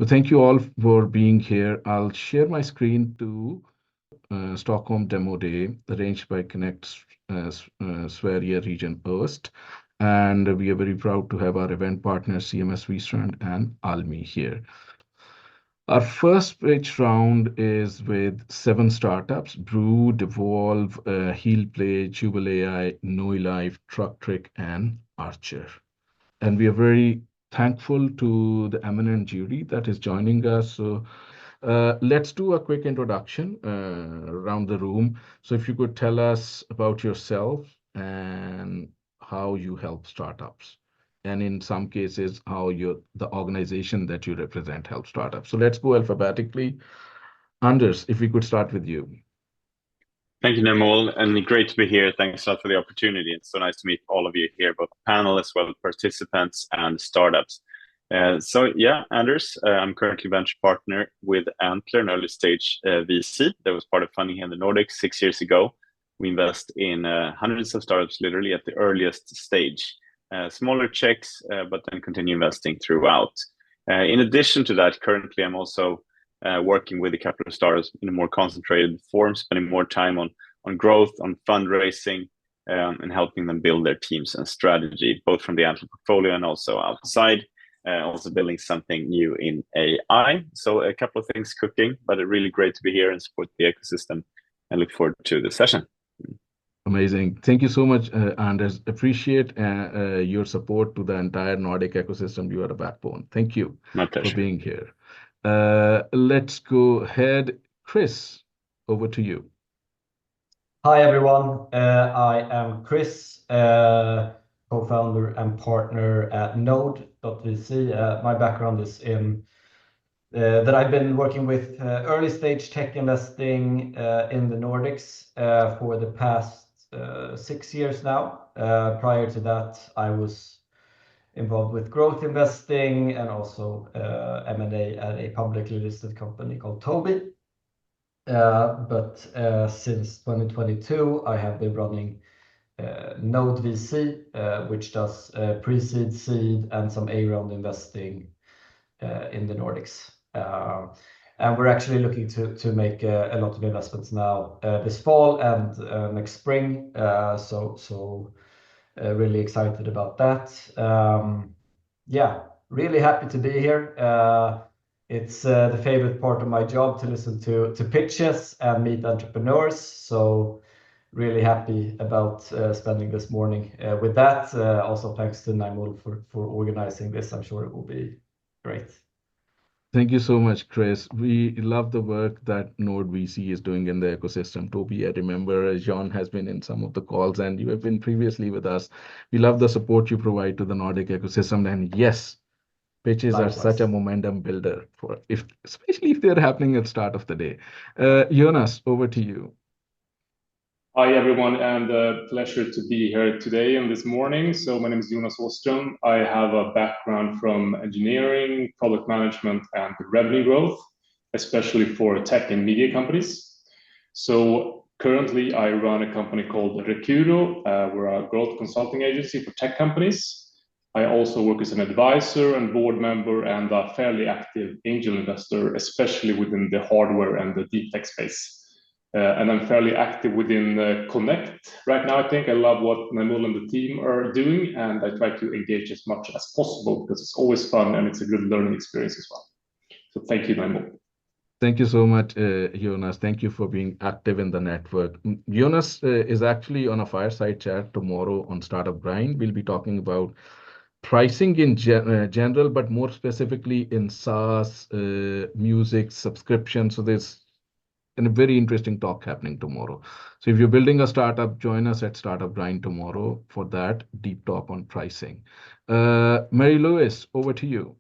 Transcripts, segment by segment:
Well, thank you all for being here. I'll share my screen to Stockholm Demo Day, arranged by Connect Sverige Region Öst. And we are very proud to have our event partners, CMS Wistrand and Almi here. Our first pitch round is with 7 startups: Brew, Devolv, HealPlay, Jubel.ai, NouiLife, Tructric, and Archr. And we are very thankful to the eminent jury that is joining us. So let's do a quick introduction around the room. So if you could tell us about yourself and how you help startups, and in some cases, how the organization that you represent helps startups. So let's go alphabetically. Anders, if we could start with you. Thank you, Namol, and great to be here. Thanks a lot for the opportunity. It's so nice to meet all of you here, both panelists, well, participants, and startups. Anders, I'm currently venture partner with Archr, an early stage VC that was part of funding here in the Nordics 6 years ago. We invest in hundreds of startups literally at the earliest stage. Smaller checks, but then continue investing throughout. In addition to that, currently I'm also working with a couple of startups in a more concentrated form, spending more time on growth, on fundraising, and helping them build their teams and strategy, both from the Archr portfolio and also outside, also building something new in AI. So a couple of things cooking, but really great to be here and support the ecosystem, and look forward to the session. Amazing. Thank you so much, Anders. Appreciate your support to the entire Nordic ecosystem. You are a backbone. Thank you for being here. Let's go ahead. Chris, over to you. Hi, everyone. I am Chris, co-founder and partner at Node.vc. My background is in that I've been working with early stage tech investing in the Nordics for the past 6 years now. Prior to that, I was involved with growth investing and also M&A at a publicly listed company called Tobii. But since 2022, I have been running Node VC, which does pre-seed, seed, and some A-round investing in the Nordics. And we're actually looking to make a lot of investments now this fall and next spring. So really excited about that. Really happy to be here. It's the favorite part of my job to listen to pitches and meet entrepreneurs. So really happy about spending this morning with that. Also thanks to Namol for organizing this. I'm sure it will be great. Thank you so much, Chris. We love the work that Node VC is doing in the ecosystem. Tobii, I remember John has been in some of the calls and you have been previously with us. We love the support you provide to the Nordic ecosystem. And yes, pitches are such a momentum builder, especially if they're happening at the start of the day. Jonas, over to you. Hi, everyone, and a pleasure to be here today and this morning. So my name is Jonas Åström. I have a background from engineering, product management, and revenue growth, especially for tech and media companies. So currently, I run a company called Recuro. We're a growth consulting agency for tech companies. I also work as an advisor and board member and a fairly active angel investor, especially within the hardware and the deep tech space. And I'm fairly active within Connect. Right now, I think I love what Namol and the team are doing, and I try to engage as much as possible because it's always fun and it's a good learning experience as well. So thank you, Namol. Thank you so much, Jonas. Thank you for being active in the network. Jonas is actually on a fireside chat tomorrow on Startup Grind. We'll be talking about pricing in general, but more specifically in SaaS, music, subscription. So there's a very interesting talk happening tomorrow. So if you're building a startup, join us at Startup Grind tomorrow for that deep talk on pricing. Marie-Louise, over to you.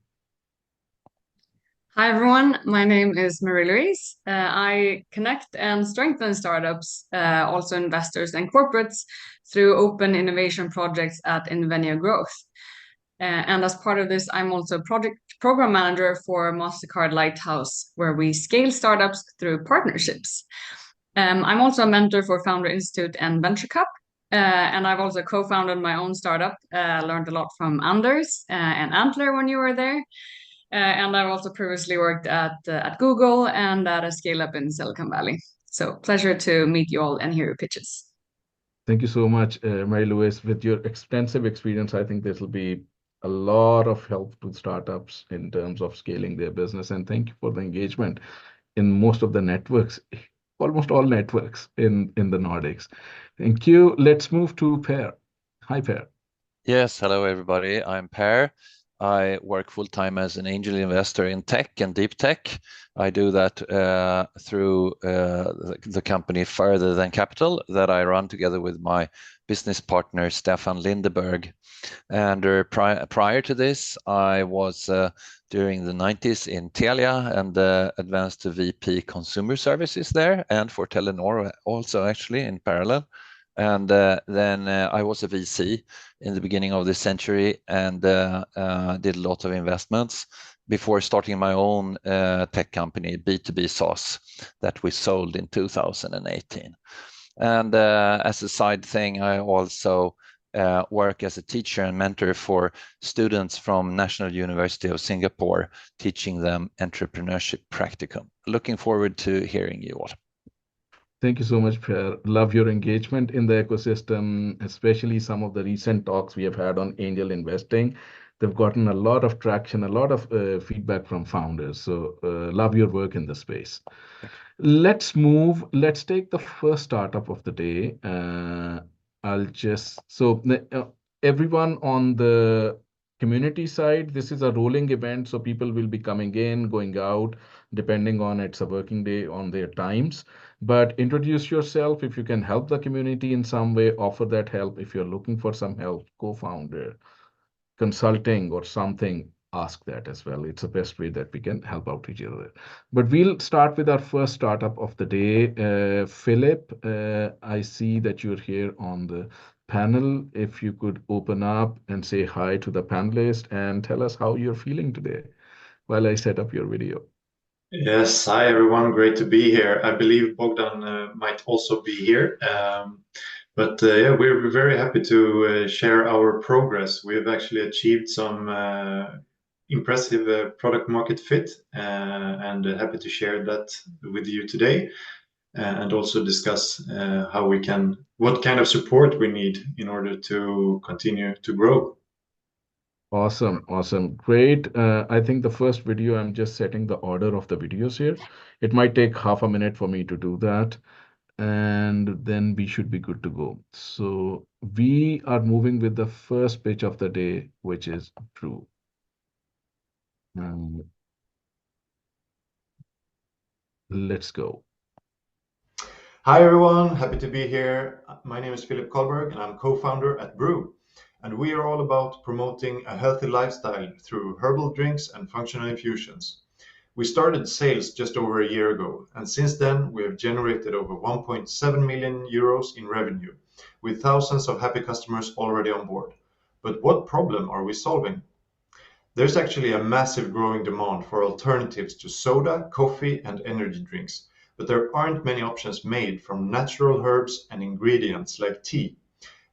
Hi, everyone. My name is Marie-Louise. I connect and strengthen startups, also investors and corporates, through open innovation projects at Invenio Growth. And as part of this, I'm also a program manager for Mastercard Lighthouse, where we scale startups through partnerships. I'm also a mentor for Founder Institute and Venture Cup. And I've also co-founded my own startup, learned a lot from Anders and Archr when you were there. And I've also previously worked at Google and at a scale-up in Silicon Valley. So pleasure to meet you all and hear your pitches. Thank you so much, Marie-Louise. With your extensive experience, I think this will be a lot of help to startups in terms of scaling their business. And thank you for the engagement in most of the networks, almost all networks in the Nordics. Thank you. Let's move to Per. Hi, Per. Yes, hello everybody. I'm Per. I work full-time as an angel investor in tech and deep tech. I do that through the company Further Than Capital that I run together with my business partner Stefan Lindeberg. And prior to this, I was during the 90s in Telia and advanced to VP Consumer Services there, and for Telenor also actually in parallel. And then I was a VC in the beginning of this century and did a lot of investments before starting my own tech company, B2B SaaS, that we sold in 2018. And as a side thing, I also work as a teacher and mentor for students from National University of Singapore, teaching them entrepreneurship practicum. Looking forward to hearing you all. Thank you so much, Per. Love your engagement in the ecosystem, especially some of the recent talks we have had on angel investing. They've gotten a lot of traction, a lot of feedback from founders. So love your work in the space. Let's move. Let's take the first startup of the day. Everyone on the community side, this is a rolling event, so people will be coming in, going out, depending on it's a working day on their times. But introduce yourself if you can help the community in some way, offer that help. If you're looking for some help, co-founder, consulting or something, ask that as well. It's the best way that we can help out each other. But we'll start with our first startup of the day. Philip, I see that you're here on the panel. If you could open up and say hi to the panelists and tell us how you're feeling today while I set up your video. Yes, hi everyone, great to be here. I believe Bogdan might also be here. Yeah, we're very happy to share our progress. We have actually achieved some impressive product market fit and happy to share that with you today and also discuss what kind of support we need in order to continue to grow. Awesome. Great. I think the first video, I'm just setting the order of the videos here. It might take half a minute for me to do that, and then we should be good to go. So we are moving with the first pitch of the day, which is Drew. Let's go. Hi everyone, happy to be here. My name is Philip Kohlberg and I'm co-founder at Brew. And we are all about promoting a healthy lifestyle through herbal drinks and functional infusions. We started sales just over a year ago, and since then we have generated over 1.7 million euros in revenue, with thousands of happy customers already on board. But what problem are we solving? There's actually a massive growing demand for alternatives to soda, coffee, and energy drinks, but there aren't many options made from natural herbs and ingredients like tea.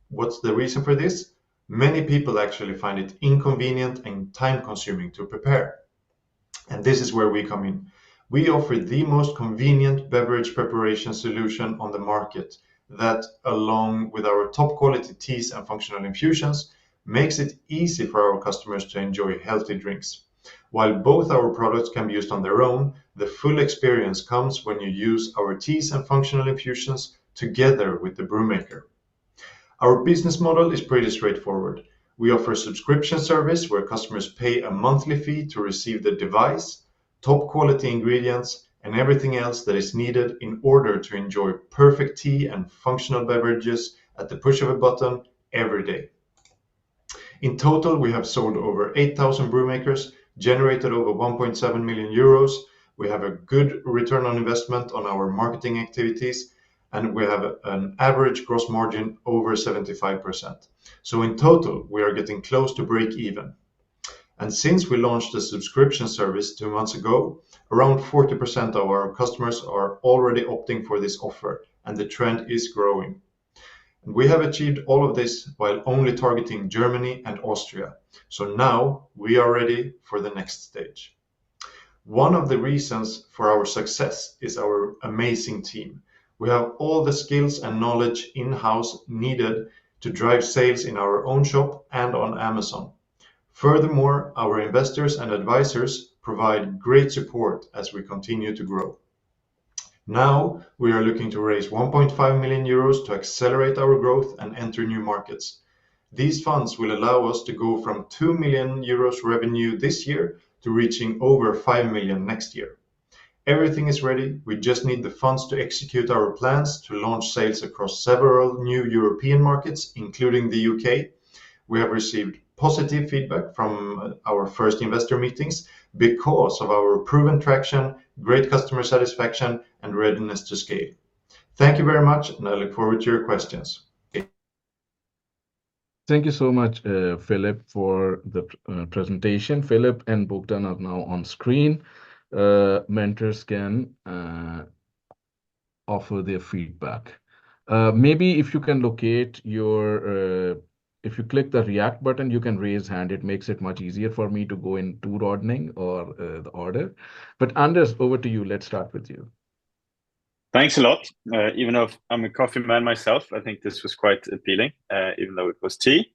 What's the reason for this? Many people actually find it inconvenient and time-consuming to prepare. And this is where we come in. We offer the most convenient beverage preparation solution on the market that, along with our top-quality teas and functional infusions, makes it easy for our customers to enjoy healthy drinks. While both our products can be used on their own, the full experience comes when you use our teas and functional infusions together with the brewmaker. Our business model is pretty straightforward. We offer a subscription service where customers pay a monthly fee to receive the device, top quality ingredients, and everything else that is needed in order to enjoy perfect tea and functional beverages at the push of a button every day. In total, we have sold over 8,000 brewmakers, generated over 1.7 million euros. We have a good return on investment on our marketing activities, and we have an average gross margin over 75%. So in total, we are getting close to break even. And since we launched the subscription service 2 months ago, around 40% of our customers are already opting for this offer, and the trend is growing. And we have achieved all of this while only targeting Germany and Austria. So now we are ready for the next stage. One of the reasons for our success is our amazing team. We have all the skills and knowledge in-house needed to drive sales in our own shop and on Amazon. Furthermore, our investors and advisors provide great support as we continue to grow. Now we are looking to raise 1.5 million euros to accelerate our growth and enter new markets. These funds will allow us to go from 2 million euros revenue this year to reaching over 5 million next year. Everything is ready. We just need the funds to execute our plans to launch sales across several new European markets, including the UK. We have received positive feedback from our first investor meetings because of our proven traction, great customer satisfaction, and readiness to scale. Thank you very much, and I look forward to your questions. Thank you so much, Philip, for the presentation. Philip and Bogdan are now on screen. Mentors can offer their feedback. Maybe if you can locate your, if you click the react button, you can raise hand. It makes it much easier for me to go in tour ordering or the order. But Anders, over to you. Let's start with you. Thanks a lot. Even though I'm a coffee man myself, I think this was quite appealing, even though it was tea.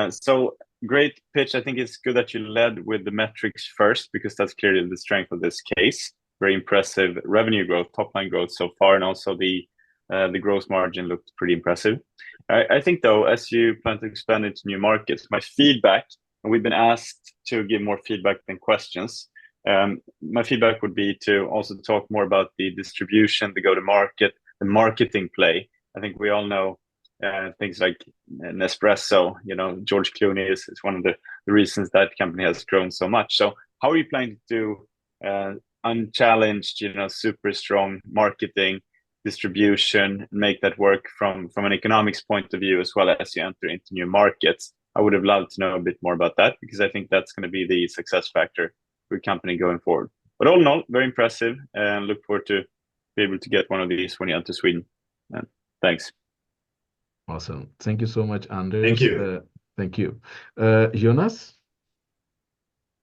So great pitch. I think it's good that you led with the metrics first, because that's clearly the strength of this case. Very impressive revenue growth, top line growth so far, and also the gross margin looked pretty impressive. I think, though, as you plan to expand into new markets, my feedback, and we've been asked to give more feedback than questions, my feedback would be to also talk more about the distribution, the go-to-market, the marketing play. I think we all know things like Nespresso, George Clooney is one of the reasons that company has grown so much. So how are you planning to do unchallenged, super strong marketing, distribution, make that work from an economics point of view, as well as you enter into new markets? I would have loved to know a bit more about that, because I think that's going to be the success factor for your company going forward. But all in all, very impressive, and look forward to be able to get one of these when you enter Sweden. Thanks. Awesome. Thank you so much, Anders. Thank you. Thank you. Jonas?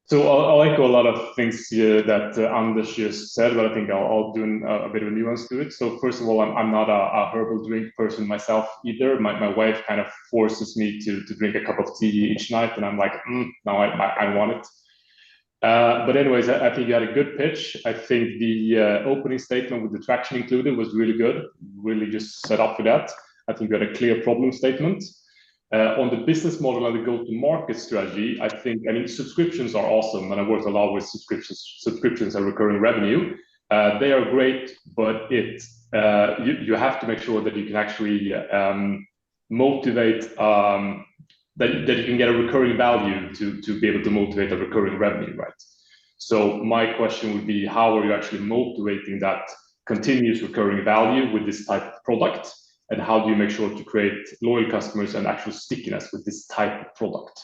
So I'll echo a lot of things that Anders just said, but I think I'll do a bit of a nuance to it. So first of all, I'm not a herbal drink person myself either. My wife kind of forces me to drink a cup of tea each night, and I'm like, no, I want it. But anyways, I think you had a good pitch. I think the opening statement with the traction included was really good, really just set up for that. I think you had a clear problem statement. On the business model and the go-to-market strategy, I think, subscriptions are awesome, and I worked a lot with subscriptions and recurring revenue. They are great, but you have to make sure that you can actually motivate, that you can get a recurring value to be able to motivate a recurring revenue, right? So my question would be, how are you actually motivating that continuous recurring value with this type of product? And how do you make sure to create loyal customers and actual stickiness with this type of product?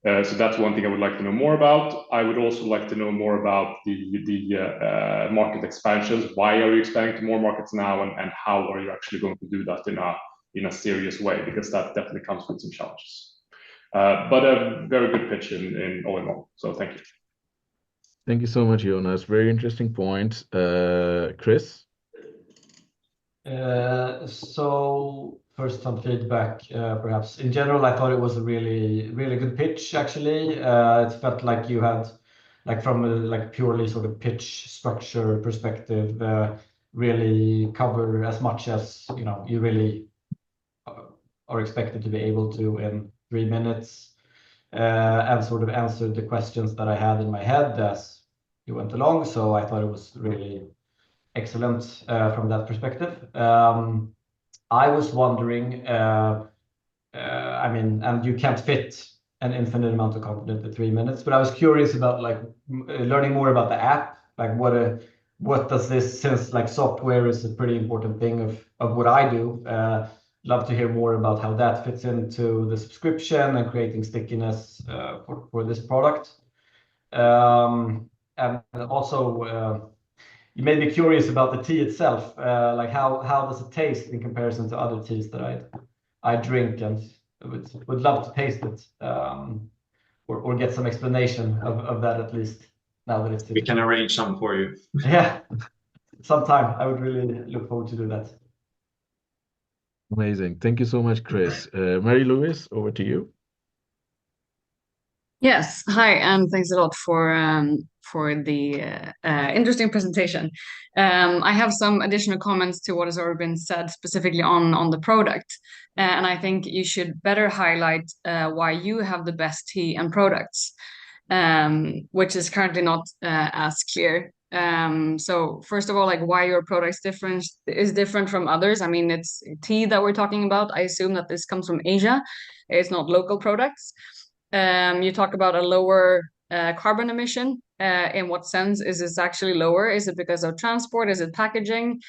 So that's one thing I would like to know more about. I would also like to know more about the market expansions. Why are you expanding to more markets now, and how are you actually going to do that in a serious way? Because that definitely comes with some challenges. But a very good pitch in all. So thank you. Thank you so much, Jonas. Very interesting points. Chris? So first, some feedback, perhaps. In general, I thought it was a really, really good pitch, actually. It felt like you had, from a purely sort of pitch structure perspective, really cover as much as, you really are expected to be able to in 3 minutes, and sort of answered the questions that I had in my head as you went along. So I thought it was really excellent from that perspective. I was wondering, and you can't fit an infinite amount of content in 3 minutes, but I was curious about learning more about the app. What does this, since software is a pretty important thing of what I do, love to hear more about how that fits into the subscription and creating stickiness for this product. And also, you made me curious about the tea itself. How does it taste in comparison to other teas that I drink and would love to taste it, or get some explanation of that at least, now that it's... We can arrange some for you. Yeah, sometime. I would really look forward to do that. Amazing. Thank you so much, Chris. Marie-Louise, over to you. Yes, hi, and thanks a lot for the interesting presentation. I have some additional comments to what has already been said, specifically on the product, and I think you should better highlight why you have the best tea and products, which is currently not as clear. So first of all, like why your products is different from others. I mean, it's tea that we're talking about. I assume that this comes from Asia. It's not local products. You talk about a lower carbon emission. In what sense is this actually lower? Is it because of transport? Is it packaging?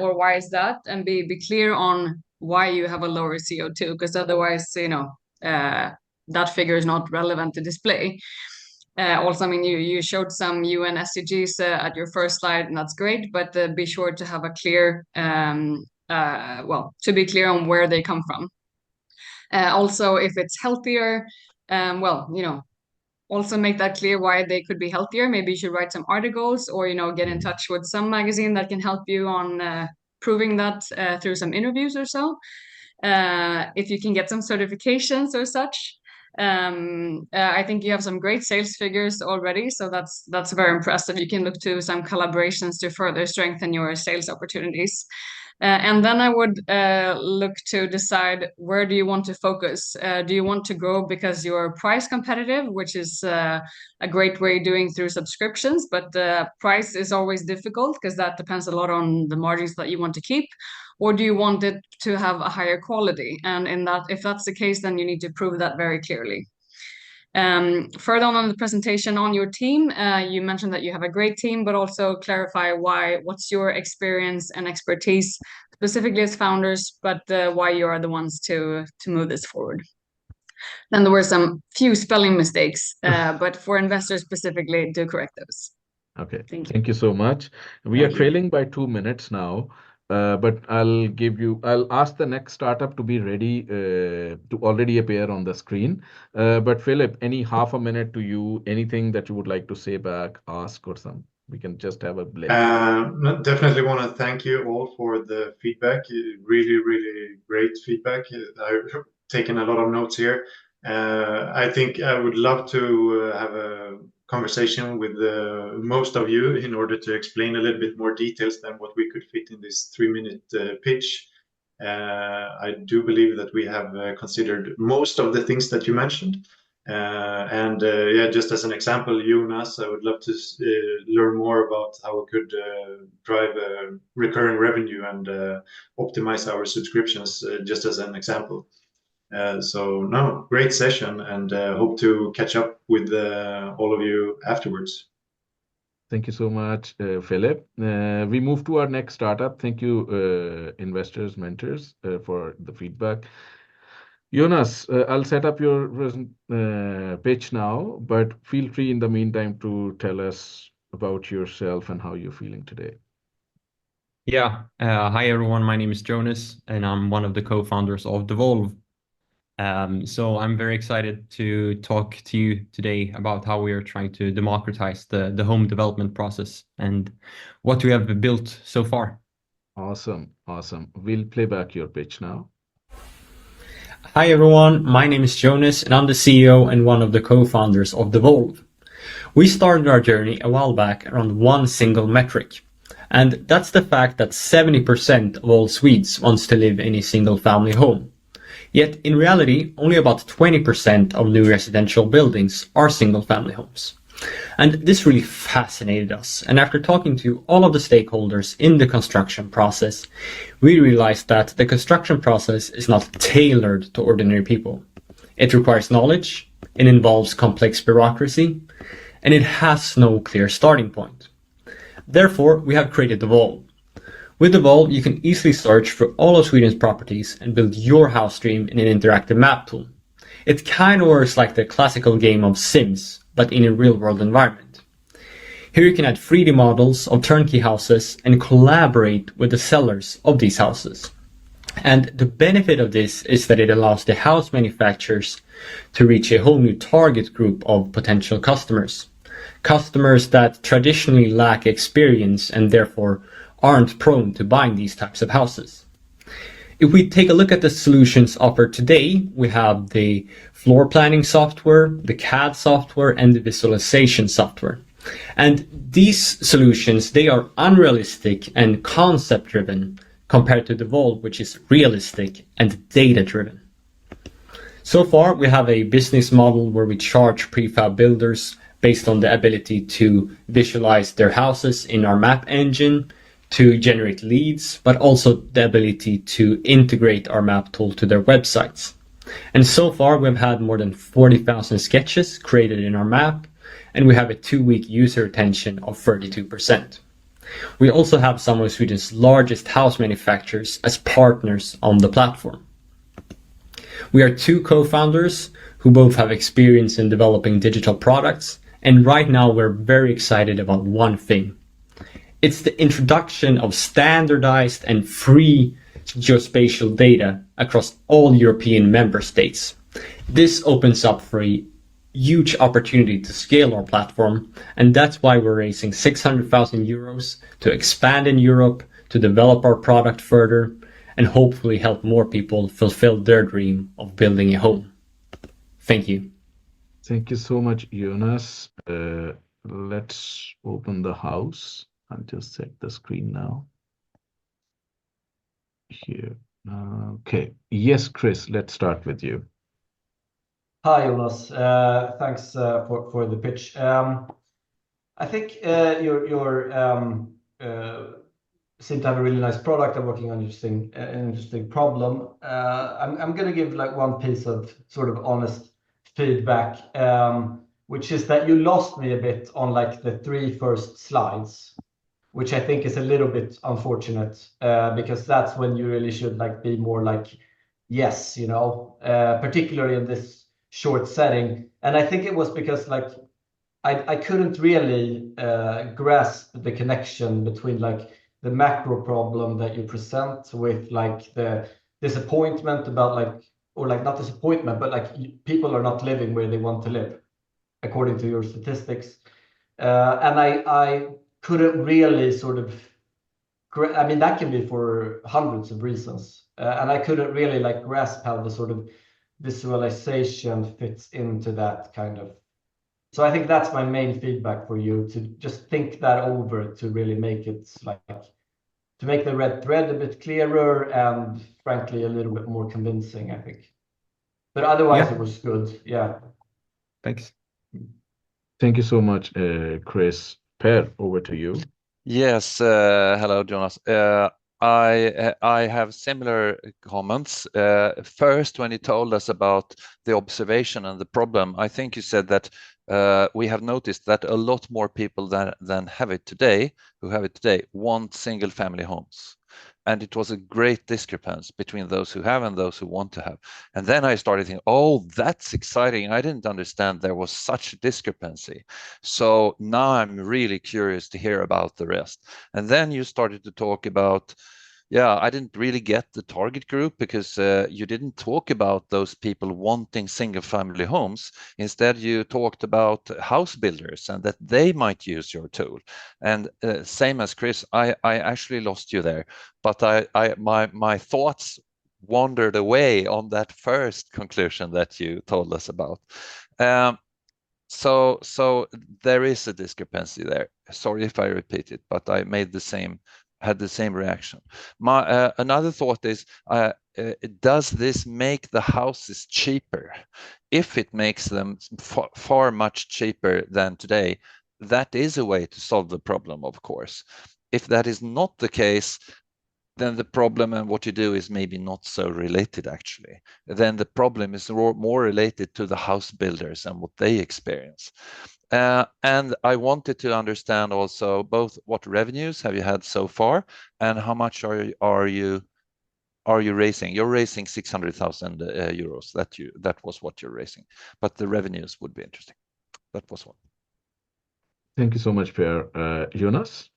Or why is that? And be clear on why you have a lower CO2, because otherwise, that figure is not relevant to display. Also, I mean, you showed some UN SDGs at your first slide, and that's great, but be sure to have a clear, to be clear on where they come from. Also, if it's healthier, also make that clear why they could be healthier. Maybe you should write some articles, or, get in touch with some magazine that can help you on proving that through some interviews or so. If you can get some certifications or such. I think you have some great sales figures already, so that's very impressive. You can look to some collaborations to further strengthen your sales opportunities. And then I would look to decide, where do you want to focus? Do you want to grow because you're price competitive, which is a great way of doing through subscriptions, but price is always difficult because that depends a lot on the margins that you want to keep. Or do you want it to have a higher quality? And if that's the case, then you need to prove that very clearly. Further on the presentation on your team, you mentioned that you have a great team, but also clarify what's your experience and expertise, specifically as founders, but why you are the ones to move this forward. Then there were some few spelling mistakes, but for investors specifically, do correct those. Okay, thank you so much. We are trailing by 2 minutes now. But I'll ask the next startup to be ready to already appear on the screen. But Philip, any half a minute to you, anything that you would like to say back, ask, or some, we can just have a blend. Definitely want to thank you all for the feedback. Really, really great feedback. I've taken a lot of notes here. I think I would love to have a conversation with most of you in order to explain a little bit more details than what we could fit in this 3-minute pitch. I do believe that we have considered most of the things that you mentioned. Just as an example, Jonas, I would love to learn more about how we could drive recurring revenue and optimize our subscriptions, just as an example. Great session, and hope to catch up with all of you afterwards. Thank you so much, Philip. We move to our next startup. Thank you, investors, mentors, for the feedback. Jonas, I'll set up your pitch now, but feel free in the meantime to tell us about yourself and how you're feeling today. Yeah. Hi, everyone. My name is Jonas, and I'm one of the co-founders of Devolv. So I'm very excited to talk to you today about how we are trying to democratize the home development process and what we have built so far. Awesome. We'll play back your pitch now. Hi, everyone. My name is Jonas, and I'm the CEO and one of the co-founders of Devolv. We started our journey a while back around one single metric, and that's the fact that 70% of all Swedes wants to live in a single family home. Yet, in reality, only about 20% of new residential buildings are single-family homes. And this really fascinated us, and after talking to all of the stakeholders in the construction process, we realized that the construction process is not tailored to ordinary people. It requires knowledge, it involves complex bureaucracy, and it has no clear starting point. Therefore, we have created Devolv. With Devolv, you can easily search for all of Sweden's properties and build your house dream in an interactive map tool. It kind of works like the classical game of Sims, but in a real-world environment. Here you can add 3D models of turnkey houses and collaborate with the sellers of these houses. And the benefit of this is that it allows the house manufacturers to reach a whole new target group of potential customers. Customers that traditionally lack experience and therefore aren't prone to buying these types of houses. If we take a look at the solutions offered today, we have the floor planning software, the CAD software, and the visualization software. And these solutions, they are unrealistic and concept-driven compared to Devolv, which is realistic and data-driven. So far, we have a business model where we charge prefab builders based on the ability to visualize their houses in our map engine, to generate leads, but also the ability to integrate our map tool to their websites. And so far, we've had more than 40,000 sketches created in our map, and we have a 2-week user retention of 32%. We also have some of Sweden's largest house manufacturers as partners on the platform. We are 2 co-founders who both have experience in developing digital products, and right now we're very excited about one thing. It's the introduction of standardized and free geospatial data across all European member states. This opens up for a huge opportunity to scale our platform, and that's why we're raising 600,000 euros to expand in Europe, to develop our product further, and hopefully help more people fulfill their dream of building a home. Thank you. Thank you so much, Jonas. Let's open the house. I'll just set the screen now. Here. Okay. Yes, Chris, let's start with you. Hi, Jonas. Thanks for the pitch. I think you seem to have a really nice product and working on an interesting problem. I'm going to give like one piece of sort of honest feedback, which is that you lost me a bit on like the 3 first slides, which I think is a little bit unfortunate, because that's when you really should like be more like, yes, you know, particularly in this short setting. And I think it was because like I couldn't really grasp the connection between like the macro problem that you present with like the disappointment about like, or like not disappointment, but like people are not living where they want to live according to your statistics. And I couldn't really sort of, I mean, that can be for hundreds of reasons. And I couldn't really like grasp how the sort of visualization fits into that kind of. So I think that's my main feedback for you, to just think that over, to really make it like, to make the red thread a bit clearer and frankly a little bit more convincing, I think. But otherwise it was good. Yeah. Thanks. Thank you so much, Chris. Per, over to you. Yes, hello, Jonas. I have similar comments. First, when you told us about the observation and the problem, I think you said that we have noticed that a lot more people than have it today, want single family homes. And it was a great discrepancy between those who have and those who want to have. And then I started thinking, oh, that's exciting. I didn't understand there was such a discrepancy. So now I'm really curious to hear about the rest. And then you started to talk about, yeah, I didn't really get the target group, because you didn't talk about those people wanting single family homes. Instead, you talked about house builders and that they might use your tool. And same as Chris, I actually lost you there, but my thoughts wandered away on that first conclusion that you told us about. So there is a discrepancy there. Sorry if I repeat it, but I had the same reaction. Another thought is, does this make the houses cheaper? If it makes them far much cheaper than today, that is a way to solve the problem, of course. If that is not the case, then the problem and what you do is maybe not so related, actually. Then the problem is more related to the house builders and what they experience. And I wanted to understand also both what revenues have you had so far and how much are you raising. You're raising 600,000 euros. That was what you're raising, but the revenues would be interesting. That was one. Thank you so much, Per. Jonas?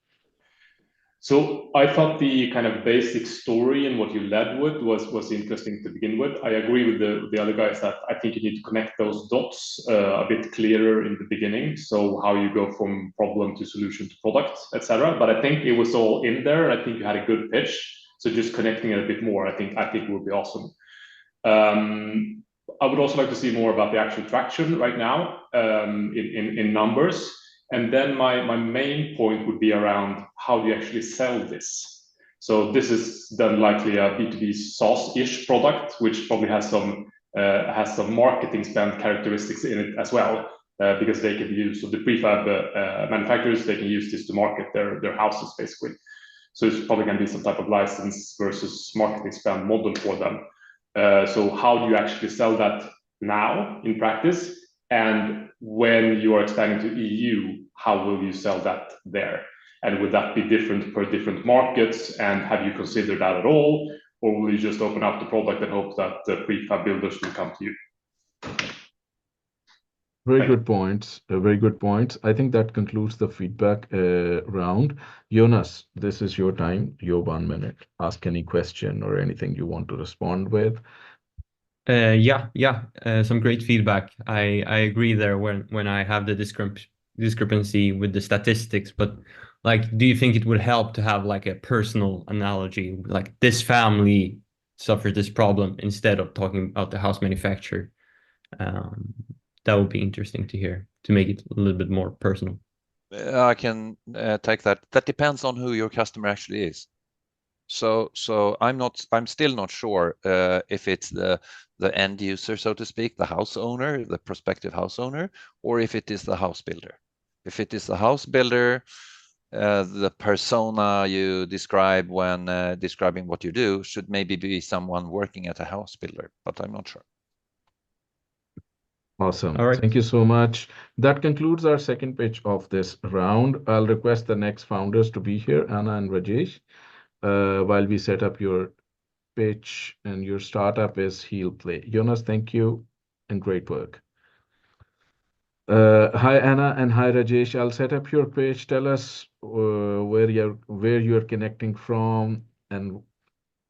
So I thought the kind of basic story and what you led with was interesting to begin with. I agree with the other guys that I think you need to connect those dots a bit clearer in the beginning. So how you go from problem to solution to product, etc. But I think it was all in there. I think you had a good pitch. So just connecting it a bit more, I think would be awesome. I would also like to see more about the actual traction right now in numbers. And then my main point would be around how do you actually sell this? So this is then likely a B2B SaaS-ish product, which probably has some marketing spend characteristics in it as well, because they can use, so the prefab manufacturers, they can use this to market their houses basically. So it's probably going to be some type of license versus marketing spend model for them. So how do you actually sell that now in practice? And when you are expanding to EU, how will you sell that there? And would that be different per different markets? And have you considered that at all? Or will you just open up the product and hope that the prefab builders will come to you? Very good points. Very good points. I think that concludes the feedback round. Jonas, this is your time. Your 1 minute. Ask any question or anything you want to respond with. Some great feedback. I agree there when I have the discrepancy with the statistics, but like, do you think it would help to have like a personal analogy, like this family suffered this problem instead of talking about the house manufacturer? That would be interesting to hear, to make it a little bit more personal. I can take that. That depends on who your customer actually is. So I'm still not sure if it's the end user, so to speak, the house owner, the prospective house owner, or if it is the house builder. If it is the house builder, the persona you describe when describing what you do should maybe be someone working at a house builder, but I'm not sure. Awesome. All right. Thank you so much. That concludes our second pitch of this round. I'll request the next founders to be here, Anna and Rajesh, while we set up your pitch, and your startup is HealPlay. Jonas, thank you and great work. Hi Anna and hi Rajesh. I'll set up your pitch. Tell us where you're connecting from and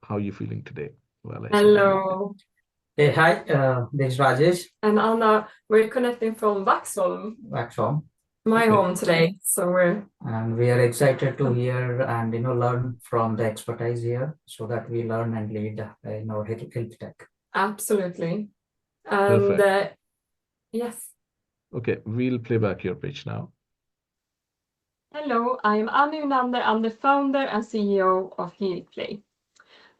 how you're feeling today. Hello. Hey, hi, this is Rajesh. And Anna, we're connecting from Vaxholm, my home today. And we are excited to hear and learn from the expertise here, so that we learn and lead in our health tech. Absolutely. And yes. Okay, we'll play back your pitch now. Hello, I'm Anna Unander. I'm the founder and CEO of HealPlay.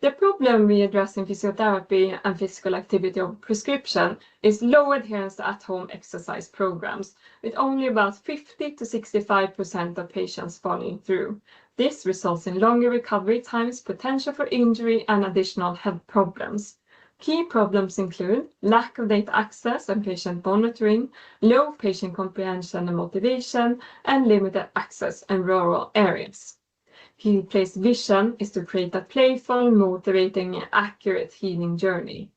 The problem we address in physiotherapy and physical activity of prescription is low adherence to at-home exercise programs, with only about 50 to 65% of patients following through. This results in longer recovery times, potential for injury, and additional health problems. Key problems include lack of data access and patient monitoring, low patient comprehension and motivation, and limited access in rural areas. HealPlay's vision is to create a playful, motivating, and accurate healing journey.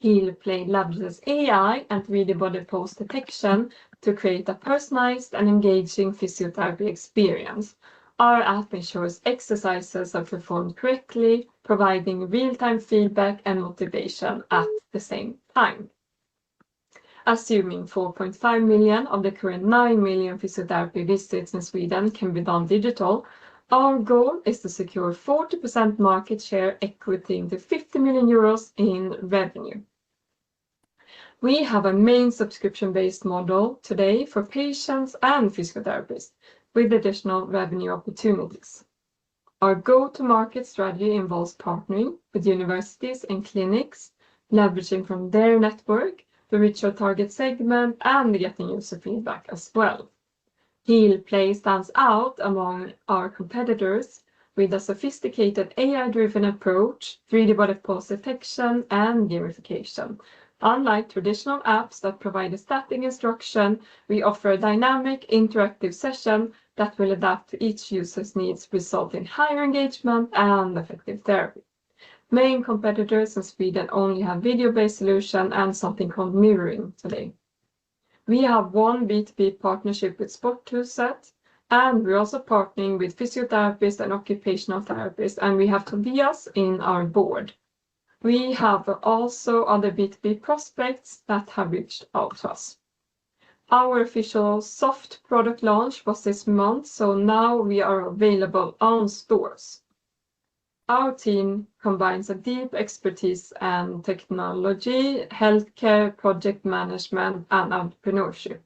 HealPlay leverages AI and 3D body pose detection to create a personalized and engaging physiotherapy experience. Our app ensures exercises are performed correctly, providing real-time feedback and motivation at the same time. Assuming 4.5 million of the current 9 million physiotherapy visits in Sweden can be done digital, our goal is to secure 40% market share, equating to 50 million euros in revenue. We have a main subscription-based model today for patients and physiotherapists, with additional revenue opportunities. Our go-to-market strategy involves partnering with universities and clinics, leveraging from their network to reach our target segment and getting user feedback as well. HealPlay stands out among our competitors with a sophisticated AI-driven approach, 3D body pose detection, and gamification. Unlike traditional apps that provide a static instruction, we offer a dynamic, interactive session that will adapt to each user's needs, resulting in higher engagement and effective therapy. Main competitors in Sweden only have video-based solution and something called mirroring today. We have one B2B partnership with Sporthuset And we're also partnering with physiotherapists and occupational therapists, and we have Tobias in our board. We have also other B2B prospects that have reached out to us. Our official soft product launch was this month, so now we are available on stores. Our team combines a deep expertise in technology, healthcare, project management, and entrepreneurship.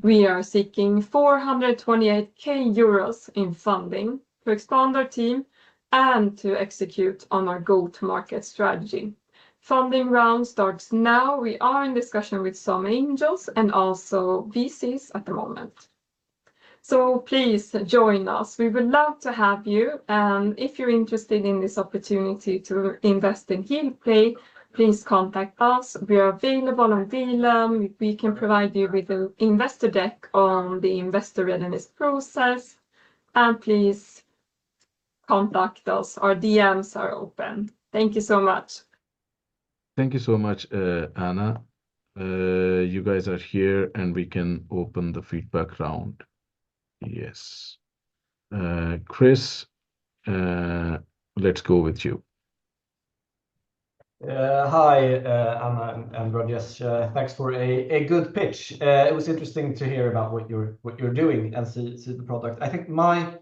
We are seeking 428k euros in funding to expand our team and to execute on our go-to-market strategy. Funding round starts now. We are in discussion with some angels and also VCs at the moment. So please join us. We would love to have you. And if you're interested in this opportunity to invest in HealPlay, please contact us. We are available on Devolv. We can provide you with an investor deck on the investor readiness process. And please contact us. Our DMs are open. Thank you so much. Thank you so much, Anna. You guys are here and we can open the feedback round. Yes. Chris, let's go with you. Hi, Anna and Rajesh. Thanks for a good pitch. It was interesting to hear about what you're doing and see the product. I think my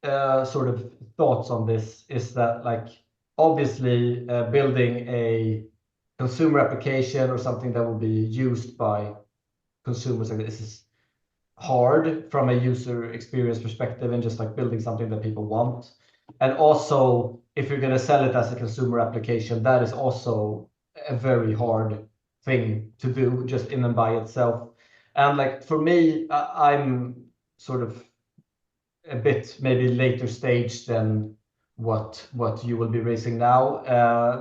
sort of thoughts on this is that, like, obviously building a consumer application or something that will be used by consumers like this is hard from a user experience perspective, and just like building something that people want. And also, if you're going to sell it as a consumer application, that is also a very hard thing to do just in and by itself. And like for me, I'm sort of a bit maybe later stage than what you will be raising now.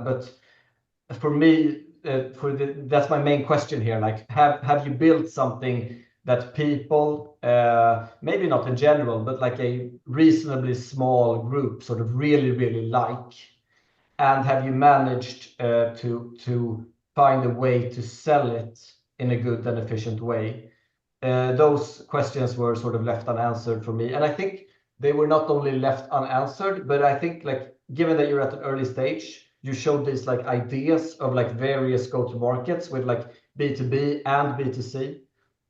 But for me, that's my main question here. Like, have you built something that people, maybe not in general, but like a reasonably small group sort of really like? And have you managed to find a way to sell it in a good and efficient way? Those questions were sort of left unanswered for me. And I think they were not only left unanswered, but I think, like, given that you're at an early stage, you showed these like ideas of like various go-to-markets with like B2B and B2C,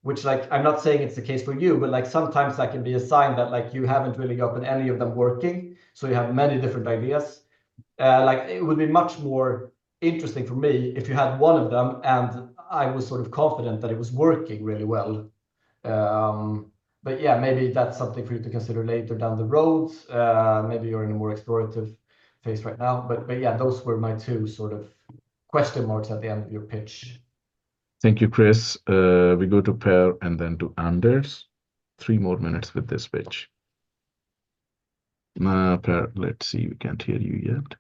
which, like, I'm not saying it's the case for you, but like sometimes that can be a sign that like you haven't really gotten any of them working. So you have many different ideas. Like it would be much more interesting for me if you had one of them and I was sort of confident that it was working really well. But yeah, maybe that's something for you to consider later down the road. Maybe you're in a more explorative phase right now. But yeah, those were my two sort of question marks at the end of your pitch. Thank you, Chris. We go to Per and then to Anders. 3 more minutes with this pitch. Per, let's see, we can't hear you yet.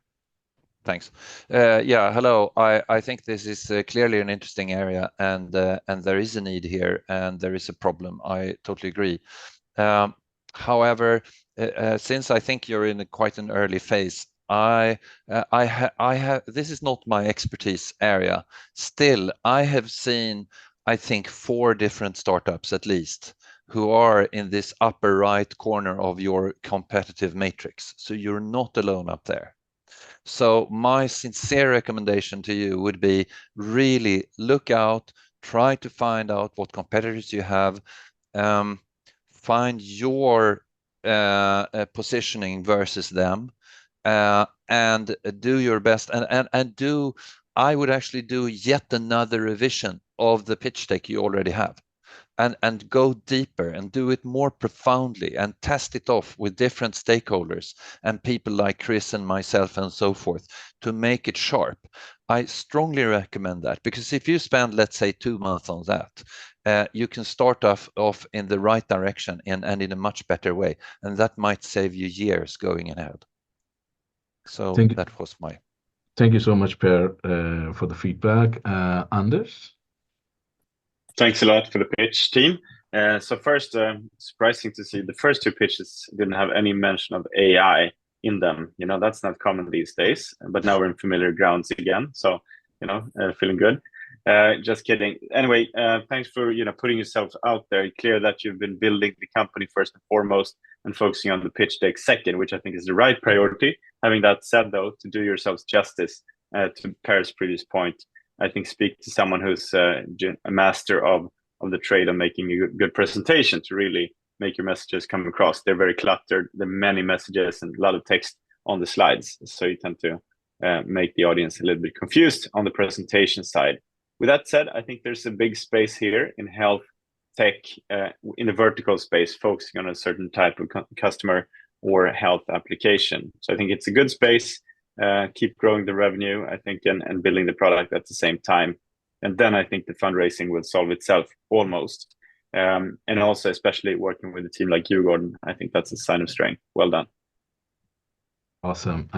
Thanks. Yeah, hello. I think this is clearly an interesting area, and there is a need here, and there is a problem. I totally agree. However, since I think you're in quite an early phase, this is not my expertise area. Still, I have seen, I think, 4 different startups at least who are in this upper right corner of your competitive matrix. So you're not alone up there. So my sincere recommendation to you would be really look out, try to find out what competitors you have, find your positioning versus them, and do your best. And I would actually do yet another revision of the pitch deck you already have. And go deeper and do it more profoundly and test it off with different stakeholders and people like Chris and myself and so forth to make it sharp. I strongly recommend that, because if you spend, let's say, 2 months on that, you can start off in the right direction and in a much better way. And that might save you years going ahead. So that was my... Thank you so much, Per, for the feedback. Anders? Thanks a lot for the pitch, team. So first, surprising to see the first 2 pitches didn't have any mention of AI in them. You know, that's not common these days, but now we're in familiar grounds again. So, you know, feeling good. Just kidding. Anyway, thanks for putting yourself out there. Clear that you've been building the company first and foremost, and focusing on the pitch deck second, which I think is the right priority. Having that said, though, to do yourselves justice, to Per's previous point, I think speak to someone who's a master of the trade of making a good presentation to really make your messages come across. They're very cluttered. There are many messages and a lot of text on the slides, so you tend to make the audience a little bit confused on the presentation side. With that said, I think there's a big space here in health tech, in the vertical space, focusing on a certain type of customer or health application. So I think it's a good space. Keep growing the revenue, I think, and building the product at the same time. And then I think the fundraising will solve itself almost. And also, especially working with a team like you, Gordon, I think that's a sign of strength. Well done. Awesome.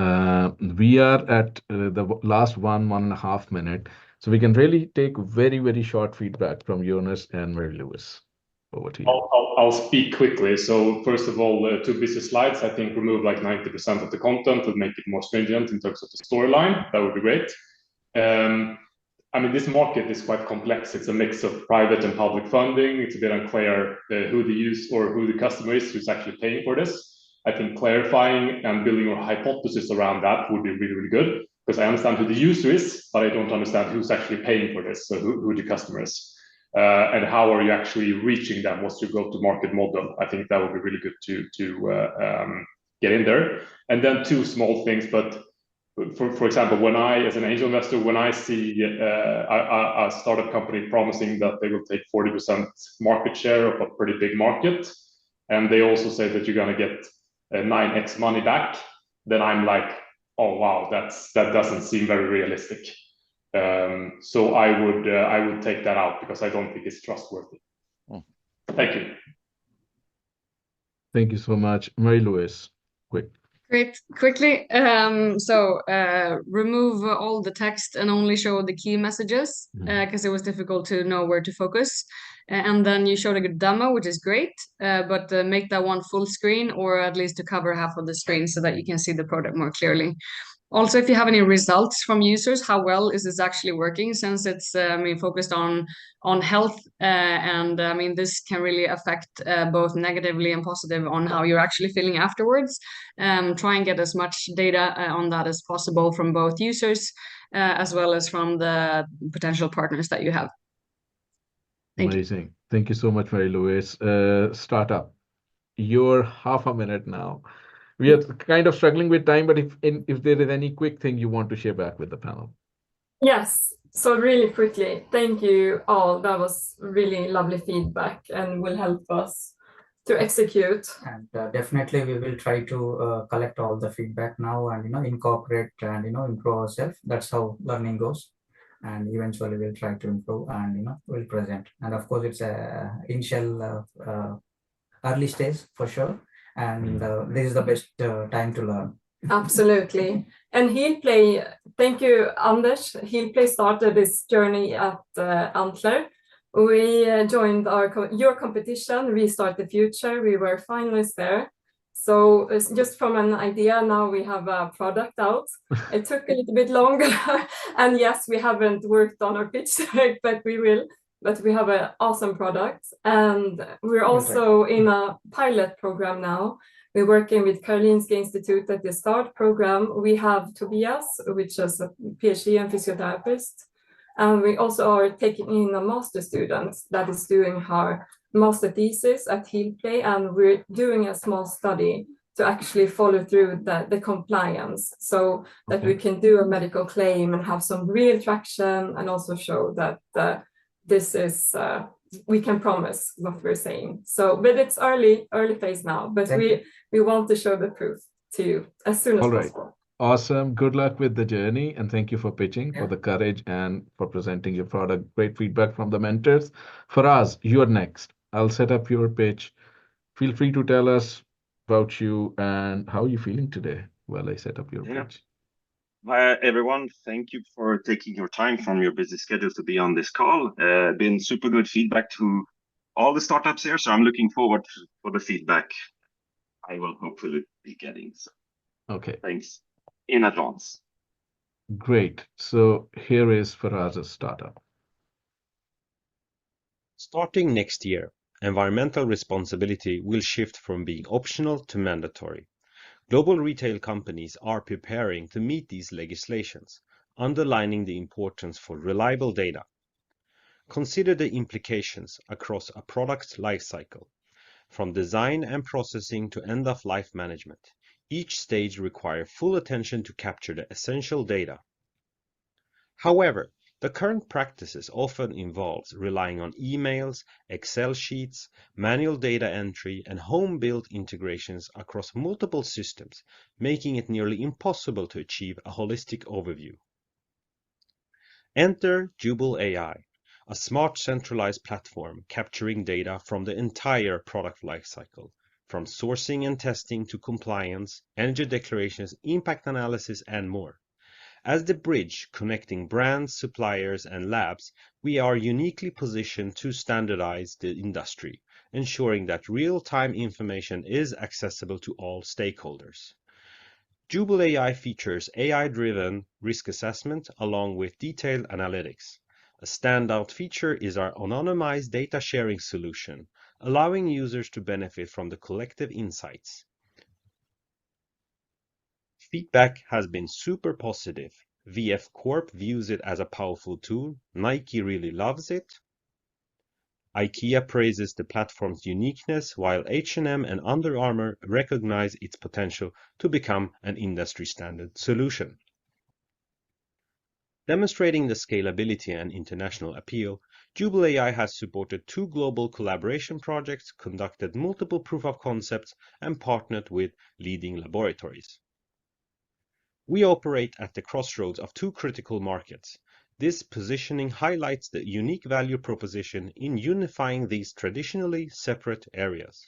We are at the last 1.5 minutes. So we can really take very, very short feedback from Jonas and Marie-Louise. Over to you. I'll speak quickly. So first of all, 2 busy slides. I think remove like 90% of the content and make it more stringent in terms of the storyline. That would be great. I mean, this market is quite complex. It's a mix of private and public funding. It's a bit unclear who the use or who the customer is who's actually paying for this. I think clarifying and building a hypothesis around that would be really, really good, because I understand who the user is, but I don't understand who's actually paying for this, so who the customer is. And how are you actually reaching them? What's your go-to-market model? I think that would be really good to get in there. And then 2 small things, but for example, when I, as an angel investor, when I see a startup company promising that they will take 40% market share of a pretty big market, and they also say that you're going to get 9x money back, then I'm like, oh wow, that doesn't seem very realistic. So I would take that out, because I don't think it's trustworthy. Thank you. Thank you so much. Marie-Louise, quick. Great. Quickly, remove all the text and only show the key messages, because it was difficult to know where to focus. And then you showed a good demo, which is great, but make that one full screen, or at least to cover half of the screen so that you can see the product more clearly. Also, if you have any results from users, how well is this actually working? Since it's focused on health, and this can really affect both negatively and positive on how you're actually feeling afterwards. Try and get as much data on that as possible from both users as well as from the potential partners that you have. Amazing. Thank you so much, Marie-Louise. Startup, you're half a minute now. We are kind of struggling with time, but if there is any quick thing you want to share back with the panel. Yes, so really quickly, thank you all. That was really lovely feedback and will help us to execute. And definitely we will try to collect all the feedback now and incorporate and improve ourselves. That's how learning goes. And eventually we'll try to improve and we'll present. And of course it's a initial early stage for sure. And this is the best time to learn. Absolutely. And HealPlay, thank you, Anders. HealPlay started this journey at Archr. We joined your competition, Restart the Future. We were finalists there. So just from an idea, now we have a product out. It took a little bit longer. And yes, we haven't worked on our pitch deck, but we will. But we have an awesome product. And we're also in a pilot program now. We're working with Karolinska Institute at the START program. We have Tobias, which is a PhD and physiotherapist. And we also are taking in a master student that is doing her master thesis at HealPlay. And we're doing a small study to actually follow through the compliance, so that we can do a medical claim and have some real traction, and also show that this is, we can promise what we're saying. So, but it's early phase now, but we want to show the proof to you as soon as possible. Awesome. Good luck with the journey. And thank you for pitching, for the courage, and for presenting your product. Great feedback from the mentors. Faraz, you're next. I'll set up your pitch. Feel free to tell us about you and how you're feeling today while I set up your pitch. Hi, everyone. Thank you for taking your time from your busy schedule to be on this call. Been super good feedback to all the startups here, so I'm looking forward for the feedback I will hopefully be getting. So, thanks in advance. Great. So here is Faraz's startup. Starting next year, environmental responsibility will shift from being optional to mandatory. Global retail companies are preparing to meet these legislations, underlining the importance for reliable data. Consider the implications across a product's lifecycle, from design and processing to end-of-life management. Each stage requires full attention to capture the essential data. However, the current practices often involves relying on emails, Excel sheets, manual data entry, and home-built integrations across multiple systems, making it nearly impossible to achieve a holistic overview. Enter Jubel.ai, a smart centralized platform capturing data from the entire product lifecycle, from sourcing and testing to compliance, energy declarations, impact analysis, and more. As the bridge connecting brands, suppliers, and labs, we are uniquely positioned to standardize the industry, ensuring that real-time information is accessible to all stakeholders. Jubel.ai features AI-driven risk assessment along with detailed analytics. A standout feature is our anonymized data sharing solution, allowing users to benefit from the collective insights. Feedback has been super positive. VF Corp views it as a powerful tool. Nike really loves it. IKEA praises the platform's uniqueness, while H&M and Under Armour recognize its potential to become an industry standard solution. Demonstrating the scalability and international appeal, Jubel.ai has supported 2 global collaboration projects, conducted multiple proof of concepts, and partnered with leading laboratories. We operate at the crossroads of 2 critical markets. This positioning highlights the unique value proposition in unifying these traditionally separate areas.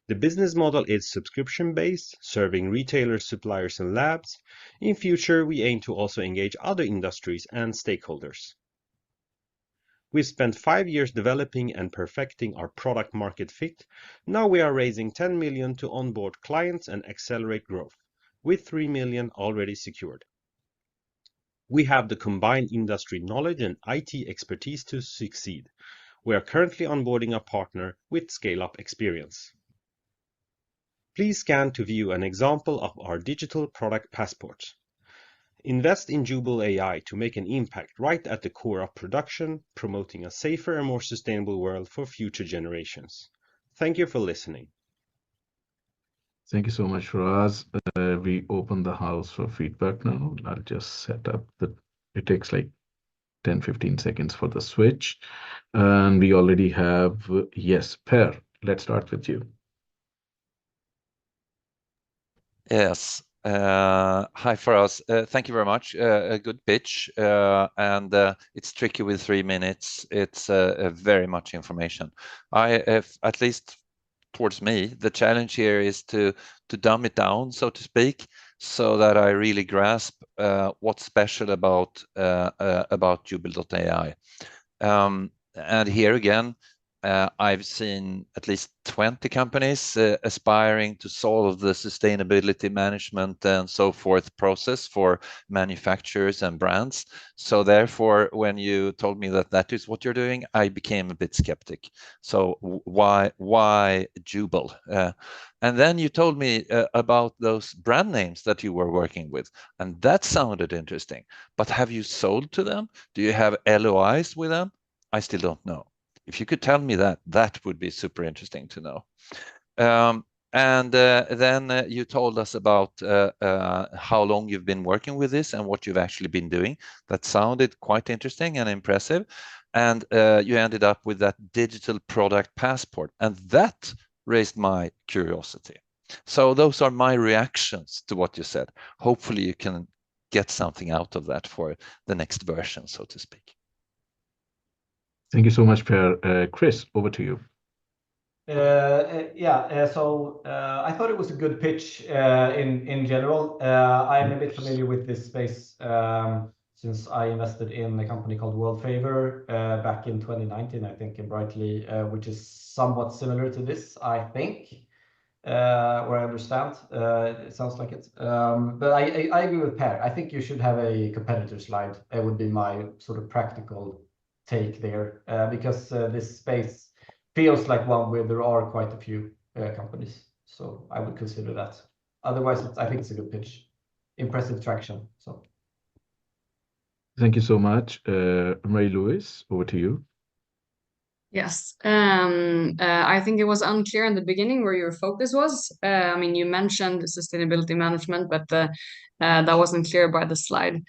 The business model is subscription-based, serving retailers, suppliers, and labs. In future, we aim to also engage other industries and stakeholders. We've spent 5 years developing and perfecting our product market fit. Now we are raising 10 million to onboard clients and accelerate growth, with 3 million already secured. We have the combined industry knowledge and IT expertise to succeed. We are currently onboarding a partner with scale-up experience. Please scan to view an example of our digital product passport. Invest in Jubel.ai to make an impact right at the core of production, promoting a safer and more sustainable world for future generations. Thank you for listening. Thank you so much, Faraz. We open the house for feedback now. I'll just set up it takes like 10-15 seconds for the switch. And we already have, yes, Per, let's start with you. Yes. Hi, Faraz. Thank you very much. A good pitch. And it's tricky with 3 minutes. It's very much information. At least towards me, the challenge here is to dumb it down, so to speak, so that I really grasp what's special about Jubel.ai. And here again, I've seen at least 20 companies aspiring to solve the sustainability management and so forth process for manufacturers and brands. So therefore, when you told me that is what you're doing, I became a bit skeptic. So why Jubel? And then you told me about those brand names that you were working with, and that sounded interesting. But have you sold to them? Do you have LOIs with them? I still don't know. If you could tell me that would be super interesting to know. Then you told us about how long you've been working with this and what you've actually been doing. That sounded quite interesting and impressive. And you ended up with that digital product passport, and that raised my curiosity. So those are my reactions to what you said. Hopefully you can get something out of that for the next version, so to speak. Thank you so much, Per. Chris, over to you. So I thought it was a good pitch in general. I'm a bit familiar with this space since I invested in a company called Worldfavor back in 2019, I think, in Brightly, which is somewhat similar to this, I think, where I understand. It sounds like it. But I agree with Per. I think you should have a competitor slide. It would be my sort of practical take there because this space feels like one where there are quite a few companies. So I would consider that. Otherwise, I think it's a good pitch. Impressive traction. So. Thank you so much. Marie-Louise, over to you. Yes, I think it was unclear in the beginning where your focus was. I mean, you mentioned sustainability management, but that wasn't clear by the slide.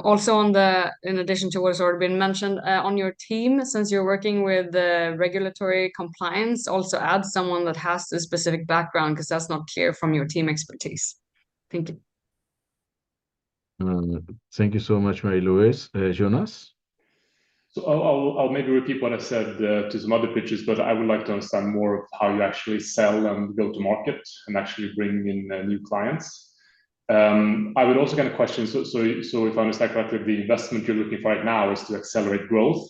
Also in addition to what's already been mentioned, on your team, since you're working with regulatory compliance, also add someone that has a specific background because that's not clear from your team expertise. Thank you. Thank you so much, Marie-Louise. Jonas? So I'll maybe repeat what I said to some other pitches, but I would like to understand more of how you actually sell and go to market and actually bring in new clients. I would also kind of question, so if I understand correctly, the investment you're looking for right now is to accelerate growth.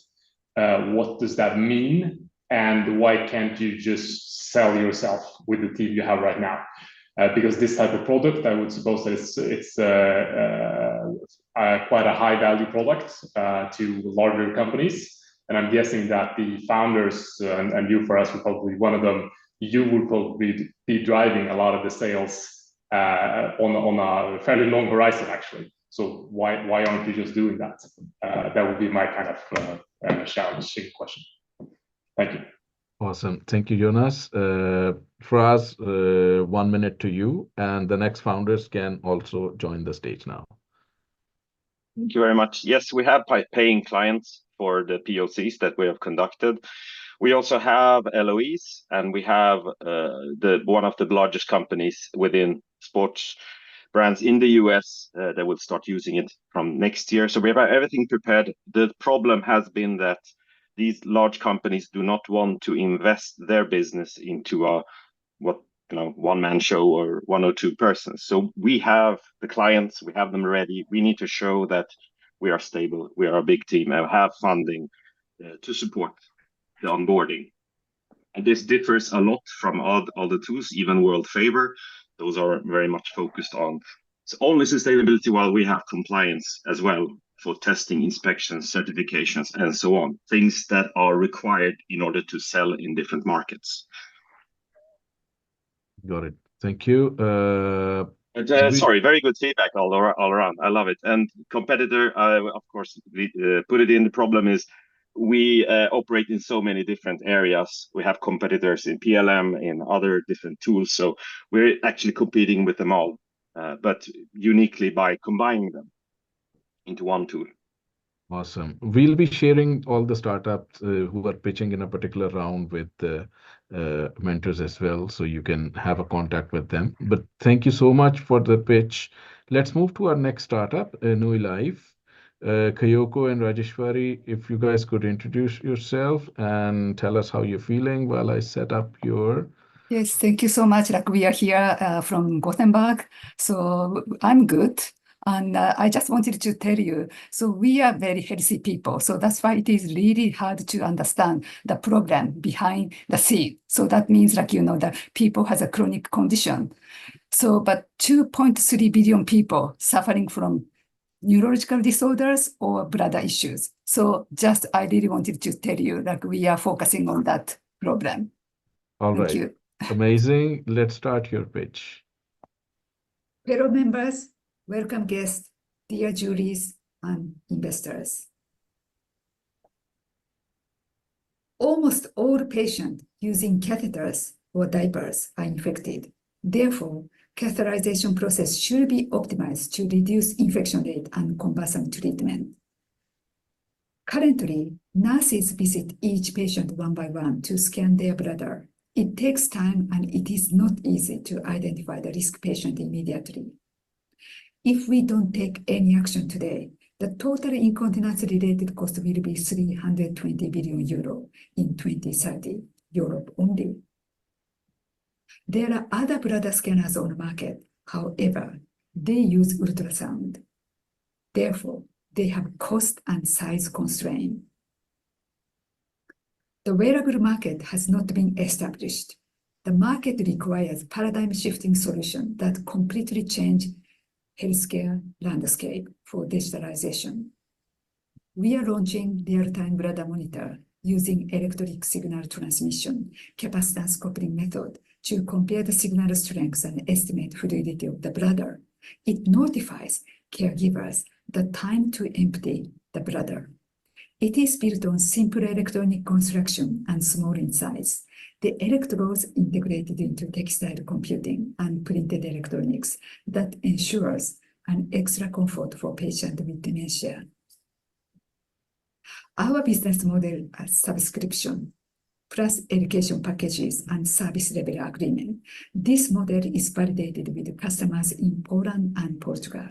What does that mean? And why can't you just sell yourself with the team you have right now? Because this type of product, I would suppose that it's quite a high value product to larger companies. And I'm guessing that the founders and you for us, will probably one of them, you would probably be driving a lot of the sales on a fairly long horizon, actually. So why aren't you just doing that? That would be my kind of challenging question. Thank you. Awesome. Thank you, Jonas. Fraz, 1 minute to you, and the next founders can also join the stage now. Thank you very much. Yes, we have paying clients for the POCs that we have conducted. We also have LOEs, and we have one of the largest companies within sports brands in the US that will start using it from next year. So we have everything prepared. The problem has been that these large companies do not want to invest their business into a one-man show or one or two persons. So we have the clients, we have them ready. We need to show that we are stable, we are a big team, and have funding to support the onboarding. And this differs a lot from all the tools, even World Favor. Those are very much focused on only sustainability, while we have compliance as well for testing, inspections, certifications, and so on. Things that are required in order to sell in different markets. Got it. Thank you. Sorry, very good feedback all around. I love it. And competitor, of course, put it in. The problem is we operate in so many different areas. We have competitors in PLM, in other different tools. So we're actually competing with them all, but uniquely by combining them into one tool. Awesome. We'll be sharing all the startups who are pitching in a particular round with the mentors as well, so you can have a contact with them. But thank you so much for the pitch. Let's move to our next startup, NouiLife. Kayoko and Rajeshwari, if you guys could introduce yourself and tell us how you're feeling while I set up your... Yes, thank you so much. Like we are here from Gothenburg, so I'm good. And I just wanted to tell you, so we are very healthy people. So that's why it is really hard to understand the problem behind the scene. So that means like, that people has a chronic condition. So, but 2.3 billion people suffering from neurological disorders or bladder issues. So just, I really wanted to tell you that we are focusing on that problem. All right. Thank you. Amazing. Let's start your pitch. Fellow members, welcome guests, dear juries and investors. Almost all patients using catheters or diapers are infected. Therefore, catheterization process should be optimized to reduce infection rate and cumbersome treatment. Currently, nurses visit each patient one by one to scan their bladder. It takes time and it is not easy to identify the risk patient immediately. If we don't take any action today, the total incontinence-related cost will be 320 billion euro in 2030, Europe only. There are other bladder scanners on the market. However, they use ultrasound. Therefore, they have cost and size constraint. The wearable market has not been established. The market requires paradigm-shifting solutions that completely change healthcare landscape for digitalization. We are launching real-time bladder monitor using electric signal transmission capacitance coupling method to compare the signal strength and estimate fluidity of the bladder. It notifies caregivers the time to empty the bladder. It is built on simple electronic construction and small in size. The electrodes integrated into textile computing and printed electronics that ensures an extra comfort for patients with dementia. Our business model is subscription plus education packages and service level agreement. This model is validated with customers in Poland and Portugal.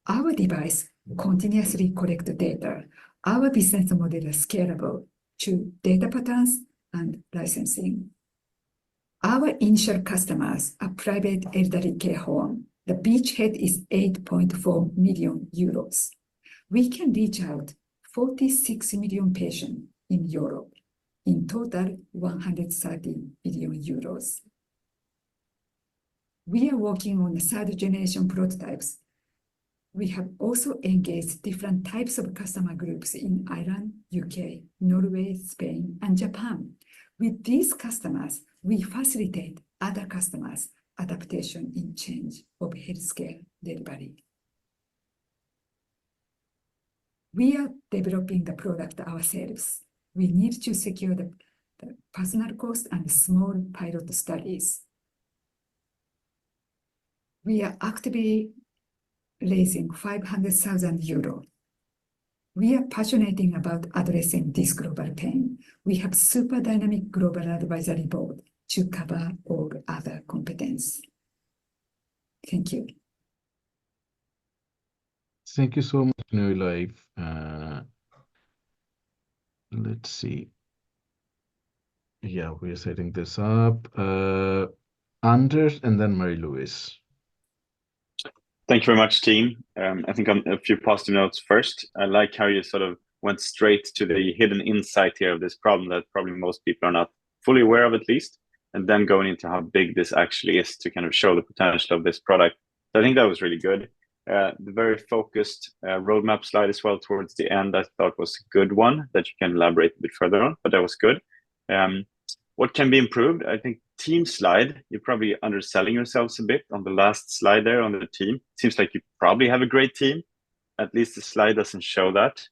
Our device continuously collects data. Our business model is scalable to data patterns and licensing. Our initial customers are private elderly care home. The beachhead is 8.4 million euros. We can reach out 46 million patients in Europe, in total 130 billion euros. We are working on the third generation prototypes. We have also engaged different types of customer groups in Ireland, UK, Norway, Spain, and Japan. With these customers, we facilitate other customers' adaptation in change of healthcare delivery. We are developing the product ourselves. We need to secure the personal cost and small pilot studies. We are actively raising 500,000 euro. We are passionate about addressing this global pain. We have super dynamic global advisory board to cover all other competence. Thank you. Thank you so much, NouiLife. Let's see. Yeah, we're setting this up. Anders and then Marie-Louise. Thank you very much, team. I think on a few positive notes first. I like how you sort of went straight to the hidden insight here of this problem that probably most people are not fully aware of, at least, and then going into how big this actually is to kind of show the potential of this product. So I think that was really good. The very focused roadmap slide as well towards the end, I thought was a good one that you can elaborate a bit further on, but that was good. What can be improved? I think team slide, you're probably underselling yourselves a bit on the last slide there on the team. Seems like you probably have a great team. At least the slide doesn't show that.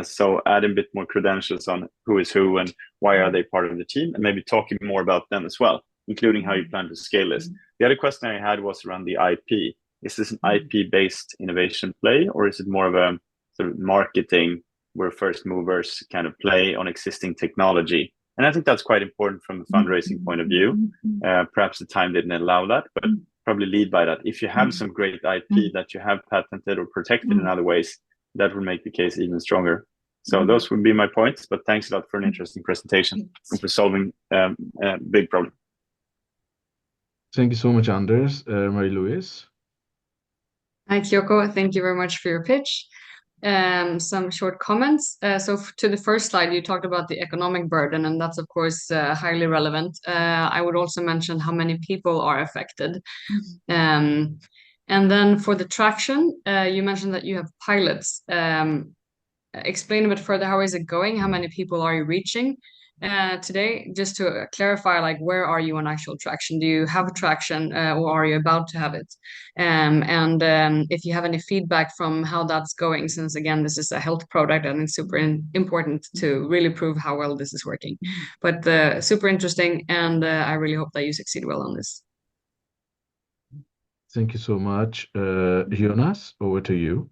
So add a bit more credentials on who is who and why are they part of the team, and maybe talking more about them as well, including how you plan to scale this. The other question I had was around the IP. Is this an IP-based innovation play, or is it more of a sort of marketing where first movers kind of play on existing technology? And I think that's quite important from a fundraising point of view. Perhaps the time didn't allow that, but probably lead by that. If you have some great IP that you have patented or protected in other ways, that would make the case even stronger. So those would be my points, but thanks a lot for an interesting presentation and for solving a big problem. Thank you so much, Anders. Marie-Louise. Hi, Kyoko. Thank you very much for your pitch. Some short comments. So to the first slide, you talked about the economic burden, and that's, of course, highly relevant. I would also mention how many people are affected. And then for the traction, you mentioned that you have pilots. Explain a bit further, how is it going? How many people are you reaching today? Just to clarify, like, where are you on actual traction? Do you have traction or are you about to have it? And if you have any feedback from how that's going, since again, this is a health product and it's super important to really prove how well this is working. But super interesting, and I really hope that you succeed well on this. Thank you so much. Jonas, over to you.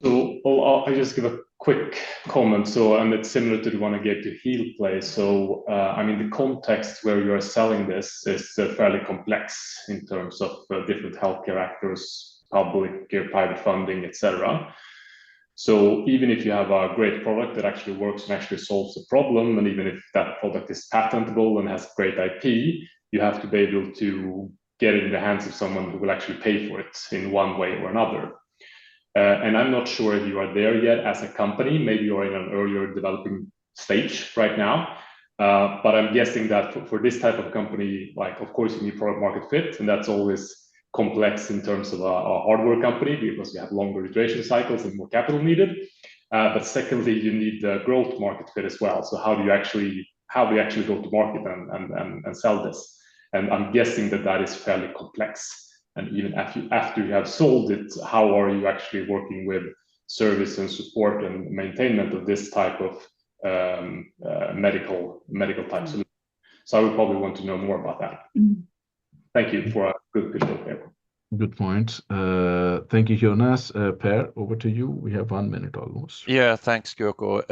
So I'll just give a quick comment. And it's similar to the one I gave to HealPlay. So I mean, the context where you are selling this is fairly complex in terms of different healthcare actors, public, private funding, etc. So even if you have a great product that actually works and actually solves the problem, and even if that product is patentable and has great IP, you have to be able to get it in the hands of someone who will actually pay for it in one way or another. And I'm not sure if you are there yet as a company. Maybe you're in an earlier developing stage right now. But I'm guessing that for this type of company, like, of course, you need product market fit, and that's always complex in terms of a hardware company because you have longer iteration cycles and more capital needed. But secondly, you need the growth market fit as well. So how do you actually go to market and sell this? And I'm guessing that is fairly complex. And even after you have sold it, how are you actually working with service and support and maintenance of this type of medical type solution? So I would probably want to know more about that. Thank you for a good talk there. Good point. Thank you, Jonas. Per, over to you. We have 1 minute almost. Yeah, thanks, Kyoko.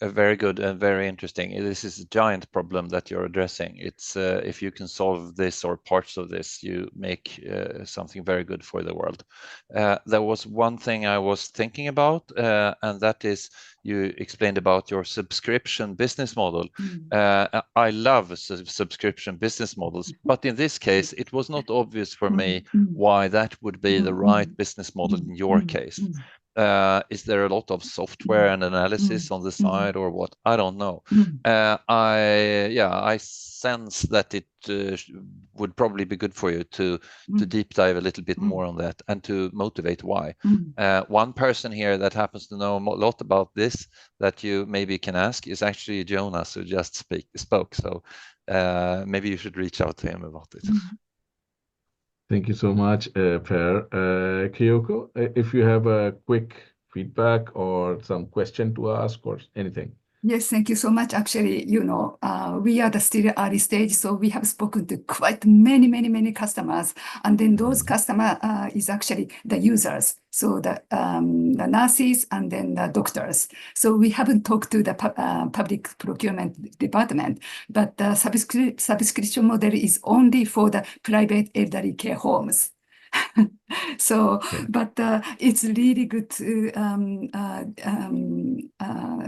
Very good and very interesting. This is a giant problem that you're addressing. It's if you can solve this or parts of this, you make something very good for the world. There was one thing I was thinking about, and that is you explained about your subscription business model. I love subscription business models, but in this case, it was not obvious for me why that would be the right business model in your case. Is there a lot of software and analysis on the side or what? I don't know. I sense that it would probably be good for you to deep dive a little bit more on that and to motivate why. One person here that happens to know a lot about this that you maybe can ask is actually Jonas, who just spoke. So maybe you should reach out to him about it. Thank you so much, Per. Kyoko, if you have a quick feedback or some question to ask or anything. Yes, thank you so much. Actually, we are still early stage, so we have spoken to quite many customers, and then those customer is actually the users, so the nurses and then the doctors. So we haven't talked to the public procurement department, but the subscription model is only for the private elderly care homes. So, but it's really good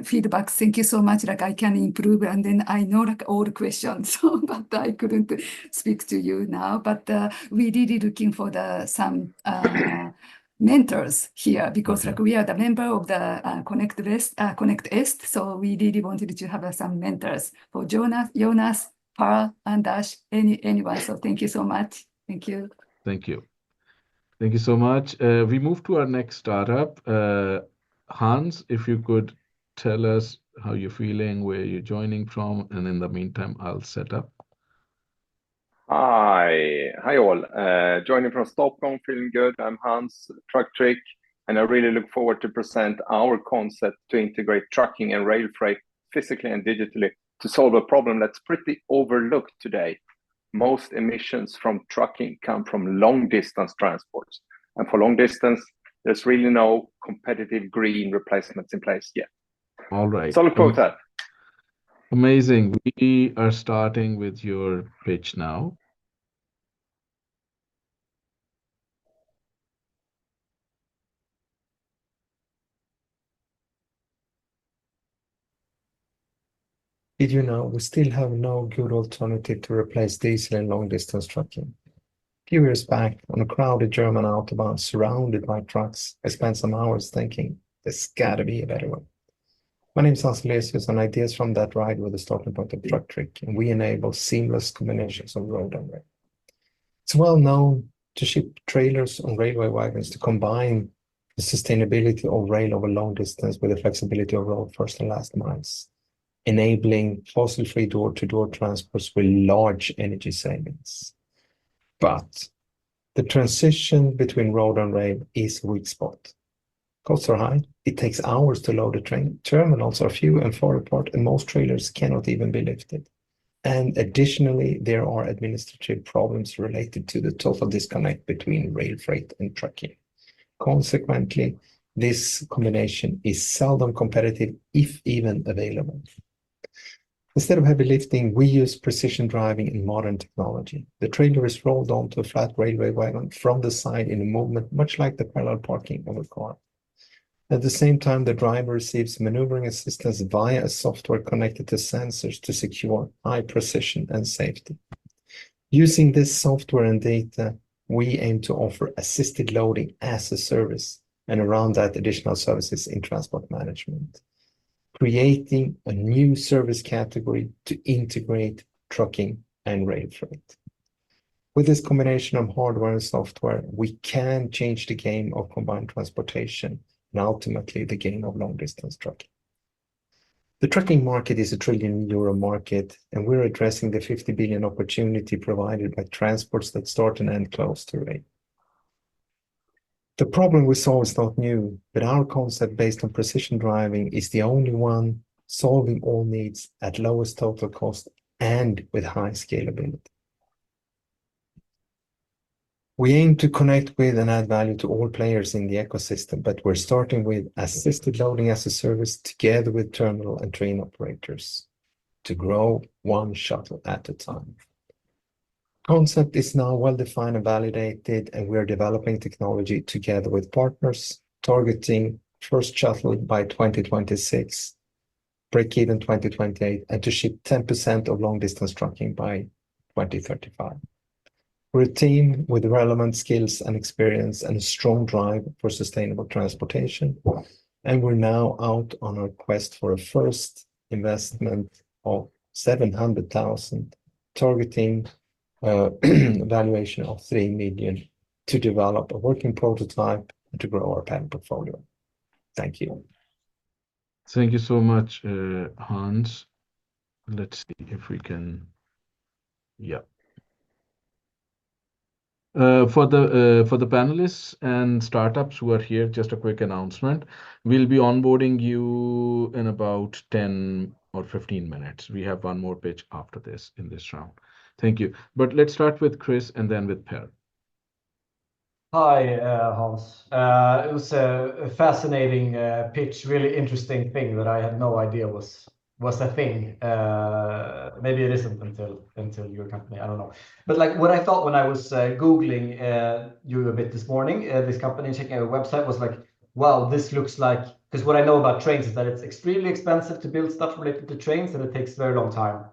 feedback. Thank you so much. Like I can improve, and then I know like all the questions, but I couldn't speak to you now. But we really looking for some mentors here because like we are the member of the Connect Est. So we really wanted to have some mentors for Jonas, Pearl, and Dash, anyone. So thank you so much. Thank you. Thank you. Thank you so much. We move to our next startup. Hans, if you could tell us how you're feeling, where you're joining from, and in the meantime, I'll set up. Hi all. Joining from Stockholm, feeling good. I'm Hans, Tructric, and I really look forward to present our concept to integrate trucking and rail freight physically and digitally to solve a problem that's pretty overlooked today. Most emissions from trucking come from long distance transports. And for long distance, there's really no competitive green replacements in place yet. All right. So look forward to that. Amazing. We are starting with your pitch now. Did you know we still have no good alternative to replace diesel in long-distance trucking? A few years back, on a crowded German autobahn surrounded by trucks, I spent some hours thinking, there's gotta be a better way. My name is Hans Lesius, and ideas from that ride were the starting point of Tructric, and we enable seamless combinations of road and rail. It's well known to ship trailers on railway wagons to combine the sustainability of rail over long distance with the flexibility of road first and last miles, enabling fossil-free door-to-door transports with large energy savings. But the transition between road and rail is a weak spot. Costs are high. It takes hours to load a train. Terminals are few and far apart, and most trailers cannot even be lifted. And additionally, there are administrative problems related to the total disconnect between rail freight and trucking. Consequently, this combination is seldom competitive, if even available. Instead of heavy lifting, we use precision driving and modern technology. The trailer is rolled onto a flat railway wagon from the side in a movement much like the parallel parking of a car. At the same time, the driver receives maneuvering assistance via a software connected to sensors to secure high precision and safety. Using this software and data, we aim to offer assisted loading as a service, and around that, additional services in transport management, creating a new service category to integrate trucking and rail freight. With this combination of hardware and software, we can change the game of combined transportation and ultimately the game of long-distance trucking. The trucking market is a €1 trillion market, and we're addressing the 50 billion opportunity provided by transports that start and end close to rail. The problem we solve is not new, but our concept based on precision driving is the only one solving all needs at lowest total cost and with high scalability. We aim to connect with and add value to all players in the ecosystem, but we're starting with assisted loading as a service together with terminal and train operators to grow one shuttle at a time. Concept is now well defined and validated, and we're developing technology together with partners, targeting first shuttle by 2026, break even 2028, and to ship 10% of long distance trucking by 2035. We're a team with relevant skills and experience and a strong drive for sustainable transportation, and we're now out on our quest for a first investment of 700,000, targeting valuation of 3 million to develop a working prototype and to grow our patent portfolio. Thank you. Thank you so much, Hans. Let's see if we can, yeah. For the panelists and startups who are here, just a quick announcement. We'll be onboarding you in about 10 or 15 minutes. We have one more pitch after this in this round. Thank you. But let's start with Chris and then with Per. Hi, Hans. It was a fascinating pitch, really interesting thing that I had no idea was a thing. Maybe it isn't until your company, I don't know. But like what I thought when I was Googling you a bit this morning, this company, checking out a website, was like, wow, this looks like, because what I know about trains is that it's extremely expensive to build stuff related to trains and it takes a very long time.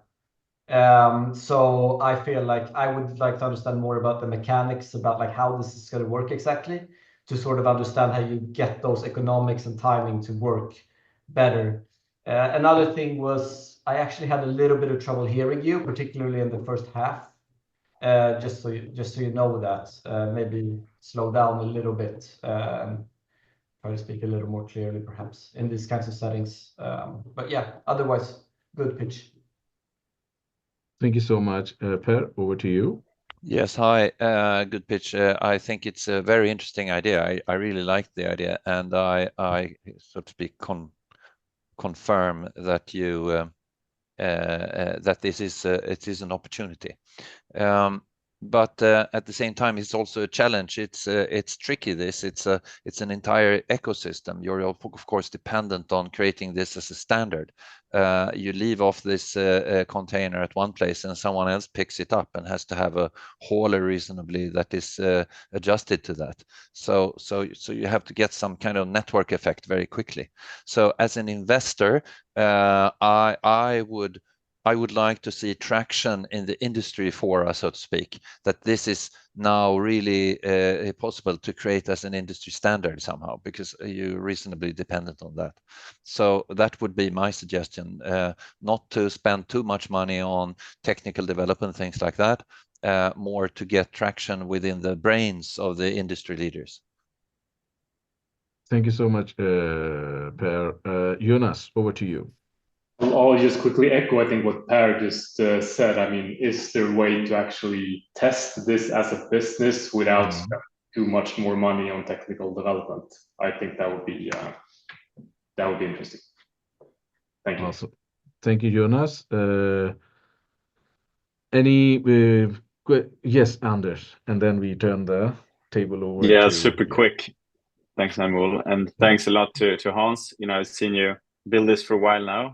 So I feel like I would like to understand more about the mechanics, about like how this is going to work exactly, to sort of understand how you get those economics and timing to work better. Another thing was I actually had a little bit of trouble hearing you, particularly in the first half. Just so you know that, maybe slow down a little bit, try to speak a little more clearly, perhaps in these kinds of settings. But yeah, otherwise, good pitch. Thank you so much, Per. Over to you. Yes, hi. Good pitch. I think it's a very interesting idea. I really like the idea, and I so to speak confirm that you that this is it is an opportunity. But at the same time, it's also a challenge. It's tricky. It's an entire ecosystem. You're of course dependent on creating this as a standard. You leave off this container at one place, and someone else picks it up and has to have a hauler reasonably that is adjusted to that. So you have to get some kind of network effect very quickly. So as an investor, I would like to see traction in the industry for us, so to speak, that this is now really possible to create as an industry standard somehow, because you're reasonably dependent on that. So that would be my suggestion, not to spend too much money on technical development, things like that, more to get traction within the brains of the industry leaders. Thank you so much, Per. Jonas, over to you. I'll just quickly echo, I think, what Per just said. I mean, is there a way to actually test this as a business without too much more money on technical development? I think that would be interesting. Thank you. Awesome. Thank you, Jonas. Yes, Anders, and then we turn the table over. Yeah, super quick. Thanks, Namul, and thanks a lot to Hans. You know, I've seen you build this for a while now,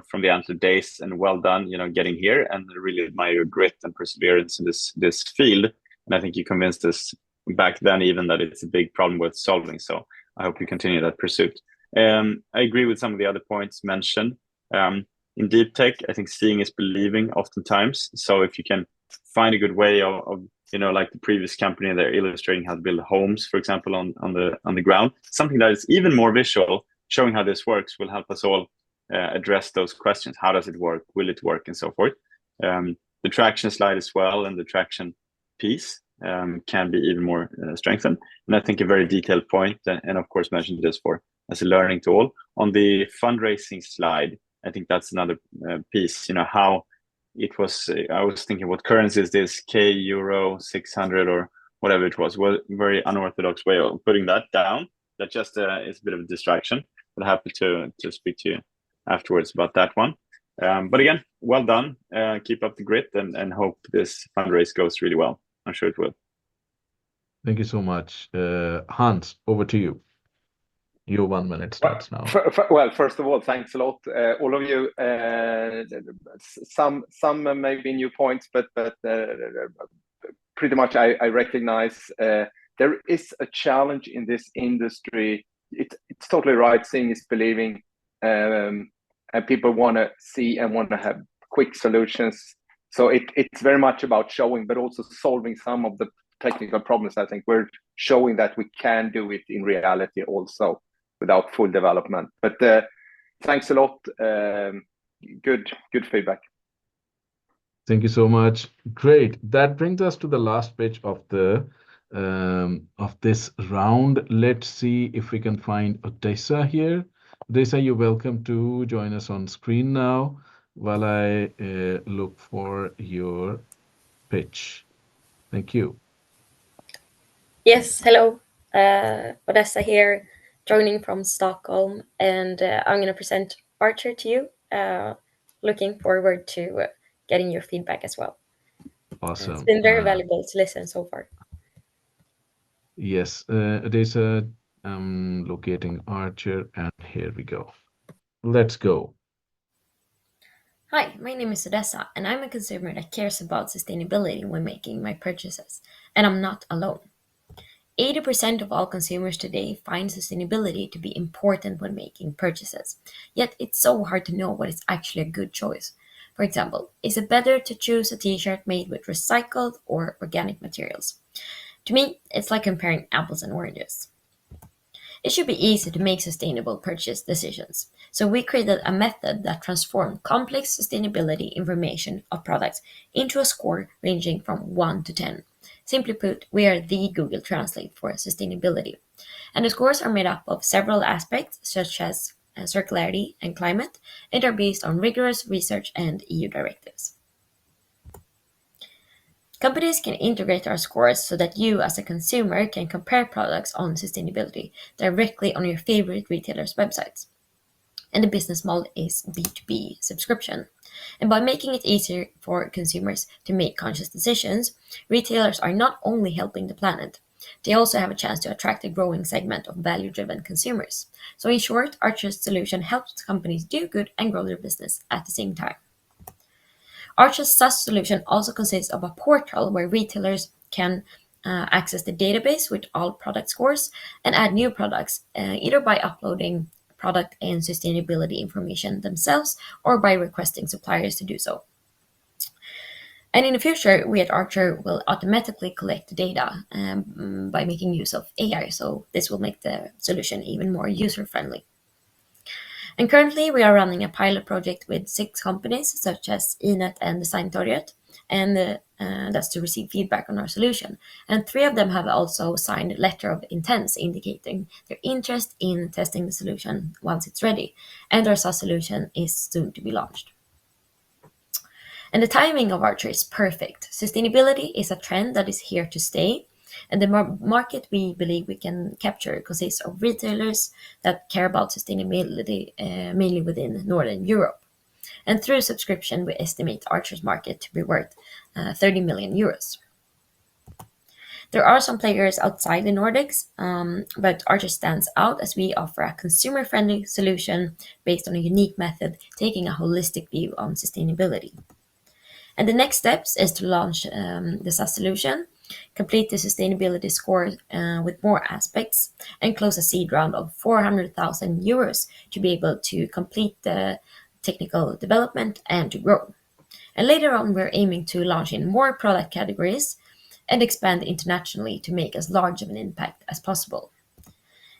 from the Antler days, and well done, you know, getting here, and I really admire your grit and perseverance in this field. And I think you convinced us back then even that it's a big problem worth solving. So I hope you continue that pursuit. I agree with some of the other points mentioned. In deep tech, I think seeing is believing oftentimes. So if you can find a good way of you know, like the previous company, they're illustrating how to build homes, for example, on the ground, something that is even more visual, showing how this works will help us all address those questions. How does it work? Will it work? And so forth. The traction slide as well, and the traction piece can be even more strengthened. And I think a very detailed point, and of course mentioned this as a learning tool. On the fundraising slide, I think that's another piece, how it was, I was thinking, what currency is this, K, Euro, 600 or whatever it was, very unorthodox way of putting that down. That just is a bit of a distraction, but happy to speak to you afterwards about that one. But again, well done. Keep up the grit and hope this fundraise goes really well. I'm sure it will. Thank you so much. Hans, over to you. Your 1 minute starts now. Well, first of all, thanks a lot, all of you. Some maybe new points, but pretty much I recognize there is a challenge in this industry. It's totally right. Seeing is believing, and people want to see and want to have quick solutions. So it's very much about showing, but also solving some of the technical problems. I think we're showing that we can do it in reality also without full development. But thanks a lot. Good feedback. Thank you so much. Great. That brings us to the last page of the of this round. Let's see if we can find Odessa here. Odessa, you're welcome to join us on screen now while I look for your pitch. Thank you. Yes, hello. Odessa here, joining from Stockholm, and I'm going to present Archr to you. Looking forward to getting your feedback as well. Awesome. It's been very valuable to listen so far. Yes, Odessa, I'm locating Archr, and here we go. Let's go. Hi, my name is Odessa, and I'm a consumer that cares about sustainability when making my purchases, and I'm not alone. 80% of all consumers today find sustainability to be important when making purchases, yet it's so hard to know what is actually a good choice. For example, is it better to choose a t-shirt made with recycled or organic materials? To me, it's like comparing apples and oranges. It should be easy to make sustainable purchase decisions, so we created a method that transformed complex sustainability information of products into a score ranging from 1 to 10. Simply put, we are the Google Translate for sustainability. And the scores are made up of several aspects, such as circularity and climate, and are based on rigorous research and EU directives. Companies can integrate our scores so that you, as a consumer, can compare products on sustainability directly on your favorite retailers' websites. And the business model is B2B subscription. And by making it easier for consumers to make conscious decisions, retailers are not only helping the planet, they also have a chance to attract a growing segment of value-driven consumers. So in short, Archr's solution helps companies do good and grow their business at the same time. Archr's SaaS solution also consists of a portal where retailers can access the database with all product scores and add new products, either by uploading product and sustainability information themselves or by requesting suppliers to do so. And in the future, we at Archr will automatically collect the data by making use of AI, so this will make the solution even more user-friendly. And currently, we are running a pilot project with 6 companies, such as Inet and Designtorget, and that's to receive feedback on our solution. And 3 of them have also signed a letter of intent indicating their interest in testing the solution once it's ready, and our SaaS solution is soon to be launched. And the timing of Archr is perfect. Sustainability is a trend that is here to stay, and the market we believe we can capture consists of retailers that care about sustainability, mainly within Northern Europe. And through subscription, we estimate Archr's market to be worth 30 million euros. There are some players outside the Nordics, but Archr stands out as we offer a consumer-friendly solution based on a unique method, taking a holistic view on sustainability. And the next steps is to launch the SaaS solution, complete the sustainability score with more aspects, and close a seed round of 400,000 euros to be able to complete the technical development and to grow. And later on, we're aiming to launch in more product categories and expand internationally to make as large of an impact as possible.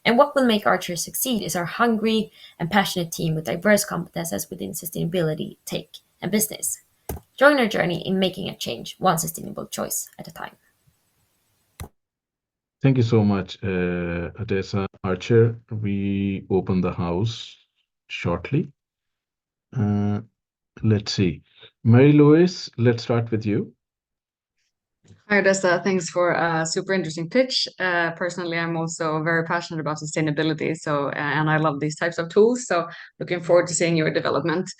And what will make Archr succeed is our hungry and passionate team with diverse competences within sustainability, tech, and business. Join our journey in making a change, one sustainable choice at a time. Thank you so much, Odessa. Archr, we open the house shortly. Let's see. Marie-Louise, let's start with you. Hi, Odessa. Thanks for a super interesting pitch. Personally, I'm also very passionate about sustainability, and I love these types of tools. So looking forward to seeing your development.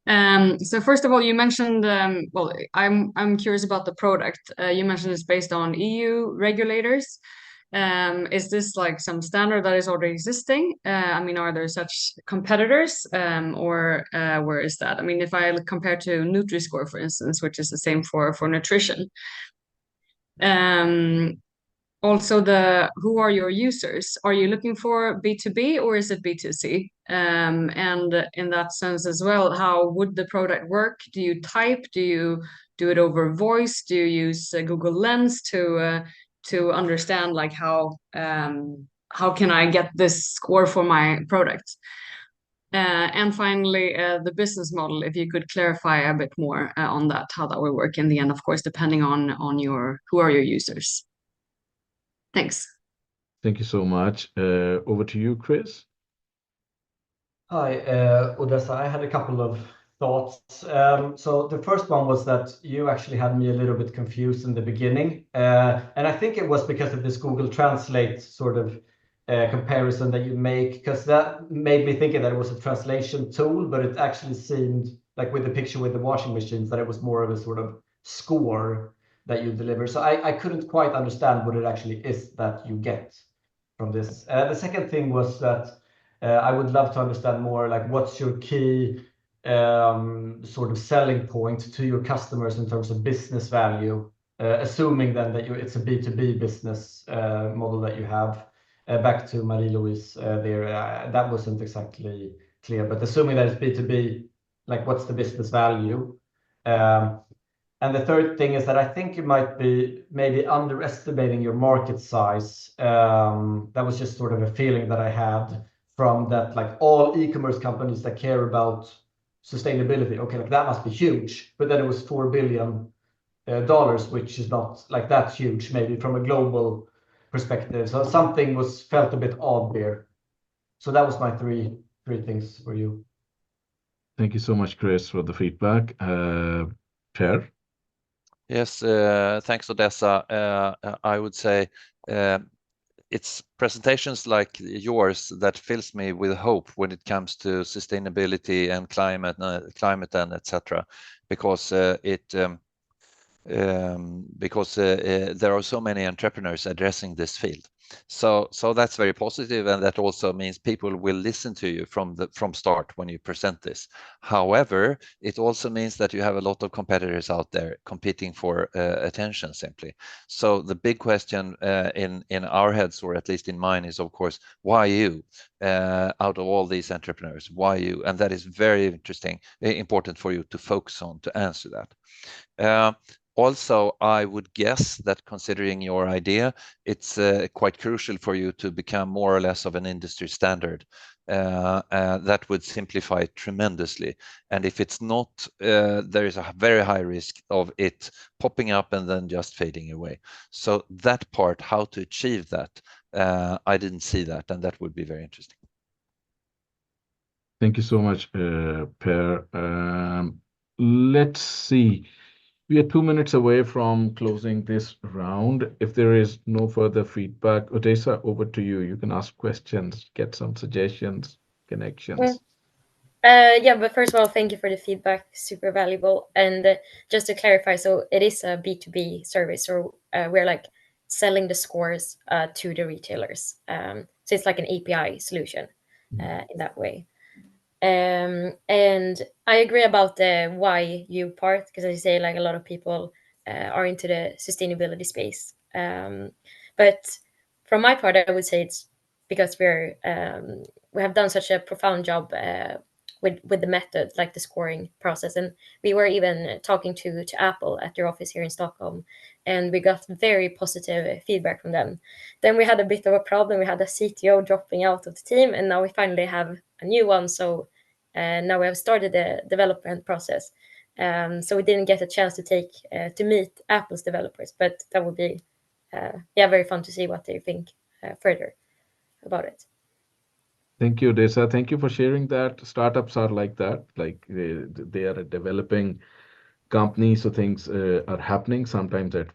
So first of all, you mentioned, well, I'm curious about the product. You mentioned it's based on EU regulators. Is this like some standard that is already existing? I mean, are there such competitors, or where is that? I mean, if I compare to Nutri-Score, for instance, which is the same for nutrition. Also, who are your users? Are you looking for B2B or is it B2C? And in that sense as well, how would the product work? Do you type? Do you do it over voice? Do you use Google Lens to understand like how can I get this score for my product? And finally, the business model, if you could clarify a bit more on that, how that will work in the end, of course, depending on who are your users. Thanks. Thank you so much. Over to you, Chris. Hi, Odessa. I had a couple of thoughts. So the first one was that you actually had me a little bit confused in the beginning. And I think it was because of this Google Translate sort of comparison that you make, because that made me thinking that it was a translation tool, but it actually seemed like with the picture with the washing machines that it was more of a sort of score that you deliver. So I couldn't quite understand what it actually is that you get from this. The second thing was that I would love to understand more, like what's your key sort of selling point to your customers in terms of business value, assuming then that it's a B2B business model that you have. Back to Marie-Louise there, that wasn't exactly clear, but assuming that it's B2B, like what's the business value? And the third thing is that I think you might be maybe underestimating your market size. That was just sort of a feeling that I had from that, like all e-commerce companies that care about sustainability, okay, like that must be huge, but then it was $4 billion, which is not like that huge, maybe from a global perspective. So something felt a bit odd there. So that was my three things for you. Thank you so much, Chris, for the feedback. Per? Yes, thanks, Odessa. I would say it's presentations like yours that fills me with hope when it comes to sustainability and climate and etc. Because there are so many entrepreneurs addressing this field. So that's very positive, and that also means people will listen to you from start when you present this. However, it also means that you have a lot of competitors out there competing for attention simply. So the big question in our heads, or at least in mine, is of course, why you? Out of all these entrepreneurs, why you? And that is very important for you to focus on to answer that. Also, I would guess that considering your idea, it's quite crucial for you to become more or less of an industry standard. That would simplify it tremendously. And if it's not, there is a very high risk of it popping up and then just fading away. So that part, how to achieve that, I didn't see that, and that would be very interesting. Thank you so much, Per. Let's see. We are 2 minutes away from closing this round. If there is no further feedback, Odessa, over to you. You can ask questions, get some suggestions, connections. Yeah, but first of all, thank you for the feedback. Super valuable. And just to clarify, so it is a B2B service, or we're like selling the scores to the retailers. So it's like an API solution in that way. And I agree about the why you part, because as you say, like a lot of people are into the sustainability space. But from my part, I would say it's because we have done such a profound job with the method, like the scoring process. And we were even talking to Apple at their office here in Stockholm, and we got very positive feedback from them. Then we had a bit of a problem. We had a CTO dropping out of the team, and now we finally have a new one. So now we have started the development process. So we didn't get a chance to meet Apple's developers, but that would be yeah, very fun to see what they think further about it. Thank you, Desa. Thank you for sharing that. Startups are like that, like they are a developing company, so things are happening sometimes at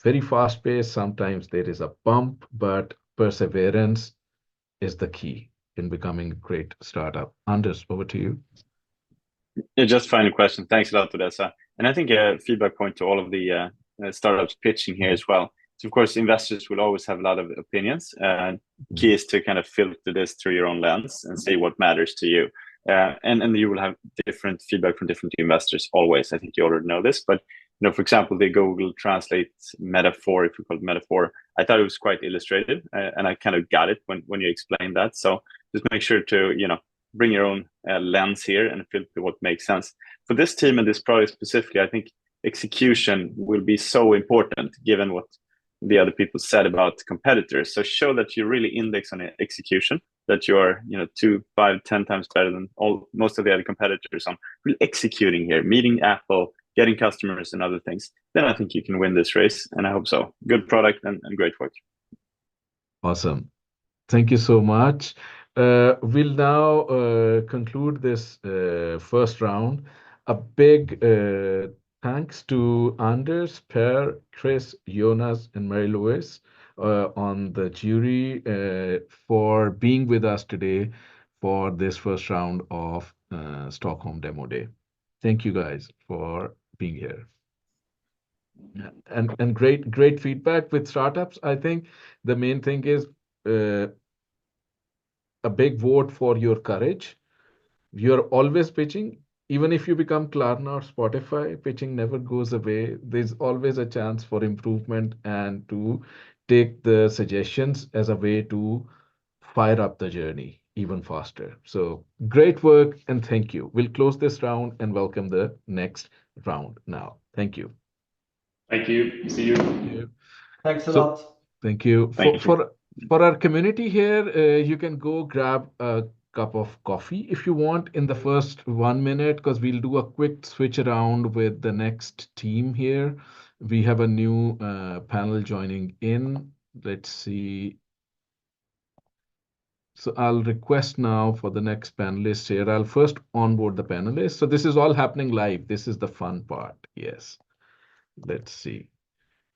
very fast pace. Sometimes there is a bump, but perseverance is the key in becoming a great startup. Anders, over to you. Yeah, just final question. Thanks a lot, Odessa. And I think a feedback point to all of the startups pitching here as well. So of course, investors will always have a lot of opinions. Key is to kind of filter this through your own lens and see what matters to you. And you will have different feedback from different investors always. I think you already know this, but for example, the Google Translate metaphor, if you call it metaphor, I thought it was quite illustrative, and I kind of got it when you explained that. So just make sure to bring your own lens here and filter what makes sense for this team and this product specifically. I think execution will be so important given what the other people said about competitors. So show that you really index on execution, that you are 2, 5, 10 times better than most of the other competitors on really executing here, meeting Apple, getting customers and other things. Then I think you can win this race, and I hope so. Good product and great work. Awesome. Thank you so much. We'll now conclude this first round. A big thanks to Anders, Per, Chris, Jonas, and Marie-Louise on the jury for being with us today for this first round of Stockholm Demo Day. Thank you guys for being here. And great feedback with startups. I think the main thing is a big vote for your courage. You're always pitching. Even if you become Klarna or Spotify, pitching never goes away. There's always a chance for improvement and to take the suggestions as a way to fire up the journey even faster. So great work and thank you. We'll close this round and welcome the next round now. Thank you. Thank you. See you. Thank you. Thanks a lot. Thank you. Thank you. For our community here, you can go grab a cup of coffee if you want in the first 1 minute, because we'll do a quick switch around with the next team here. We have a new panel joining in. Let's see. So I'll request now for the next panelist here. I'll first onboard the panelists. So this is all happening live. This is the fun part. Yes. Let's see.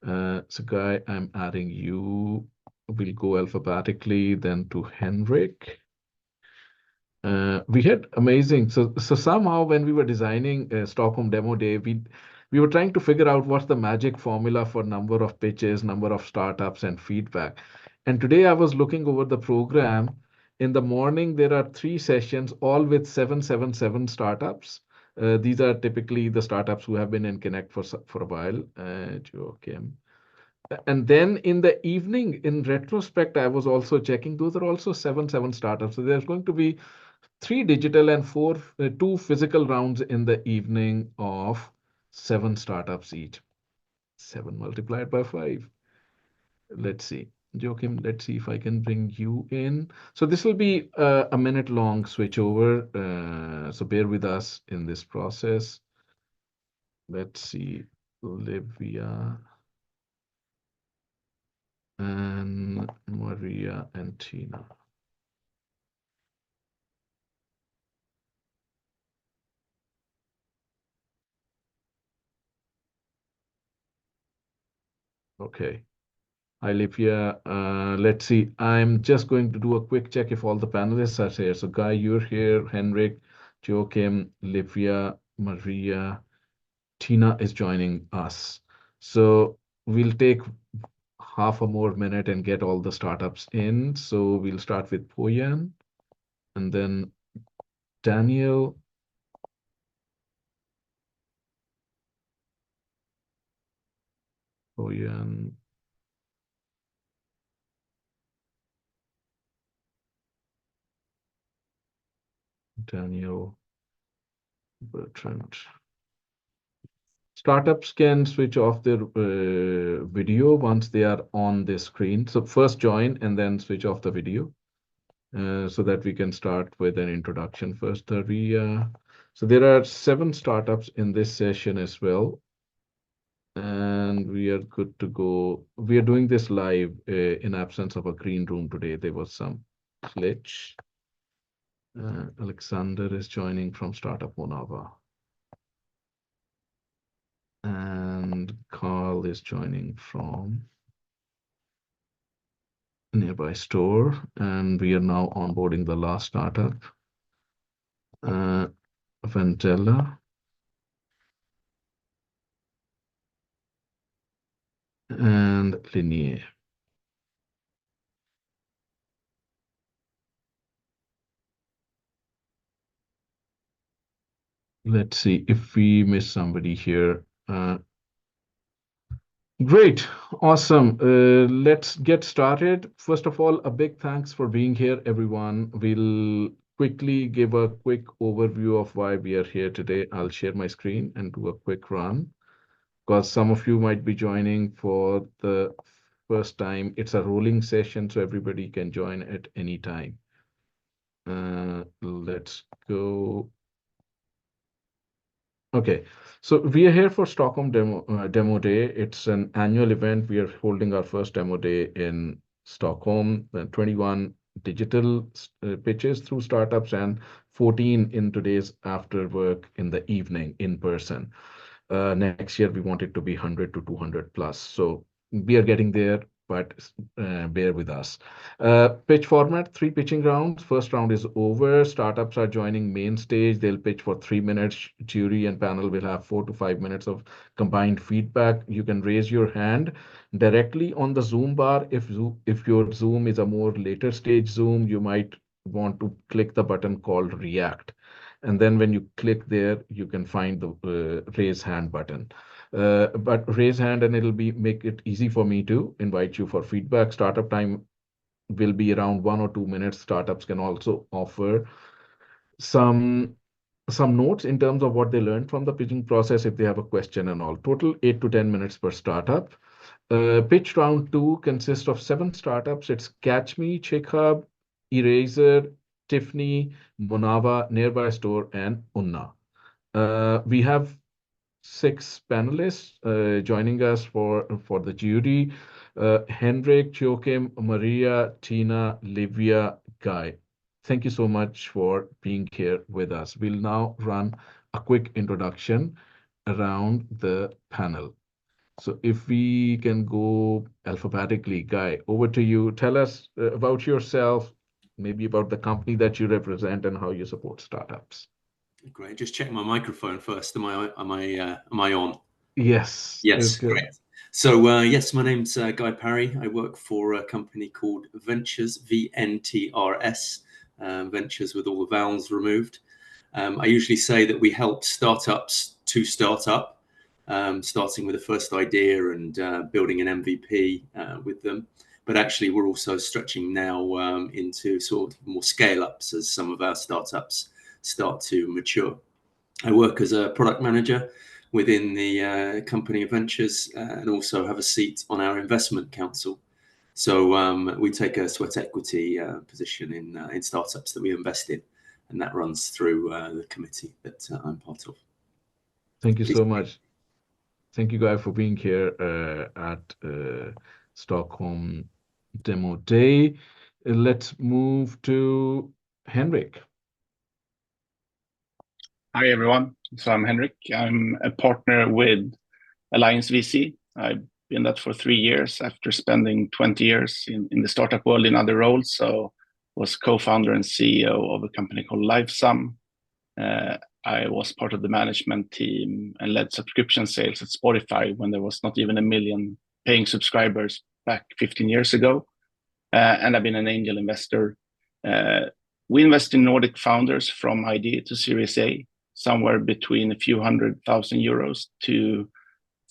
So Guy, I'm adding you. We'll go alphabetically, then to Henrik. We had amazing. So somehow when we were designing Stockholm Demo Day, we were trying to figure out what's the magic formula for number of pitches, number of startups, and feedback. And today I was looking over the program. In the morning, there are 3 sessions, all with 777 startups. These are typically the startups who have been in Connect for a while. Joakim. And then in the evening, in retrospect, I was also checking. Those are also 7 startups. So there's going to be 3 digital and 2 physical rounds in the evening of 7 startups each. 7 multiplied by 5. Let's see. Joakim, let's see if I can bring you in. So this will be a minute-long switchover. So bear with us in this process. Let's see. Olivia and Maria and Tina. Okay. Hi, Olivia. Let's see. I'm just going to do a quick check if all the panelists are here. So Guy, you're here. Henrik, Joakim, Olivia, Maria, Tina is joining us. So we'll take half a more minute and get all the startups in. So we'll start with Poyan and then Daniel. Poyan. Daniel. Bertrand. Startups can switch off their video once they are on the screen. So first join and then switch off the video so that we can start with an introduction first. So there are 7 startups in this session as well. And we are good to go. We are doing this live in absence of a green room today. There was some glitch. Alexander is joining from Startup Monava. And Carl is joining from Nearby Store. And we are now onboarding the last startup, Ventella. And Linear. Let's see if we miss somebody here. Great, awesome. Let's get started. First of all, a big thanks for being here, everyone. We'll quickly give a quick overview of why we are here today. I'll share my screen and do a quick run, because some of you might be joining for the first time. It's a rolling session, so everybody can join at any time. Let's go. Okay, so we are here for Stockholm Demo Day. It's an annual event. We are holding our first demo day in Stockholm. 21 digital pitches through startups and 14 in today's after work in the evening in person. Next year, we want it to be 100 to 200 plus. So we are getting there, but bear with us. Pitch format, 3 pitching rounds. First round is over. Startups are joining main stage. They'll pitch for 3 minutes. Jury and panel will have 4 to 5 minutes of combined feedback. You can raise your hand directly on the Zoom bar. If your Zoom is a more later stage Zoom, you might want to click the button called React. And then when you click there, you can find the raise hand button. But raise hand and it'll make it easy for me to invite you for feedback. Startup time will be around 1 or 2 minutes. Startups can also offer some notes in terms of what they learned from the pitching process if they have a question and all. Total 8 to 10 minutes per startup. Pitch round 2 consists of 7 startups. It's Catch Me, Chick Hub, Eraser, Tiffany, Monava, Nearby Store, and Unna. We have 6 panelists joining us for the jury. Henrik, Joakim, Maria, Tina, Livia, Guy. Thank you so much for being here with us. We'll now run a quick introduction around the panel. So if we can go alphabetically, Guy, over to you. Tell us about yourself, maybe about the company that you represent and how you support startups. Great. Just check my microphone first. Am I on? Yes. Yes. Great. So yes, my name's Guy Parry. I work for a company called Ventures, VNTRS, Ventures with all the vowels removed. I usually say that we help startups to start up, starting with the first idea and building an MVP with them. But actually, we're also stretching now into sort of more scale-ups as some of our startups start to mature. I work as a product manager within the company of Ventures and also have a seat on our investment council. So we take a sweat equity position in startups that we invest in, and that runs through the committee that I'm part of. Thank you so much. Thank you, Guy, for being here at Stockholm Demo Day. Let's move to Henrik. Hi, everyone. So I'm Henrik. I'm a partner with Alliance VC. I've been that for 3 years after spending 20 years in the startup world in other roles. So was co-founder and CEO of a company called Lifesum. I was part of the management team and led subscription sales at Spotify when there was not even 1 million paying subscribers back 15 years ago. And I've been an angel investor. We invest in Nordic founders from idea to Series A, somewhere between a few €100,000 to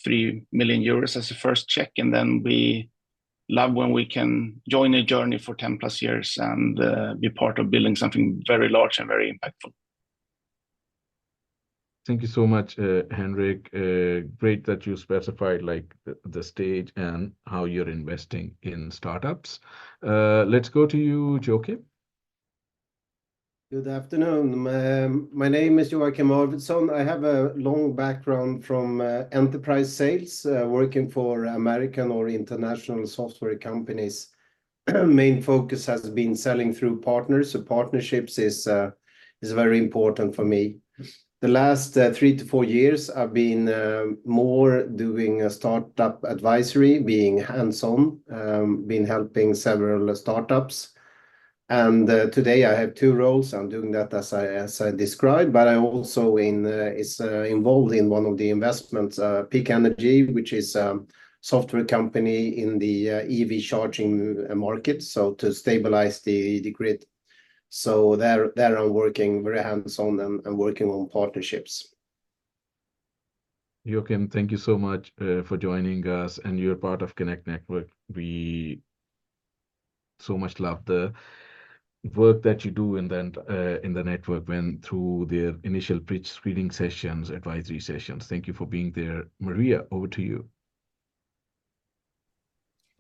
3 million euros as a first check. And then we love when we can join a journey for 10 plus years and be part of building something very large and very impactful. Thank you so much, Henrik. Great that you specified like the stage and how you're investing in startups. Let's go to you, Joakim. Good afternoon. My name is Joakim Arvidsson. I have a long background from enterprise sales, working for American or international software companies. Main focus has been selling through partners, so partnerships is very important for me. The last 3 to 4 years, I've been more doing a startup advisory, being hands-on, been helping several startups. And today I have 2 roles. I'm doing that as I described, but I also is involved in one of the investments, Peak Energy, which is a software company in the EV charging market, so to stabilize the grid. So there I'm working very hands-on and working on partnerships. Joakim, thank you so much for joining us, and you're part of Connect Network. We so much love the work that you do in the network when through their initial pitch screening sessions, advisory sessions. Thank you for being there. Maria, over to you.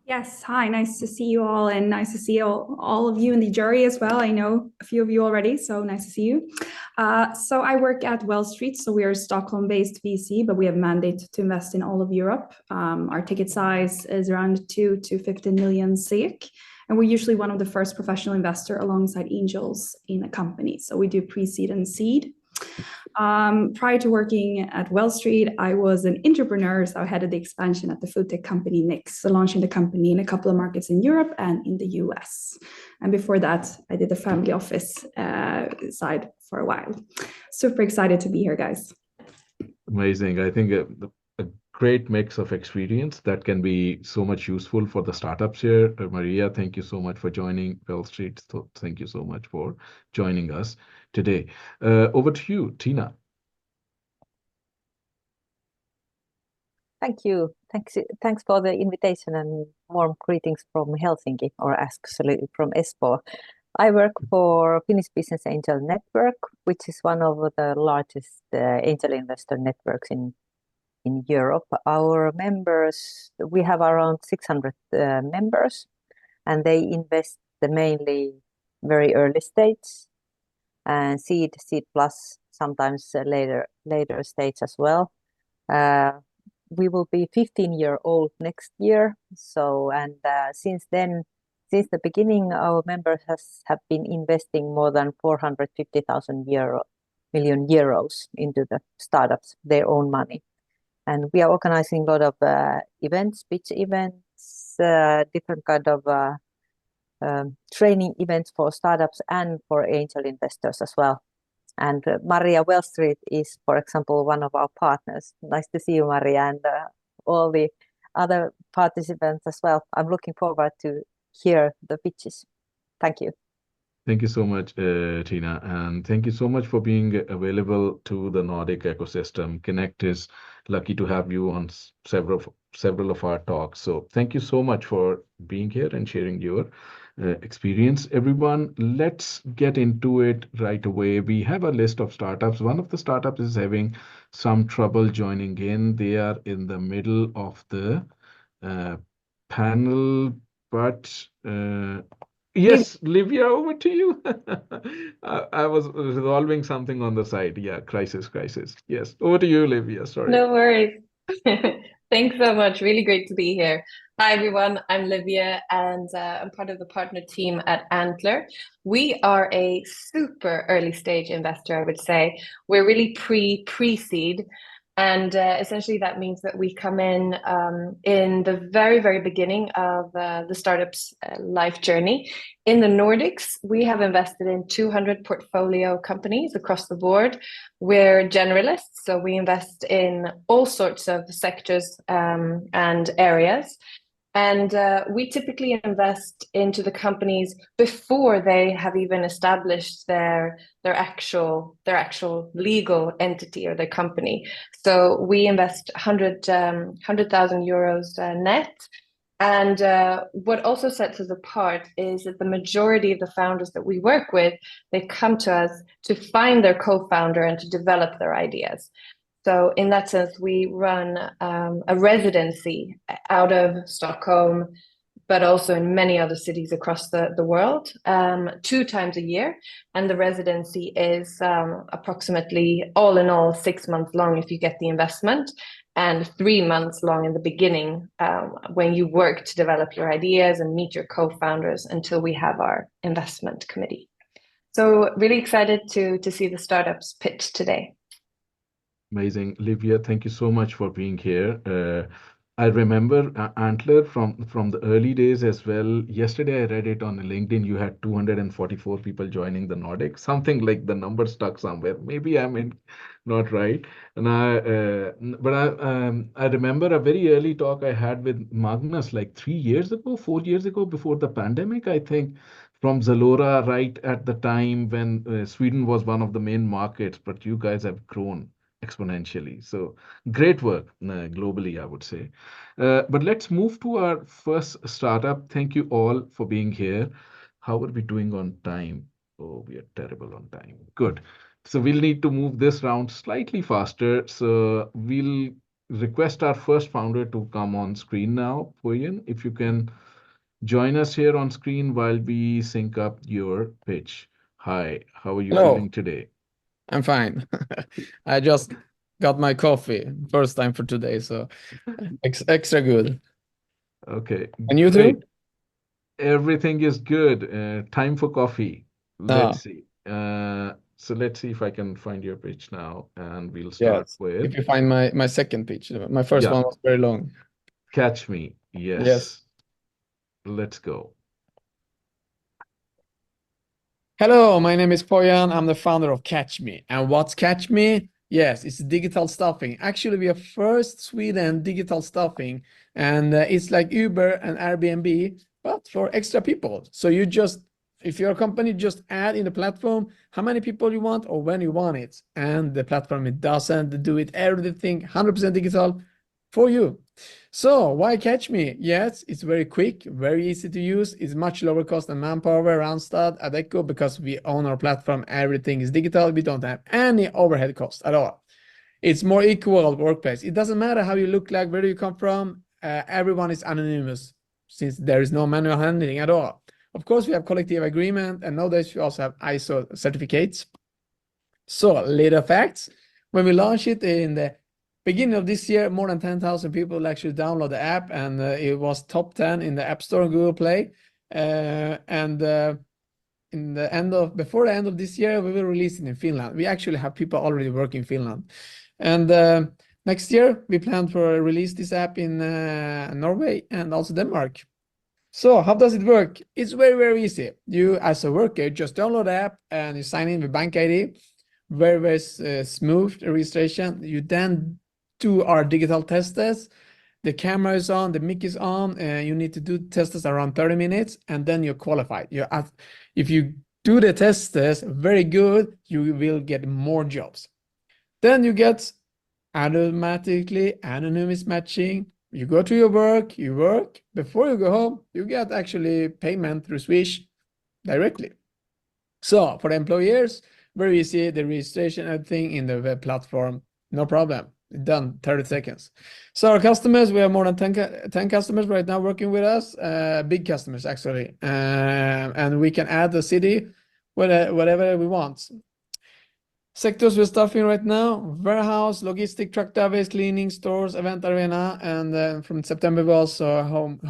Yes, hi, nice to see you all, and nice to see all of you in the jury as well. I know a few of you already, so nice to see you. So I work at Well Street, so we are a Stockholm-based VC, but we have a mandate to invest in all of Europe. Our ticket size is around 2 to 15 million SEK, and we're usually one of the first professional investor alongside angels in a company. So we do pre-seed and seed. Prior to working at Well Street, I was an entrepreneur, so I headed the expansion at the food tech company Nix, so launching the company in a couple of markets in Europe and in the US. And before that, I did the family office side for a while. Super excited to be here, guys. Amazing. I think a great mix of experience that can be so much useful for the startups here. Maria, thank you so much for joining Well Street. So thank you so much for joining us today. Over to you, Tina. Thank you. Thanks for the invitation and warm greetings from Helsinki, or actually from Espoo. I work for Finnish Business Angel Network, which is one of the largest angel investor networks in Europe. Our members, we have around 600 members, and they invest mainly very early stage, and seed plus, sometimes later stage as well. We will be 15-year-old next year. So, and since the beginning, our members have been investing more than 450,000 million euros into the startups, their own money. And we are organizing a lot of events, pitch events, different kind of training events for startups and for angel investors as well. And Maria, Well Street is, for example, one of our partners. Nice to see you, Maria, and all the other participants as well. I'm looking forward to hear the pitches. Thank you. Thank you so much, Tina, and thank you so much for being available to the Nordic ecosystem. Connect is lucky to have you on several of our talks. So thank you so much for being here and sharing your experience. Everyone, let's get into it right away. We have a list of startups. One of the startups is having some trouble joining in. They are in the middle of the panel, but yes, Livia, over to you. I was resolving something on the side. Yeah, crisis. Yes, over to you, Livia. Sorry. No worries. Thanks so much. Really great to be here. Hi, everyone. I'm Livia, and I'm part of the partner team at Archr. We are a super early stage investor, I would say. We're really pre-seed. And essentially, that means that we come in the very, very beginning of the startup's life journey. In the Nordics, we have invested in 200 portfolio companies across the board. We're generalists, so we invest in all sorts of sectors and areas. And we typically invest into the companies before they have even established their actual legal entity or their company. So we invest 100,000 euros net. And what also sets us apart is that the majority of the founders that we work with, they come to us to find their co-founder and to develop their ideas. So in that sense, we run a residency out of Stockholm, but also in many other cities across the world, 2 times a year. And the residency is approximately, all in all, 6 months long if you get the investment, and 3 months long in the beginning when you work to develop your ideas and meet your co-founders until we have our investment committee. So really excited to see the startups pitch today. Amazing. Livia, thank you so much for being here. I remember Antler from the early days as well. Yesterday, I read it on LinkedIn. You had 244 people joining the Nordic, something like the number stuck somewhere. Maybe I'm not right. And I remember a very early talk I had with Magnus like 3 years ago, 4 years ago, before the pandemic, I think, from Zalora, right at the time when Sweden was one of the main markets, but you guys have grown exponentially. So great work globally, I would say. But let's move to our first startup. Thank you all for being here. How are we doing on time? Oh, we are terrible on time. Good. So we'll need to move this round slightly faster. So we'll request our first founder to come on screen now. Poyen, if you can join us here on screen while we sync up your pitch. Hi, how are you feeling today? I'm fine. I just got my coffee first time for today, so extra good. Okay. And you too? Everything is good. Time for coffee. Let's see. So let's see if I can find your pitch now, and we'll start with. If you find my second pitch, my first one was very long. Catch me. Yes. Let's go. Hello, my name is Poyan. I'm the founder of Catch Me. And what's Catch Me? Yes, it's digital staffing. Actually, we are first Sweden digital staffing, and it's like Uber and Airbnb, but for extra people. So you just, if you're a company, just add in the platform how many people you want or when you want it. And the platform, it doesn't do it everything 100% digital for you. So why Catch Me? Yes, it's very quick, very easy to use. It's much lower cost than Manpower, Randstad, Adecco, because we own our platform. Everything is digital. We don't have any overhead cost at all. It's more equal workplace. It doesn't matter how you look like, where you come from. Everyone is anonymous since there is no manual handling at all. Of course, we have collective agreement, and nowadays we also have ISO certificates. So little facts. When we launched it in the beginning of this year, more than 10,000 people actually download the app, and it was top 10 in the App Store and Google Play. Before the end of this year, we will release it in Finland. We actually have people already working in Finland. And next year, we plan to release this app in Norway and also Denmark. So how does it work? It's very, very easy. You, as a worker, just download the app and you sign in with Bank ID. Very, very smooth registration. You then do our digital tests. The camera is on, the mic is on, and you need to do tests around 30 minutes, and then you're qualified. If you do the tests very good, you will get more jobs. Then you get automatically anonymous matching. You go to your work, you work. Before you go home, you get actually payment through Swish directly. So for the employers, very easy, the registration, everything in the web platform, no problem. Done 30 seconds. So our customers, we have more than 10 customers right now working with us, big customers actually. And we can add the city, whatever we want. Sectors we're staffing right now: warehouse, logistic, truck drivers, cleaning, stores, event arena, and from September we also home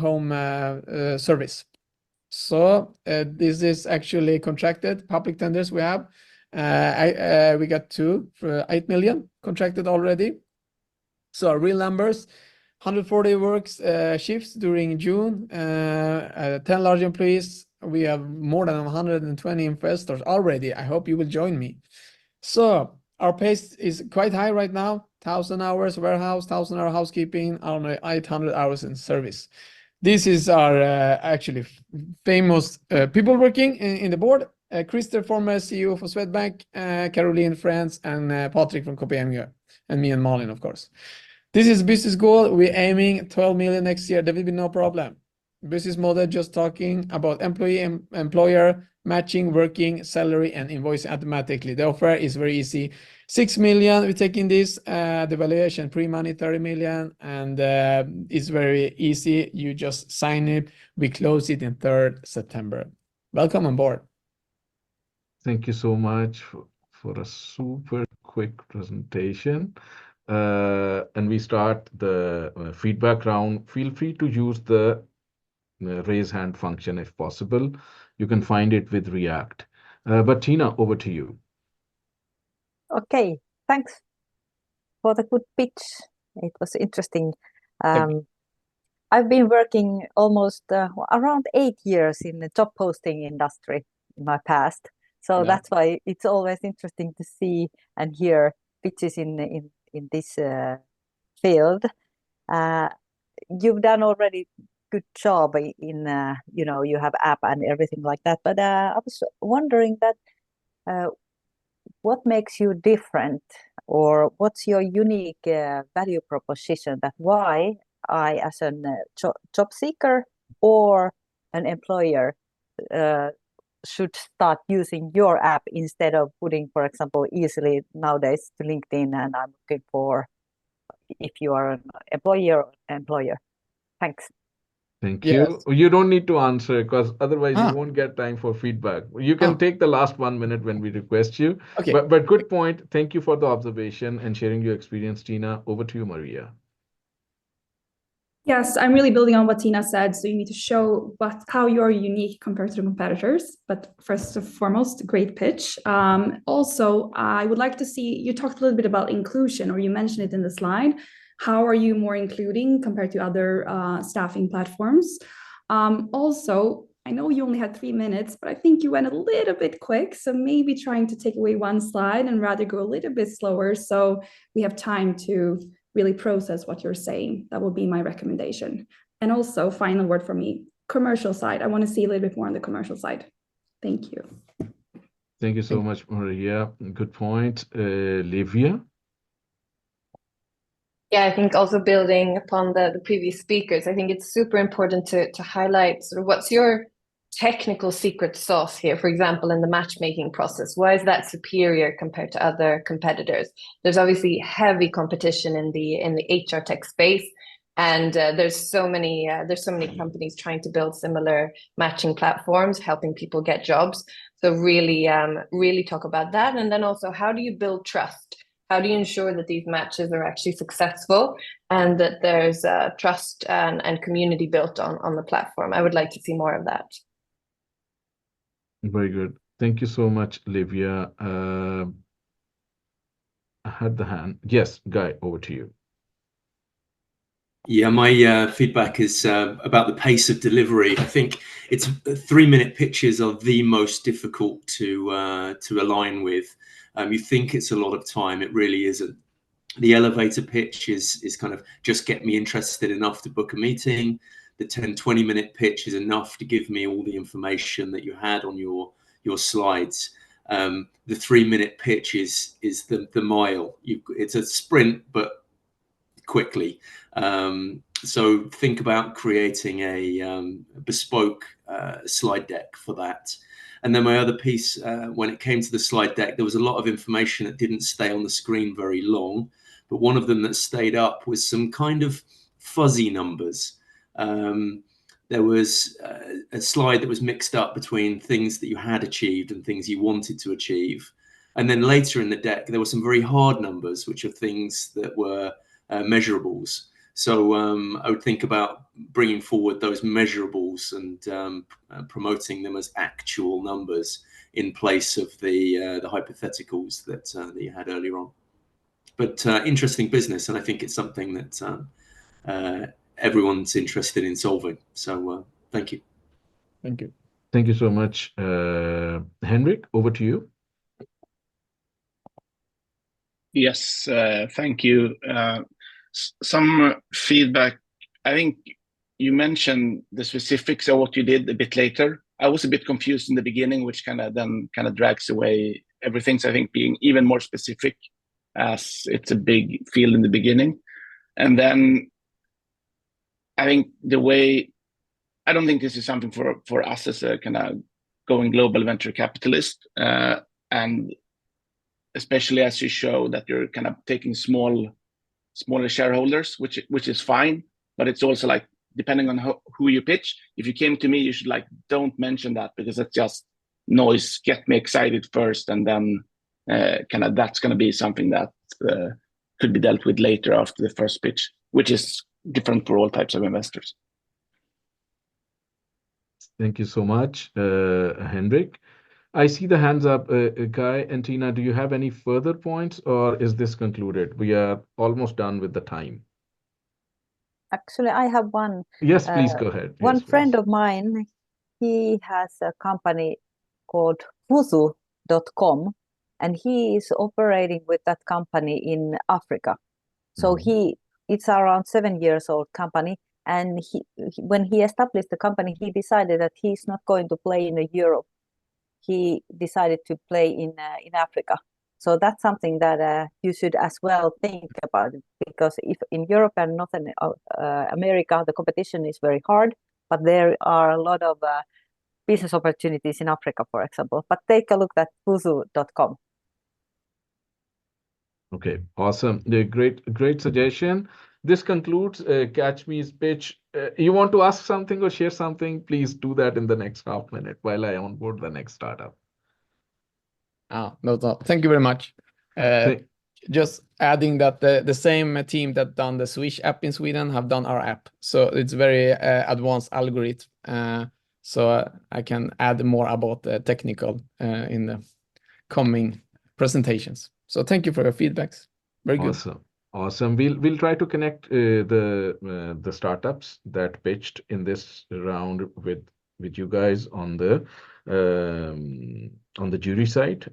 service. So this is actually contracted public tenders we have. We got 2 for 8 million contracted already. So real numbers: 140 works shifts during June, 10 large employees. We have more than 120 investors already. I hope you will join me. So our pace is quite high right now. 1,000 hours warehouse, 1,000 hours housekeeping, 800 hours in service. This is our actually famous people working in the board. Christer, former CEO for Swedbank, Caroline, France, and Patrick from KPMG, and me and Malin, of course. This is business goal. We're aiming 12 million next year. There will be no problem. Business model, just talking about employee, employer, matching, working, salary, and invoicing automatically. The offer is very easy. 6 million, we're taking this, the valuation pre-money 30 million, and it's very easy. You just sign it. We close it in 3rd September. Welcome on board. Thank you so much for a super quick presentation. And we start the feedback round. Feel free to use the raise hand function if possible. You can find it with React. But Tina, over to you. Okay, thanks for the good pitch. It was interesting. I've been working almost around 8 years in the job posting industry in my past. So that's why it's always interesting to see and hear pitches in this field. You've done already good job in, you have app and everything like that. But I was wondering that what makes you different, or what's your unique value proposition, that why I, as a job seeker or an employer, should start using your app instead of putting, for example, easily nowadays to LinkedIn, and I'm looking for if you are an employer. Thanks. Thank you. You don't need to answer because otherwise you won't get time for feedback. You can take the last 1 minute when we request you. Okay. But good point. Thank you for the observation and sharing your experience, Tina. Over to you, Maria. Yes, I'm really building on what Tina said. So you need to show how you're unique compared to the competitors. But first and foremost, great pitch. Also, I would like to see, you talked a little bit about inclusion, or you mentioned it in the slide. How are you more including compared to other staffing platforms? Also, I know you only had 3 minutes, but I think you went a little bit quick. So maybe trying to take away one slide and rather go a little bit slower so we have time to really process what you're saying. That would be my recommendation. And also, final word for me, commercial side. I want to see a little bit more on the commercial side. Thank you. Thank you so much, Maria. Good point. Livia? Yeah, I think also building upon the previous speakers, I think it's super important to highlight sort of what's your technical secret sauce here, for example, in the matchmaking process. Why is that superior compared to other competitors? There's obviously heavy competition in the HR tech space, and there's so many companies trying to build similar matching platforms, helping people get jobs. So really talk about that. And then also, how do you build trust? How do you ensure that these matches are actually successful and that there's trust and community built on the platform? I would like to see more of that. Very good. Thank you so much, Livia. I had the hand. Yes, Guy, over to you. Yeah, my feedback is about the pace of delivery. I think it's 3-minute pitches are the most difficult to align with. You think it's a lot of time, it really isn't. The elevator pitch is kind of just get me interested enough to book a meeting. The 10-20 minute pitch is enough to give me all the information that you had on your slides. The 3-minute pitch is the mile. It's a sprint, but quickly. So think about creating a bespoke slide deck for that. And then my other piece, when it came to the slide deck, there was a lot of information that didn't stay on the screen very long, but one of them that stayed up was some kind of fuzzy numbers. There was a slide that was mixed up between things that you had achieved and things you wanted to achieve. And then later in the deck, there were some very hard numbers, which are things that were measurables. So I would think about bringing forward those measurables and promoting them as actual numbers in place of the hypotheticals that you had earlier on. But interesting business, and I think it's something that everyone's interested in solving. So thank you. Thank you. Thank you so much. Henrik, over to you. Yes, thank you. Some feedback. I think you mentioned the specifics of what you did a bit later. I was a bit confused in the beginning, which kind of drags away everything. So I think being even more specific, as it's a big field in the beginning. And then I think I don't think this is something for us as a kind of going global venture capitalist. And especially as you show that you're kind of taking smaller shareholders, which is fine, but it's also like depending on who you pitch. If you came to me, you should like don't mention that because it's just noise. Get me excited first, and then kind of that's going to be something that could be dealt with later after the first pitch, which is different for all types of investors. Thank you so much, Henrik. I see the hands up, Guy and Tina. Do you have any further points, or is this concluded? We are almost done with the time. Actually, I have one. Yes, please go ahead. One Yes, friend please. of mine, he has a company called Fuzu.com, and he is operating with that company in Africa. So it's around 7 years old company. And when he established the company, he decided that he's not going to play in Europe. He decided to play in Africa. So that's something that you should as well think about, because if in Europe and North America, the competition is very hard, but there are a lot of business opportunities in Africa, for example. But take a look at Fuzu.com. Okay, awesome. Great suggestion. This concludes Catch Me's pitch. You want to ask something or share something? Please do that in the next half minute while I onboard the next startup. No. Thank you very much. Just adding that the same team that done the Swish app in Sweden have done our app. So it's very advanced algorithm. So I can add more about the technical in the coming presentations. So thank you for your feedbacks. Very good. Awesome. We'll try to connect the startups that pitched in this round with you guys on the jury side.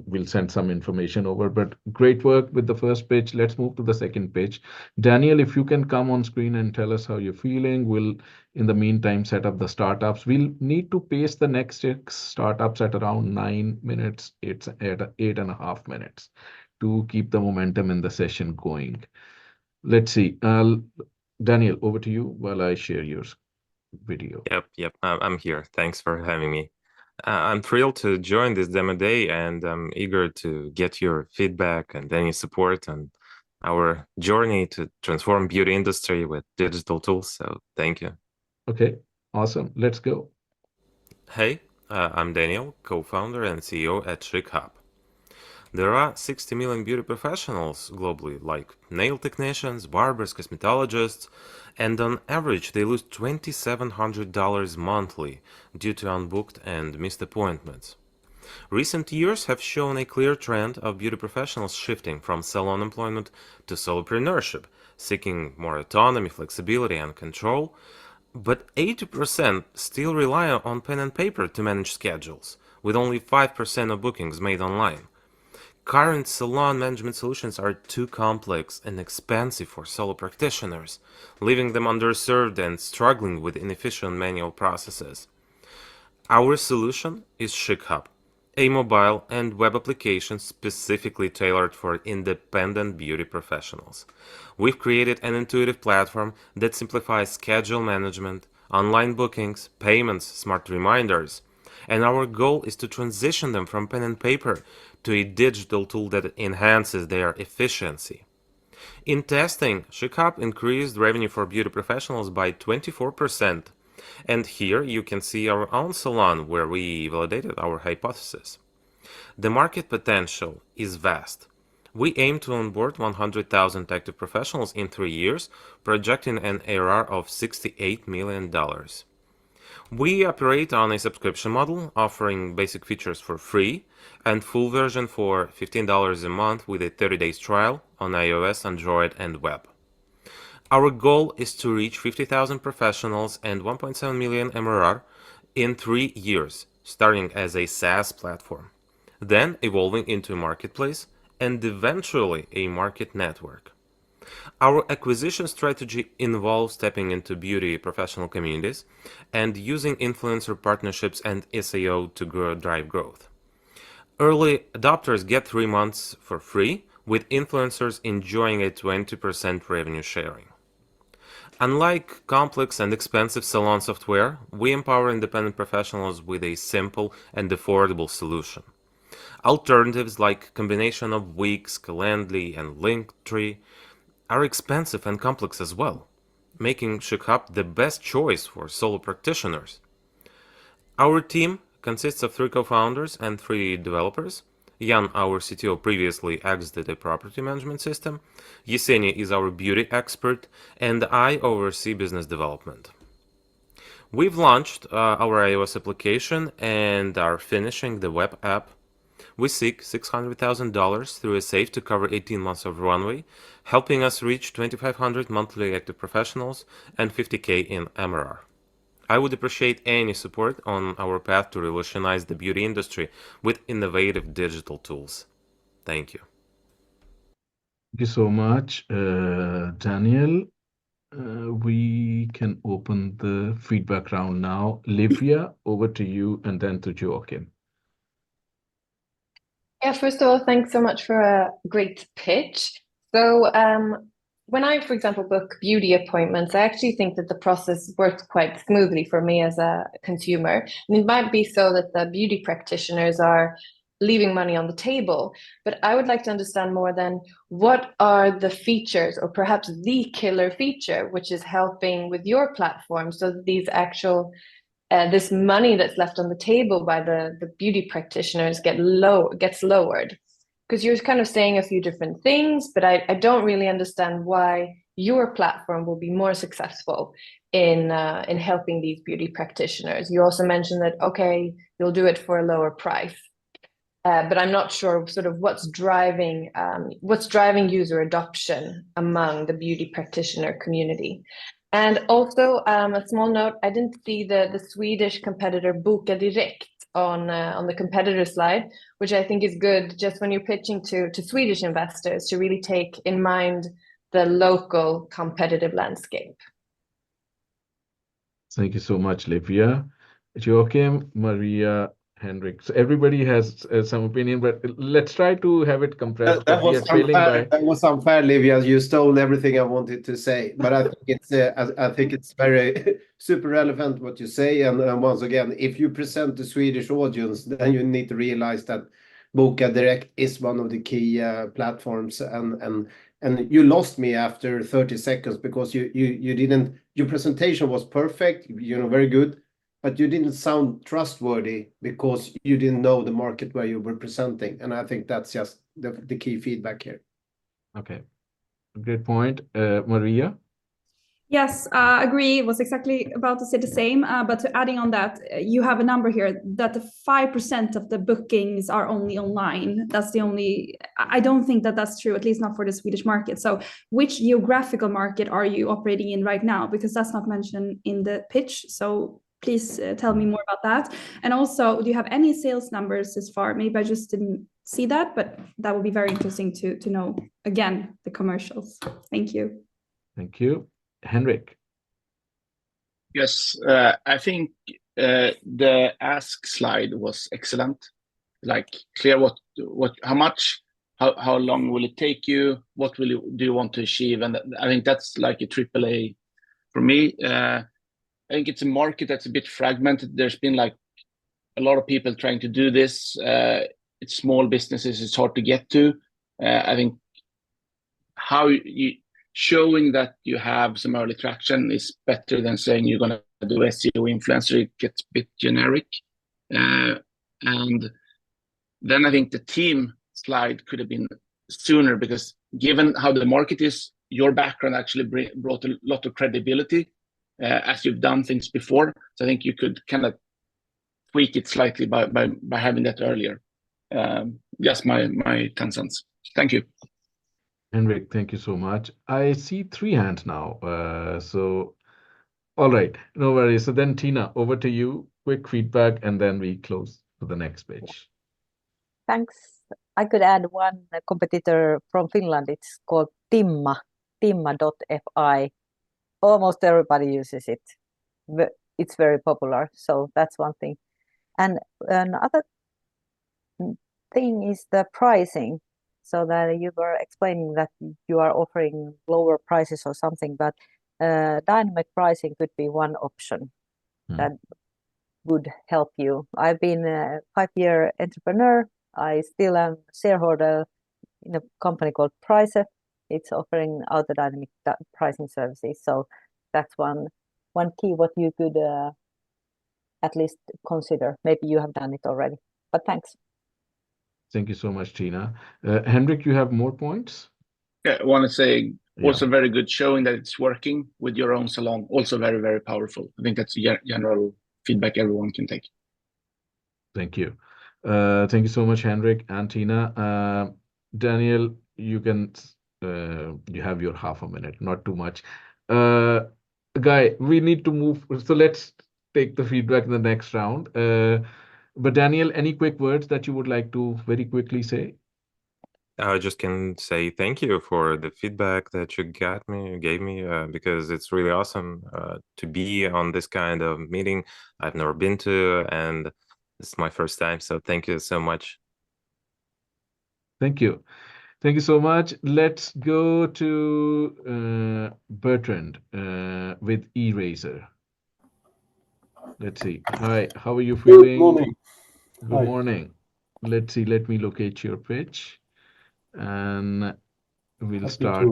We'll send some information over, but great work with the first pitch. Let's move to the second pitch. Daniel, if you can come on screen and tell us how you're feeling, we'll in the meantime set up the startups. We'll need to pace the next 6 startups at around 9 minutes. It's at 8.5 minutes to keep the momentum in the session going. Let's see. Daniel, over to you while I share your video. Yep. I'm here. Thanks for having me. I'm thrilled to join this demo day, and I'm eager to get your feedback and any support on our journey to transform beauty industry with digital tools. So thank you. Okay, awesome. Let's go. Hey, I'm Daniel, co-founder and CEO at ShikHub. There are 60 million beauty professionals globally, like nail technicians, barbers, cosmetologists, and on average they lose $2,700 monthly due to unbooked and missed appointments. Recent years have shown a clear trend of beauty professionals shifting from salon employment to solopreneurship, seeking more autonomy, flexibility, and control, but 80% still rely on pen and paper to manage schedules, with only 5% of bookings made online. Current salon management solutions are too complex and expensive for solo practitioners, leaving them underserved and struggling with inefficient manual processes. Our solution is ShikHub, a mobile and web application specifically tailored for independent beauty professionals. We've created an intuitive platform that simplifies schedule management, online bookings, payments, smart reminders, and our goal is to transition them from pen and paper to a digital tool that enhances their efficiency. In testing, ShikHub increased revenue for beauty professionals by 24%, and here you can see our own salon where we validated our hypothesis. The market potential is vast. We aim to onboard 100,000 active professionals in 3 years, projecting an ARR of $68 million. We operate on a subscription model, offering basic features for free and full version for $15 a month with a 30 days trial on iOS, Android, and web. Our goal is to reach 50,000 professionals and 1.7 million MRR in 3 years, starting as a SaaS platform, then evolving into a marketplace, and eventually a market network. Our acquisition strategy involves tapping into beauty professional communities and using influencer partnerships and SEO to drive growth. Early adopters get 3 months for free, with influencers enjoying a 20% revenue sharing. Unlike complex and expensive salon software, we empower independent professionals with a simple and affordable solution. Alternatives like combination of Wix, Calendly, and Linktree are expensive and complex as well, making ShikHub the best choice for solo practitioners. Our team consists of 3 co-founders and 3 developers. Jan, our CTO, previously exited a property management system. Yesenia is our beauty expert, and I oversee business development. We've launched our iOS application and are finishing the web app. We seek $600,000 through a SAFE to cover 18 months of runway, helping us reach 2,500 monthly active professionals and 50K in MRR. I would appreciate any support on our path to revolutionize the beauty industry with innovative digital tools. Thank you. Thank you so much, Daniel. We can open the feedback round now. Livia, over to you, and then to Joakim. Yeah, first of all, thanks so much for a great pitch. So when I, for example, book beauty appointments, I actually think that the process works quite smoothly for me as a consumer. And it might be so that the beauty practitioners are leaving money on the table, but I would like to understand more than what are the features, or perhaps the killer feature, which is helping with your platform so that these actual this money that's left on the table by the beauty practitioners gets lowered. Because you're kind of saying a few different things, but I don't really understand why your platform will be more successful in helping these beauty practitioners. You also mentioned that, okay, you'll do it for a lower price. But I'm not sure sort of what's driving user adoption among the beauty practitioner community. And also a small note, I didn't see the Swedish competitor Boka Direkt on the competitor slide, which I think is good just when you're pitching to Swedish investors to really take in mind the local competitive landscape. Thank you so much, Livia. Joakim, Maria, Henrik. So everybody has some opinion, but let's try to have it compressed. That was unfair, Livia. You stole everything I wanted to say. But I think it's very super relevant what you say. And once again, if you present the Swedish audience, then you need to realize that Boka Direkt is one of the key platforms. And you lost me after 30 seconds because you didn't. Your presentation was perfect, very good. But you didn't sound trustworthy because you didn't know the market where you were presenting. And I think that's just the key feedback here. Okay, great point. Maria? Yes, agree. Was exactly about to say the same. But to adding on that, you have a number here that the 5% of the bookings are only online. That's the only. I don't think that that's true, at least not for the Swedish market. So which geographical market are you operating in right now? Because that's not mentioned in the pitch. So please tell me more about that. And also, do you have any sales numbers this far? Maybe I just didn't see that, but that would be very interesting to know, again, the commercials. Thank you. Thank you. Henrik? Yes, I think the ask slide was excellent. Like clear how much, how long will it take you? What do you want to achieve? And I think that's like a AAA for me. I think it's a market that's a bit fragmented. There's been like a lot of people trying to do this. It's small businesses, it's hard to get to. I think showing that you have some early traction is better than saying you're going to do SEO influencer. It gets a bit generic. And then I think the team slide could have been sooner, because given how the market is, your background actually brought a lot of credibility. As you've done things before. So I think you could kind of tweak it slightly by having that earlier. Just my 10 cents. Thank you. Henrik, thank you so much. I see 3 hands now. So, all right, no worries. So then Tina, over to you. Quick feedback, and then we close to the next page. Thanks. I could add one competitor from Finland. It's called Timma.fi. Almost everybody uses it. It's very popular. So that's one thing. And another thing is the pricing. So that you were explaining that you are offering lower prices or something, but dynamic pricing could be one option that would help you. I've been a 5-year entrepreneur. I still am shareholder in a company called Pricer. It's offering auto dynamic pricing services. So that's one key what you could at least consider. Maybe you have done it already, but thanks. Thank you so much, Tina. Henrik, you have more points? Yeah, I want to say also very good, showing that it's working with your own salon. Also very, very powerful. I think that's general feedback everyone can take. Thank you. Thank you so much, Henrik and Tina. Daniel, you have your half a minute, not too much. Guy, we need to move. So let's take the feedback in the next round. But Daniel, any quick words that you would like to very quickly say? I just can say thank you for the feedback that you gave me, because it's really awesome to be on this kind of meeting. I've never been to, and it's my first time. So thank you so much. Thank you. Thank you so much. Let's go to Bertrand with eRaiser. Let's see. Hi, how are you feeling? Good morning. Good morning. Let's see. Let me locate your pitch, and we'll start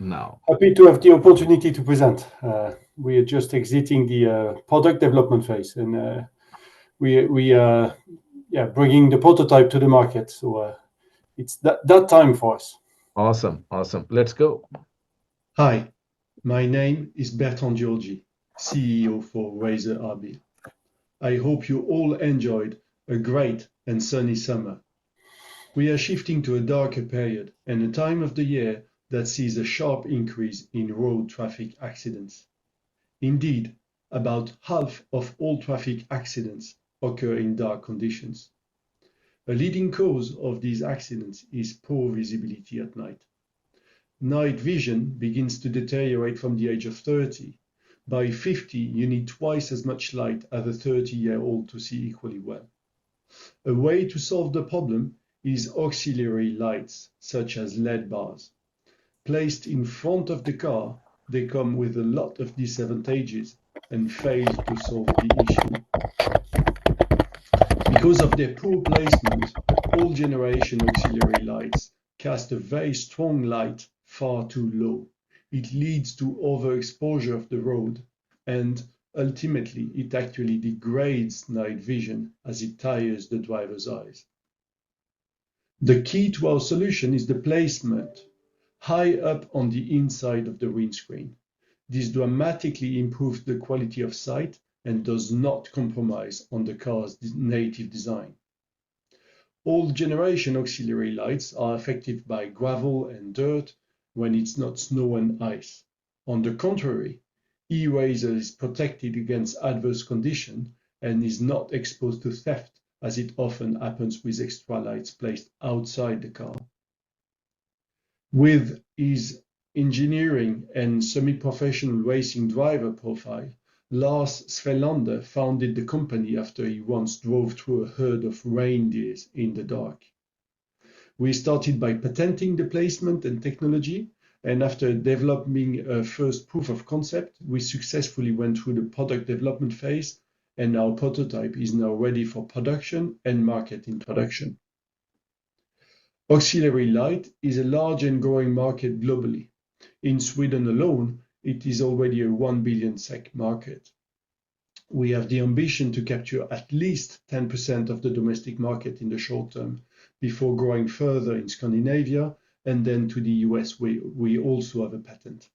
now. Happy to have the opportunity to present. We are just exiting the product development phase, and we are bringing the prototype to the market. So it's that time for us. Awesome. Awesome. Let's go. Hi, my name is Bertrand Giorgi, CEO for Razer RB. I hope you all enjoyed a great and sunny summer. We are shifting to a darker period and a time of the year that sees a sharp increase in road traffic accidents. Indeed, about half of all traffic accidents occur in dark conditions. A leading cause of these accidents is poor visibility at night. Night vision begins to deteriorate from the age of 30. By 50, you need twice as much light as a 30-year-old to see equally well. A way to solve the problem is auxiliary lights, such as LED bars. Placed in front of the car, they come with a lot of disadvantages and fail to solve the issue. Because of their poor placement, old generation auxiliary lights cast a very strong light far too low. It leads to overexposure of the road, and ultimately it actually degrades night vision as it tires the driver's eyes. The key to our solution is the placement high up on the inside of the windscreen. This dramatically improves the quality of sight and does not compromise on the car's native design. Old generation auxiliary lights are affected by gravel and dirt when it's not snow and ice. On the contrary, eRaiser is protected against adverse conditions and is not exposed to theft, as it often happens with extra lights placed outside the car. With his engineering and semi-professional racing driver profile, Lars Svelander founded the company after he once drove through a herd of reindeers in the dark. We started by patenting the placement and technology, and after developing a first proof of concept, we successfully went through the product development phase, and our prototype is now ready for production and market introduction. Auxiliary light is a large and growing market globally. In Sweden alone, it is already a 1 billion SEK market. We have the ambition to capture at least 10% of the domestic market in the short term, before growing further in Scandinavia and then to the US, where we also have a patent.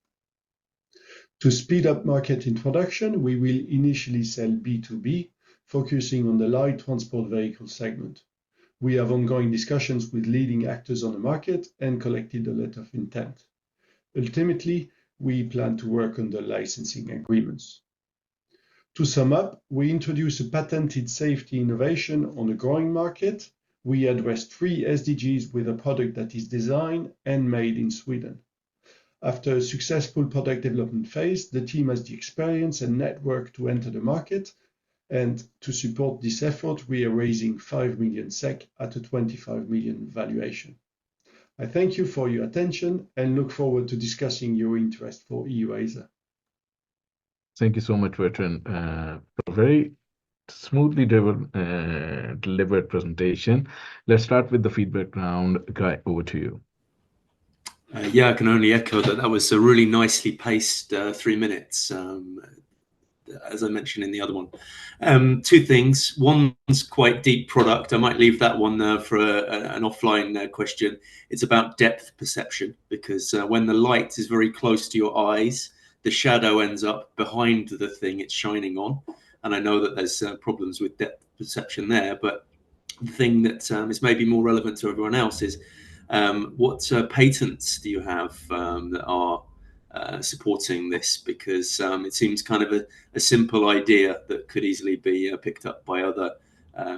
To speed up market introduction, we will initially sell B2B, focusing on the light transport vehicle segment. We have ongoing discussions with leading actors on the market and collected a letter of intent. Ultimately, we plan to work on the licensing agreements. To sum up, we introduce a patented safety innovation on a growing market. We address 3 SDGs with a product that is designed and made in Sweden. After a successful product development phase, the team has the experience and network to enter the market, and to support this effort, we are raising 5 million SEK at a 25 million valuation. I thank you for your attention and look forward to discussing your interest for eRaiser. Thank you so much, Bertrand. A very smoothly delivered presentation. Let's start with the feedback round. Guy, over to you. Yeah, I can only echo that. That was a really nicely paced 3 minutes, as I mentioned in the other one. Two things. One's quite deep product. I might leave that one for an offline question. It's about depth perception, because when the light is very close to your eyes, the shadow ends up behind the thing it's shining on. And I know that there's problems with depth perception there, but the thing that is maybe more relevant to everyone else is what patents do you have that are supporting this? Because it seems kind of a simple idea that could easily be picked up by other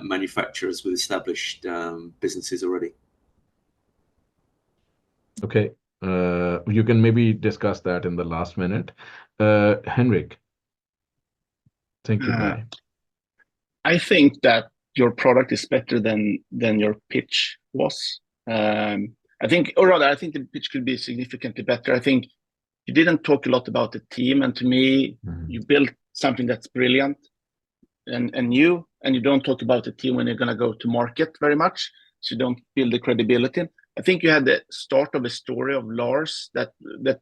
manufacturers with established businesses already. Okay, you can maybe discuss that in the last minute. Henrik. Thank you, Guy. I think that your product is better than your pitch was. I think the pitch could be significantly better. I think you didn't talk a lot about the team, and to me, you built something that's brilliant and new, and you don't talk about the team when you're going to go to market very much, so you don't build the credibility. I think you had the start of a story of Lars that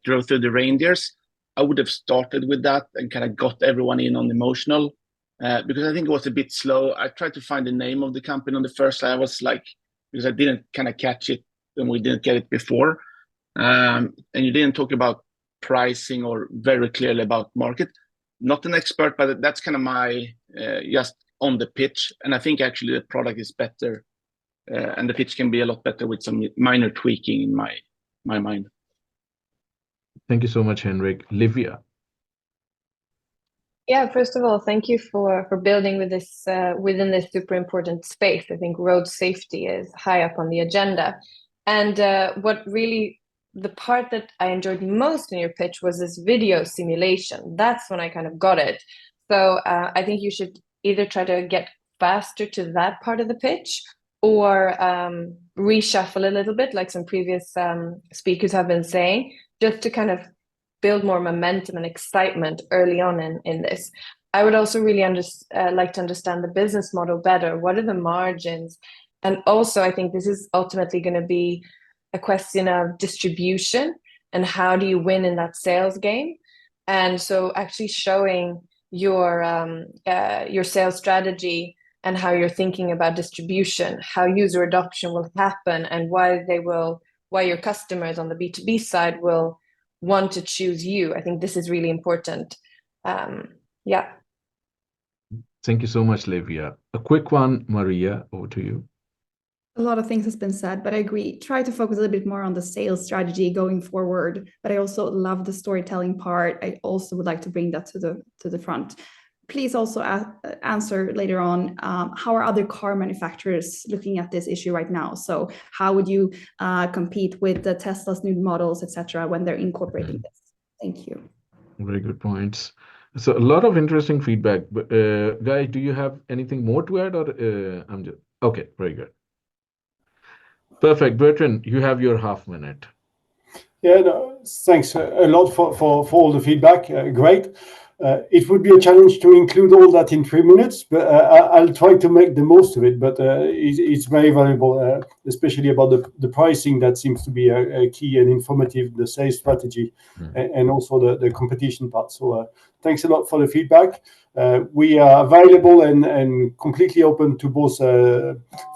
drove through the reindeers. I would have started with that and kind of got everyone in on emotional, because I think it was a bit slow. I tried to find the name of the company on the first slide. I was like, because I didn't kind of catch it and we didn't get it before. And you didn't talk about pricing or very clearly about market. Not an expert, but that's kind of my just on the pitch. And I think actually the product is better, and the pitch can be a lot better with some minor tweaking in my mind. Thank you so much, Henrik. Livia. Yeah, first of all, thank you for building with this within this super important space. I think road safety is high up on the agenda. And the part that I enjoyed most in your pitch was this video simulation. That's when I kind of got it. So I think you should either try to get faster to that part of the pitch or reshuffle a little bit, like some previous speakers have been saying, just to kind of build more momentum and excitement early on in this. I would also really like to understand the business model better. What are the margins? And also, I think this is ultimately going to be a question of distribution and how do you win in that sales game. And so actually showing your sales strategy and how you're thinking about distribution, how user adoption will happen, and why your customers on the B2B side will want to choose you. I think this is really important. Yeah. Thank you so much, Livia. A quick one, Maria, over to you. A lot of things has been said, but I agree. Try to focus a little bit more on the sales strategy going forward. But I also love the storytelling part. I also would like to bring that to the front. Please also answer later on, how are other car manufacturers looking at this issue right now? So how would you compete with the Tesla's new models, etc., when they're incorporating this? Thank you. Very good points. So a lot of interesting feedback. Guy, do you have anything more to add, or I'm just okay? Very good. Perfect. Bertrand, you have your half minute. Yeah, no, thanks a lot for all the feedback. Great. It would be a challenge to include all that in 3 minutes, but I'll try to make the most of it. But it's very valuable, especially about the pricing. That seems to be a key and informative, the sales strategy, and also the competition part. So thanks a lot for the feedback. We are available and completely open to both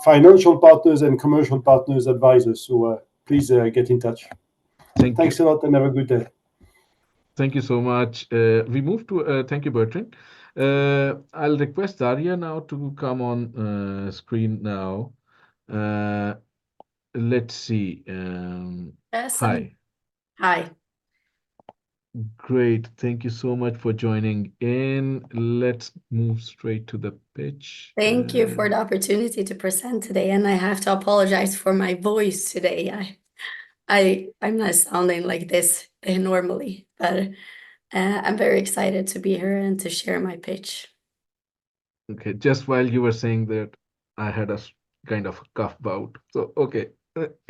financial partners and commercial partners, advisors. So please get in touch. Thanks a lot and have a good day. Thank you so much. We move to thank you, Bertrand. I'll request Daria now to come on screen now. Let's see. Hi. Hi. Great. Thank you so much for joining in. Let's move straight to the pitch. Thank you for the opportunity to present today, and I have to apologize for my voice today. I'm not sounding like this normally, but I'm very excited to be here and to share my pitch. Okay, just while you were saying that, I had a kind of cough bout. So, okay,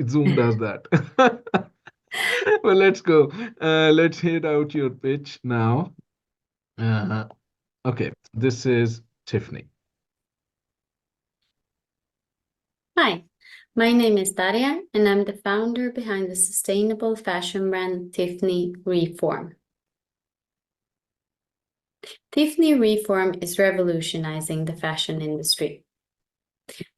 Zoom does that. Well, let's go. Let's hit out your pitch now. Okay, this is Tiffany. Hi, my name is Daria, and I'm the founder behind the sustainable fashion brand Tiffany Reform. Tiffany Reform is revolutionizing the fashion industry.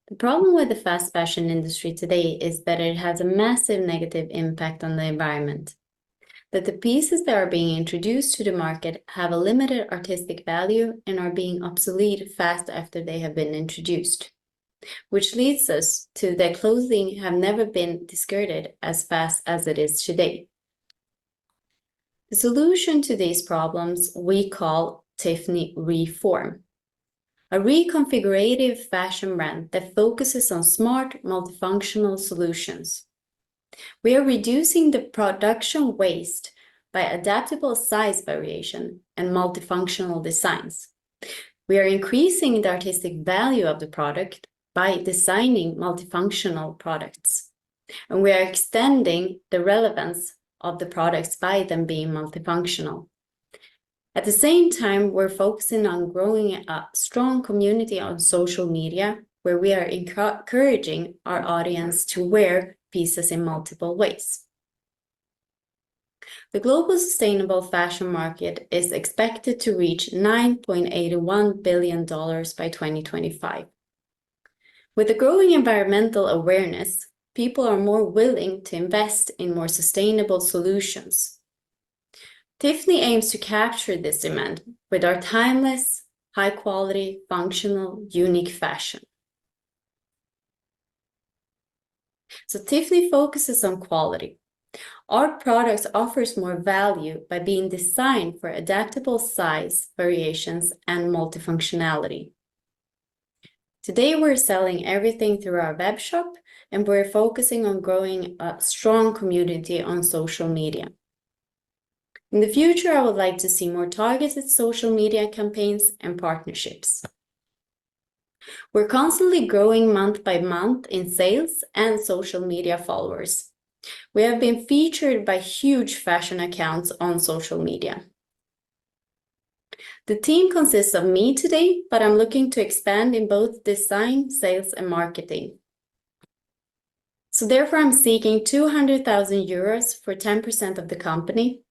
The problem with the fast fashion industry today is that it has a massive negative impact on the environment. That the pieces that are being introduced to the market have a limited artistic value and are being obsolete fast after they have been introduced, which leads us to that clothing have never been discarded as fast as it is today. The solution to these problems we call Tiffany Reform, a reconfigurative fashion brand that focuses on smart, multifunctional solutions. We are reducing the production waste by adaptable size variation and multifunctional designs. We are increasing the artistic value of the product by designing multifunctional products. And we are extending the relevance of the products by them being multifunctional. At the same time, we're focusing on growing a strong community on social media where we are encouraging our audience to wear pieces in multiple ways. The global sustainable fashion market is expected to reach $9.81 billion by 2025. With the growing environmental awareness, people are more willing to invest in more sustainable solutions. Tiffany aims to capture this demand with our timeless, high-quality, functional, unique fashion. So Tiffany focuses on quality. Our products offers more value by being designed for adaptable size, variations, and multifunctionality. Today, we're selling everything through our web shop, and we're focusing on growing a strong community on social media. In the future, I would like to see more targeted social media campaigns and partnerships. We're constantly growing month by month in sales and social media followers. We have been featured by huge fashion accounts on social media. The team consists of me today, but I'm looking to expand in both design, sales, and marketing. So therefore, I'm seeking 200,000 euros for 10% of the company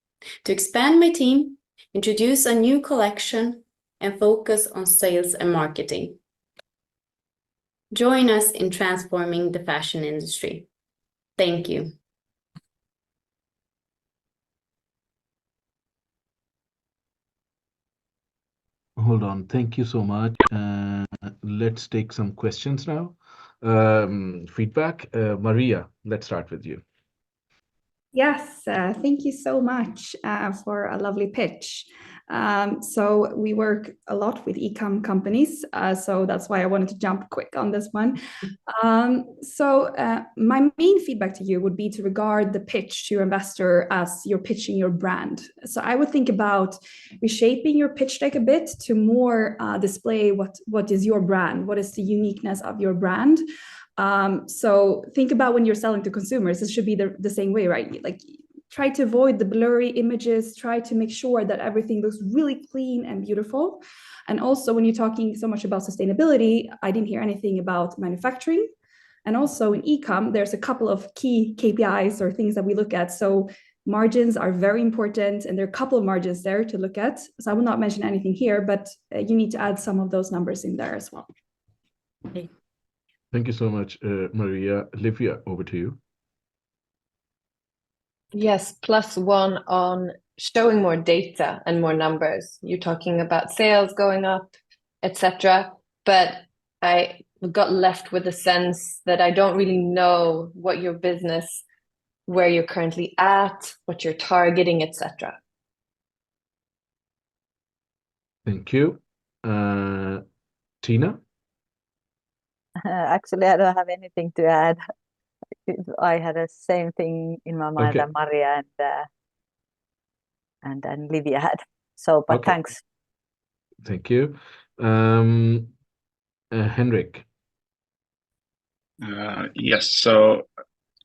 to expand my team, introduce a new collection, and focus on sales and marketing. Join us in transforming the fashion industry. Thank you. Hold on. Thank you so much. Let's take some questions now. Feedback. Maria, let's start with you. Yes, thank you so much for a lovely pitch. So we work a lot with e-com companies, so that's why I wanted to jump quick on this one. My main feedback to you would be to regard the pitch to your investor as you're pitching your brand. So I would think about reshaping your pitch deck a bit to more display what is your brand, what is the uniqueness of your brand. So think about when you're selling to consumers, this should be the same way, right? Like try to avoid the blurry images, try to make sure that everything looks really clean and beautiful. And also when you're talking so much about sustainability, I didn't hear anything about manufacturing. And also in e-com, there's a couple of key KPIs or things that we look at. So margins are very important, and there are a couple of margins there to look at. So I will not mention anything here, but you need to add some of those numbers in there as well. Okay. Thank you so much, Maria. Livia, over to you. Yes, +1 on showing more data and more numbers. You're talking about sales going up, etc. But I got left with the sense that I don't really know what your business, where you're currently at, what you're targeting, etc. Thank you. Tina? Actually, I don't have anything to add. I had the same thing in my mind that Maria and Livia had. So, but thanks. Thank you. Henrik. Yes, so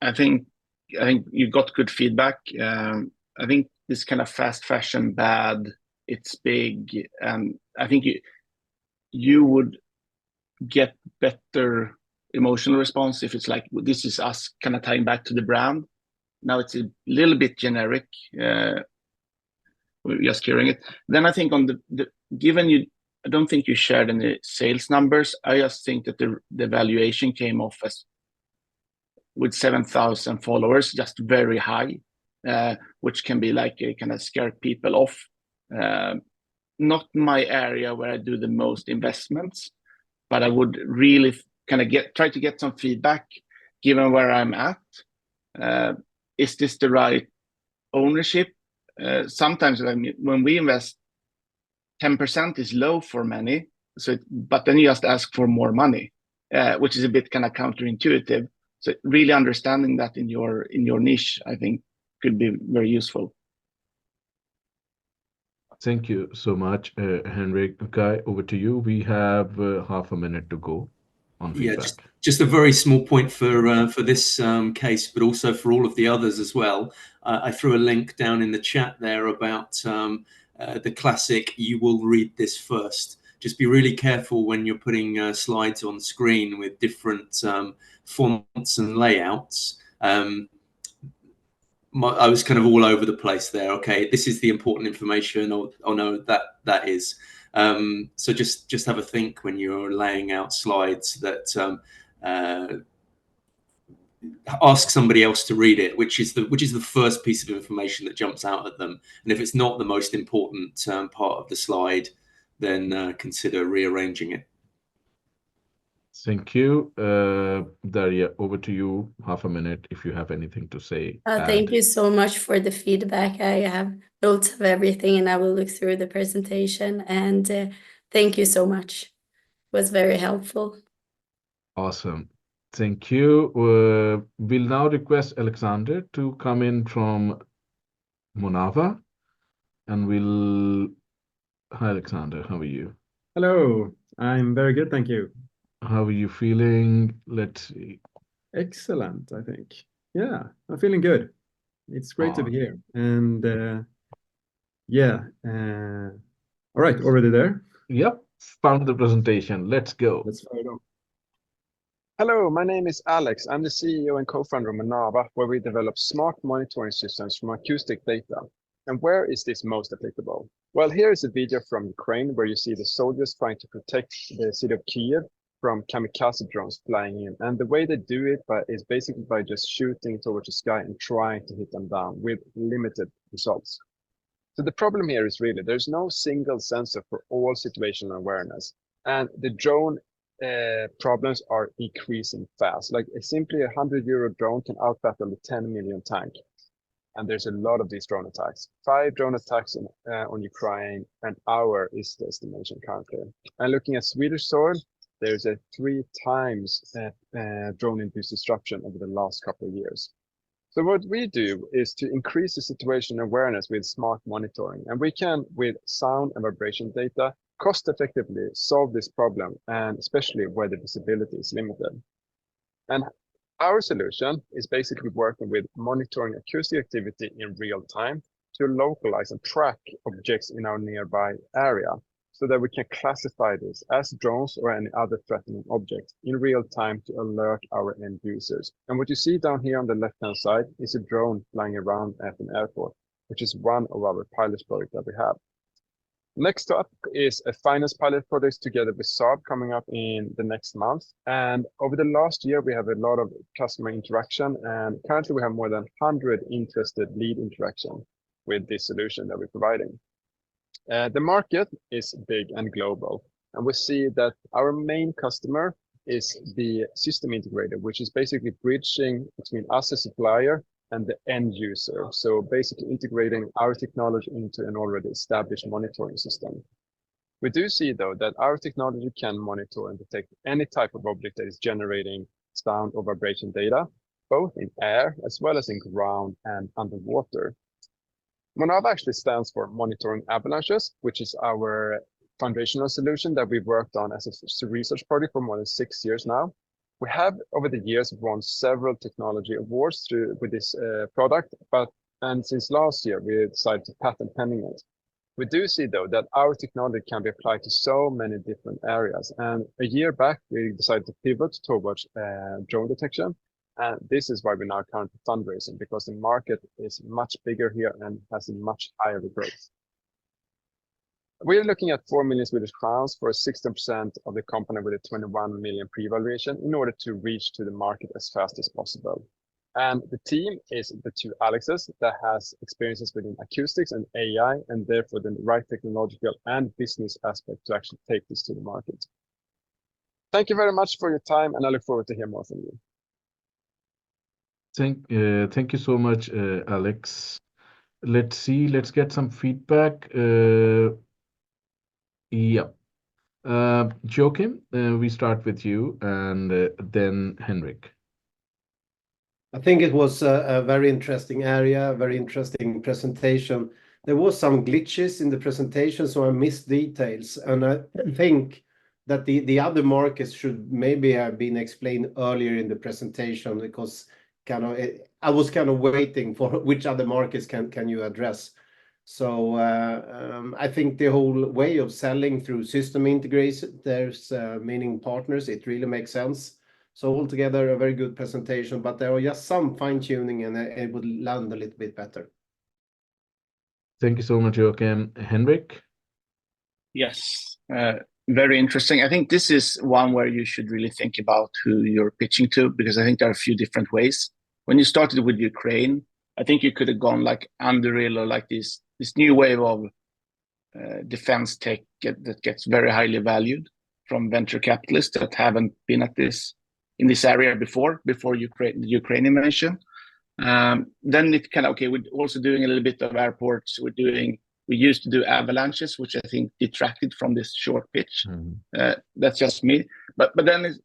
I think you got good feedback. I think this kind of fast fashion bad, it's big, and I think you would get better emotional response, if it's like, this is us kind of tying back to the brand. Now it's a little bit generic. We're just hearing it. Then I think on the given you, I don't think you shared any sales numbers. I just think that the valuation came off as with 7,000 followers, just very high, which can be like a kind of scare people off. Not my area where I do the most investments, but I would really kind of try to get some feedback given where I'm at. Is this the right ownership? Sometimes when we invest, 10% is low for many. But then you just ask for more money, which is a bit kind of counterintuitive. So really understanding that in your niche, I think, could be very useful. Thank you so much, Henrik. Guy, over to you. We have half a minute to go on feedback. Yeah, just a very small point for this case, but also for all of the others as well. I threw a link down in the chat there about the classic, you will read this first. Just be really careful when you're putting slides on screen with different fonts and layouts. I was kind of all over the place there. Okay, this is the important information. Oh no, that is. So just have a think when you're laying out slides that ask somebody else to read it, which is the first piece of information that jumps out at them. And if it's not the most important part of the slide, then consider rearranging it. Thank you. Daria, over to you. Half a minute if you have anything to say. Thank you so much for the feedback. I have notes of everything and I will look through the presentation. And thank you so much. It was very helpful. Awesome. Thank you. We'll now request Alexander to come in from Monava. And Hi, Alexander. How are you? Hello. I'm very good, thank you. How are you feeling? Let's see. Excellent, I think. Yeah, I'm feeling good. It's great to be here. And all right, already there? Yep, found the presentation. Let's go. Let's fire it on. Hello, my name is Alex. I'm the CEO and co-founder of Monava, where we develop smart monitoring systems from acoustic data. And where is this most applicable? Well, here is a video from Ukraine where you see the soldiers trying to protect the city of Kiev from kamikaze drones flying in. And the way they do it is basically by just shooting towards the sky and trying to hit them down with limited results. So the problem here is really there's no single sensor for all situational awareness. And the drone problems are increasing fast. Like simply a €100 drone can outbattle a 10 million tank. And there's a lot of these drone attacks. 5 drone attacks on Ukraine an hour is the estimation currently. And looking at Swedish soil, there's a 3 times drone-induced disruption over the last couple of years. So what we do is to increase the situation awareness with smart monitoring. And we can, with sound and vibration data, cost-effectively solve this problem, and especially where the visibility is limited. And our solution is basically working with monitoring acoustic activity in real time to localize and track objects in our nearby area so that we can classify this as drones or any other threatening object in real time to alert our end users. And what you see down here on the left-hand side is a drone flying around at an airport, which is one of our pilot projects that we have. Next up is a finance pilot project together with Saab coming up in the next month. And over the last year, we have a lot of customer interaction. And currently we have more than 100 interested lead interaction with this solution that we're providing. The market is big and global. And we see that our main customer is the system integrator, which is basically bridging between us as a supplier and the end user. So basically integrating our technology into an already established monitoring system. We do see though that our technology can monitor and detect any type of object that is generating sound or vibration data, both in air as well as in ground and underwater. Monava actually stands for Monitoring Avalanches, which is our foundational solution that we've worked on as a research project for more than 6 years now. We have over the years won several technology awards with this product, and since last year we decided to patent pending it. We do see, though, that our technology can be applied to so many different areas. And a year back, we decided to pivot towards drone detection. And this is why we're now currently fundraising, because the market is much bigger here and has a much higher growth. We're looking at 4 million Swedish crowns for 16% of the company with a 21 million pre-valuation in order to reach to the market as fast as possible. And the team is the two Alexes that has experiences within acoustics and AI, and therefore the right technological and business aspect to actually take this to the market. Thank you very much for your time, and I look forward to hear more from you. Thank you so much, Alex. Let's get some feedback. Joakim, we start with you, and then Henrik. I think it was a very interesting area, very interesting presentation. There was some glitches in the presentation, so I missed details. And I think that the other markets should maybe have been explained earlier in the presentation, because I was kind of waiting for which other markets can you address. So I think the whole way of selling through system integration, there's meaning partners, it really makes sense. So altogether, a very good presentation, but there are just some fine-tuning and it would land a little bit better. Thank you so much, Joakim. Henrik? Yes, very interesting. I think this is one where you should really think about who you're pitching to, because I think there are a few different ways. When you started with Ukraine, I think you could have gone like Anduril or like this new wave of defense tech that gets very highly valued from venture capitalists that haven't been in this area before the Ukraine invasion. Then it kind of, okay, we're also doing a little bit of airports. We used to do avalanches, which I think detracted from this short pitch. That's just me. But then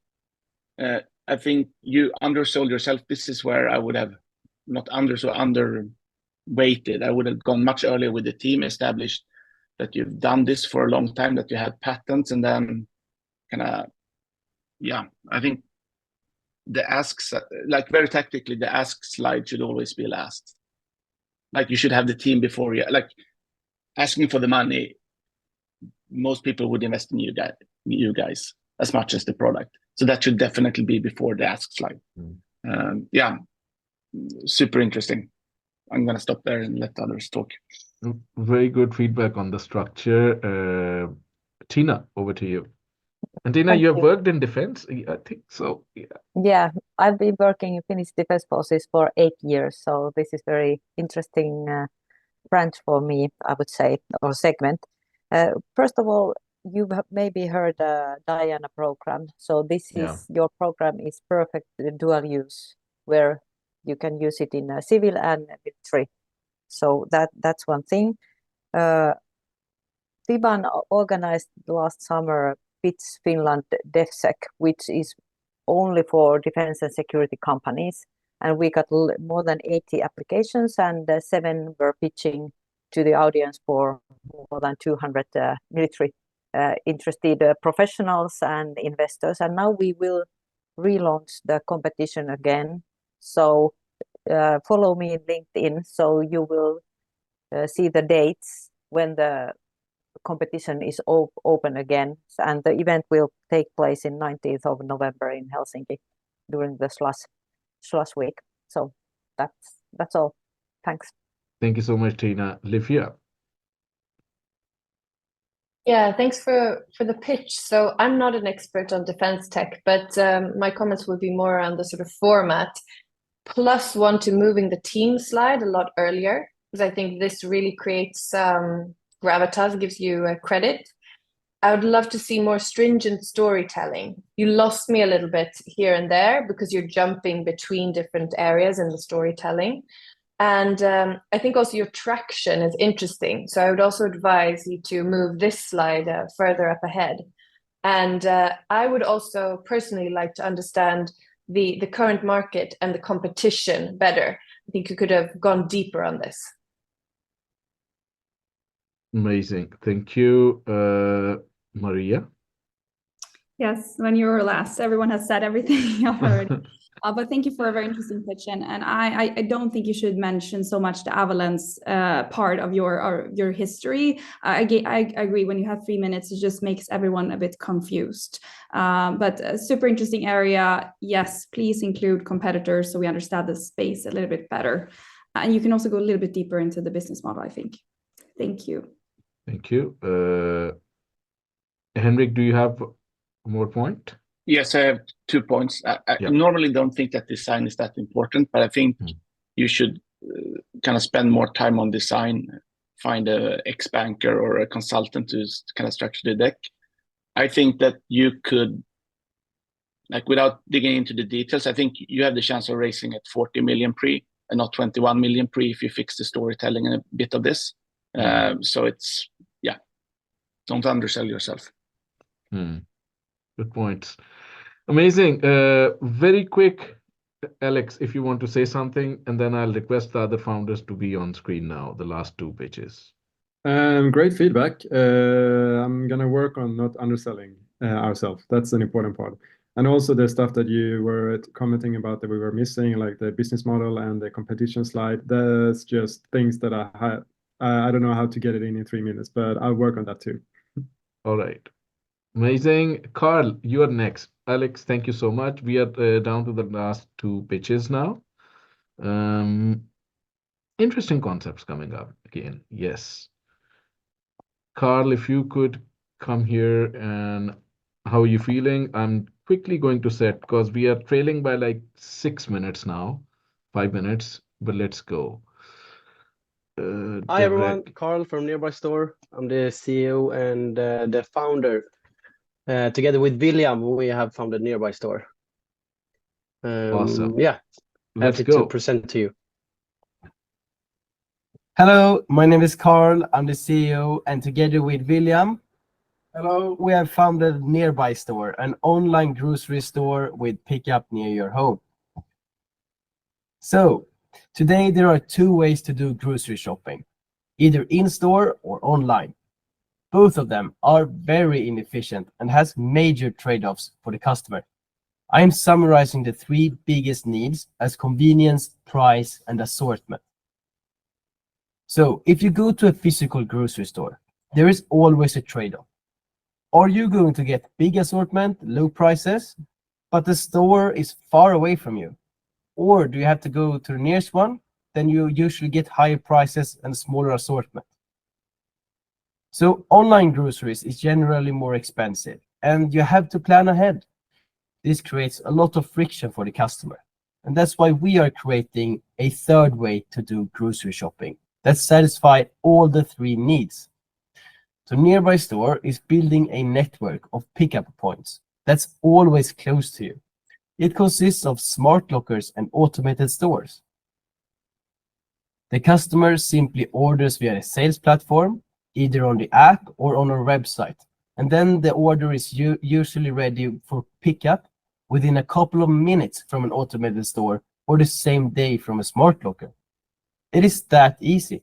I think you undersold yourself. This is where I would have not underweighted. I would have gone much earlier with the team, established that you've done this for a long time, that you had patents, and then I think the asks, like very tactically, the ask slide should always be last. Like you should have the team before you, like asking for the money. Most people would invest in you guys as much as the product. So that should definitely be before the ask slide. Super interesting. I'm going to stop there and let others talk. Very good feedback on the structure. Tina, over to you. And Tina, you have worked in defense, I think so. Yeah, I've been working in Finnish Defense Forces for 8 years, so this is very interesting branch for me, I would say, or segment. First of all, you've maybe heard Diana program. So this is your program is perfect dual use, where you can use it in civil and military. So that's one thing. FIBAN organized last summer BITS Finland DefSec, which is only for defense and security companies. And we got more than 80 applications, and 7 were pitching to the audience for more than 200 military interested professionals and investors. And now we will relaunch the competition again. So follow me in LinkedIn, so you will see the dates when the competition is open again. And the event will take place in 19th of November in Helsinki during the slush week. So that's all. Thanks. Thank you so much, Tina. Livia. Yeah, thanks for the pitch. So I'm not an expert on defense tech, but my comments will be more around the sort of format. +1 to moving the team slide a lot earlier, because I think this really creates gravitas, gives you credit. I would love to see more stringent storytelling. You lost me a little bit here and there because you're jumping between different areas in the storytelling. And I think also your traction is interesting. So I would also advise you to move this slide further up ahead. And I would also personally like to understand the current market and the competition better. I think you could have gone deeper on this. Amazing. Thank you. Maria? Yes, when you were last, everyone has said everything already. But thank you for a very interesting pitch, and I don't think you should mention so much the Avalanche part of your history. I agree. When you have 3 minutes, it just makes everyone a bit confused. But a super interesting area. Yes, please include competitors so we understand the space a little bit better. And you can also go a little bit deeper into the business model, I think. Thank you. Thank you. Henrik, do you have more point? Yes, I have 2 points. I normally don't think that design is that important, but I think you should kind of spend more time on design, find a ex-banker or a consultant to kind of structure the deck. I think that you could, like without digging into the details, I think you have the chance of raising at 40 million pre and not 21 million pre if you fix the storytelling and a bit of this. So it's, don't undersell yourself. Good points. Amazing. Very quick, Alex, if you want to say something, and then I'll request the other founders to be on screen now, the last 2 pitches. Great feedback. I'm going to work on not underselling ourselves. That's an important part. And also the stuff that you were commenting about that we were missing, like the business model and the competition slide, that's just things that I don't know how to get it in 3 minutes, but I'll work on that too. All right. Amazing. Carl, you are next. Alex, thank you so much. We are down to the last 2 pitches now. Interesting concepts coming up again. Yes. Carl, if you could come here, and how are you feeling? I'm quickly going to set, because we are trailing by like 6 minutes now, 5 minutes, but let's go. Hi everyone, Carl from Nearby Store. I'm the CEO and the founder. Together with William, we have founded Nearby Store. Awesome. Yeah, Let's happy go. to present to you. Hello, my name is Carl. I'm the CEO, and together with William, hello, we have founded Nearby Store, an online grocery store with pickup near your home. So, today there are 2 ways to do grocery shopping, either in-store or online. Both of them are very inefficient and has major trade-offs for the customer. I am summarizing the 3 biggest needs as convenience, price, and assortment. So, if you go to a physical grocery store, there is always a trade-off. Are you going to get big assortment, low prices, but the store is far away from you? Or do you have to go to the nearest one? Then you usually get higher prices and smaller assortment. So online groceries is generally more expensive, and you have to plan ahead. This creates a lot of friction for the customer. And that's why we are creating a 3rd way to do grocery shopping that satisfies all the 3 needs. So Nearby Store is building a network of pickup points that's always close to you. It consists of smart lockers and automated stores. The customer simply orders via a sales platform, either on the app or on our website, and then the order is usually ready for pickup within a couple of minutes from an automated store or the same day from a smart locker. It is that easy.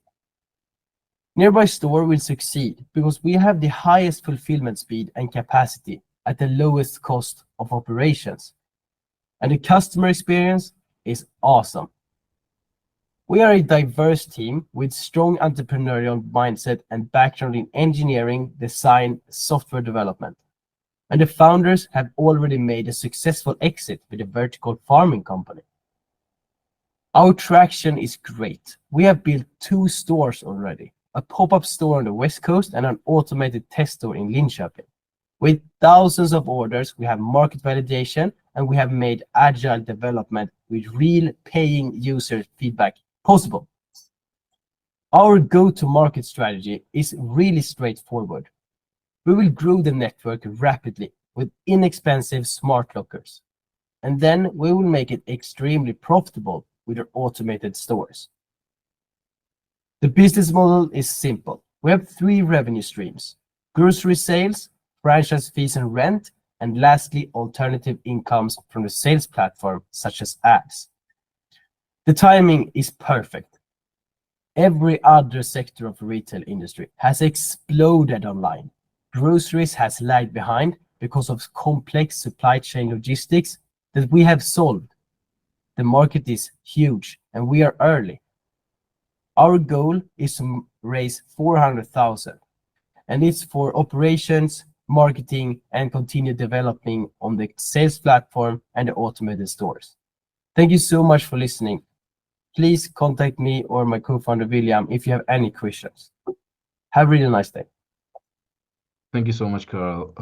Nearby Store will succeed because we have the highest fulfillment speed and capacity at the lowest cost of operations. And the customer experience is awesome. We are a diverse team with strong entrepreneurial mindset and background in engineering, design, software development. And the founders have already made a successful exit with a vertical farming company. Our traction is great. We have built 2 stores already, a pop-up store on the West Coast and an automated test store in Linköping. With thousands of orders, we have market validation, and we have made agile development with real paying user feedback possible. Our go-to-market strategy is really straightforward. We will grow the network rapidly with inexpensive smart lockers, and then we will make it extremely profitable with our automated stores. The business model is simple. We have 3 revenue streams: grocery sales, franchise fees and rent, and lastly, alternative incomes from the sales platform, such as ads. The timing is perfect. Every other sector of the retail industry has exploded online. Groceries has lagged behind because of complex supply chain logistics that we have solved. The market is huge and we are early. Our goal is to raise 400,000 and it's for operations, marketing, and continue developing on the sales platform and the automated stores. Thank you so much for listening. Please contact me or my co-founder William if you have any questions. Have a really nice day. Thank you so much, Carl.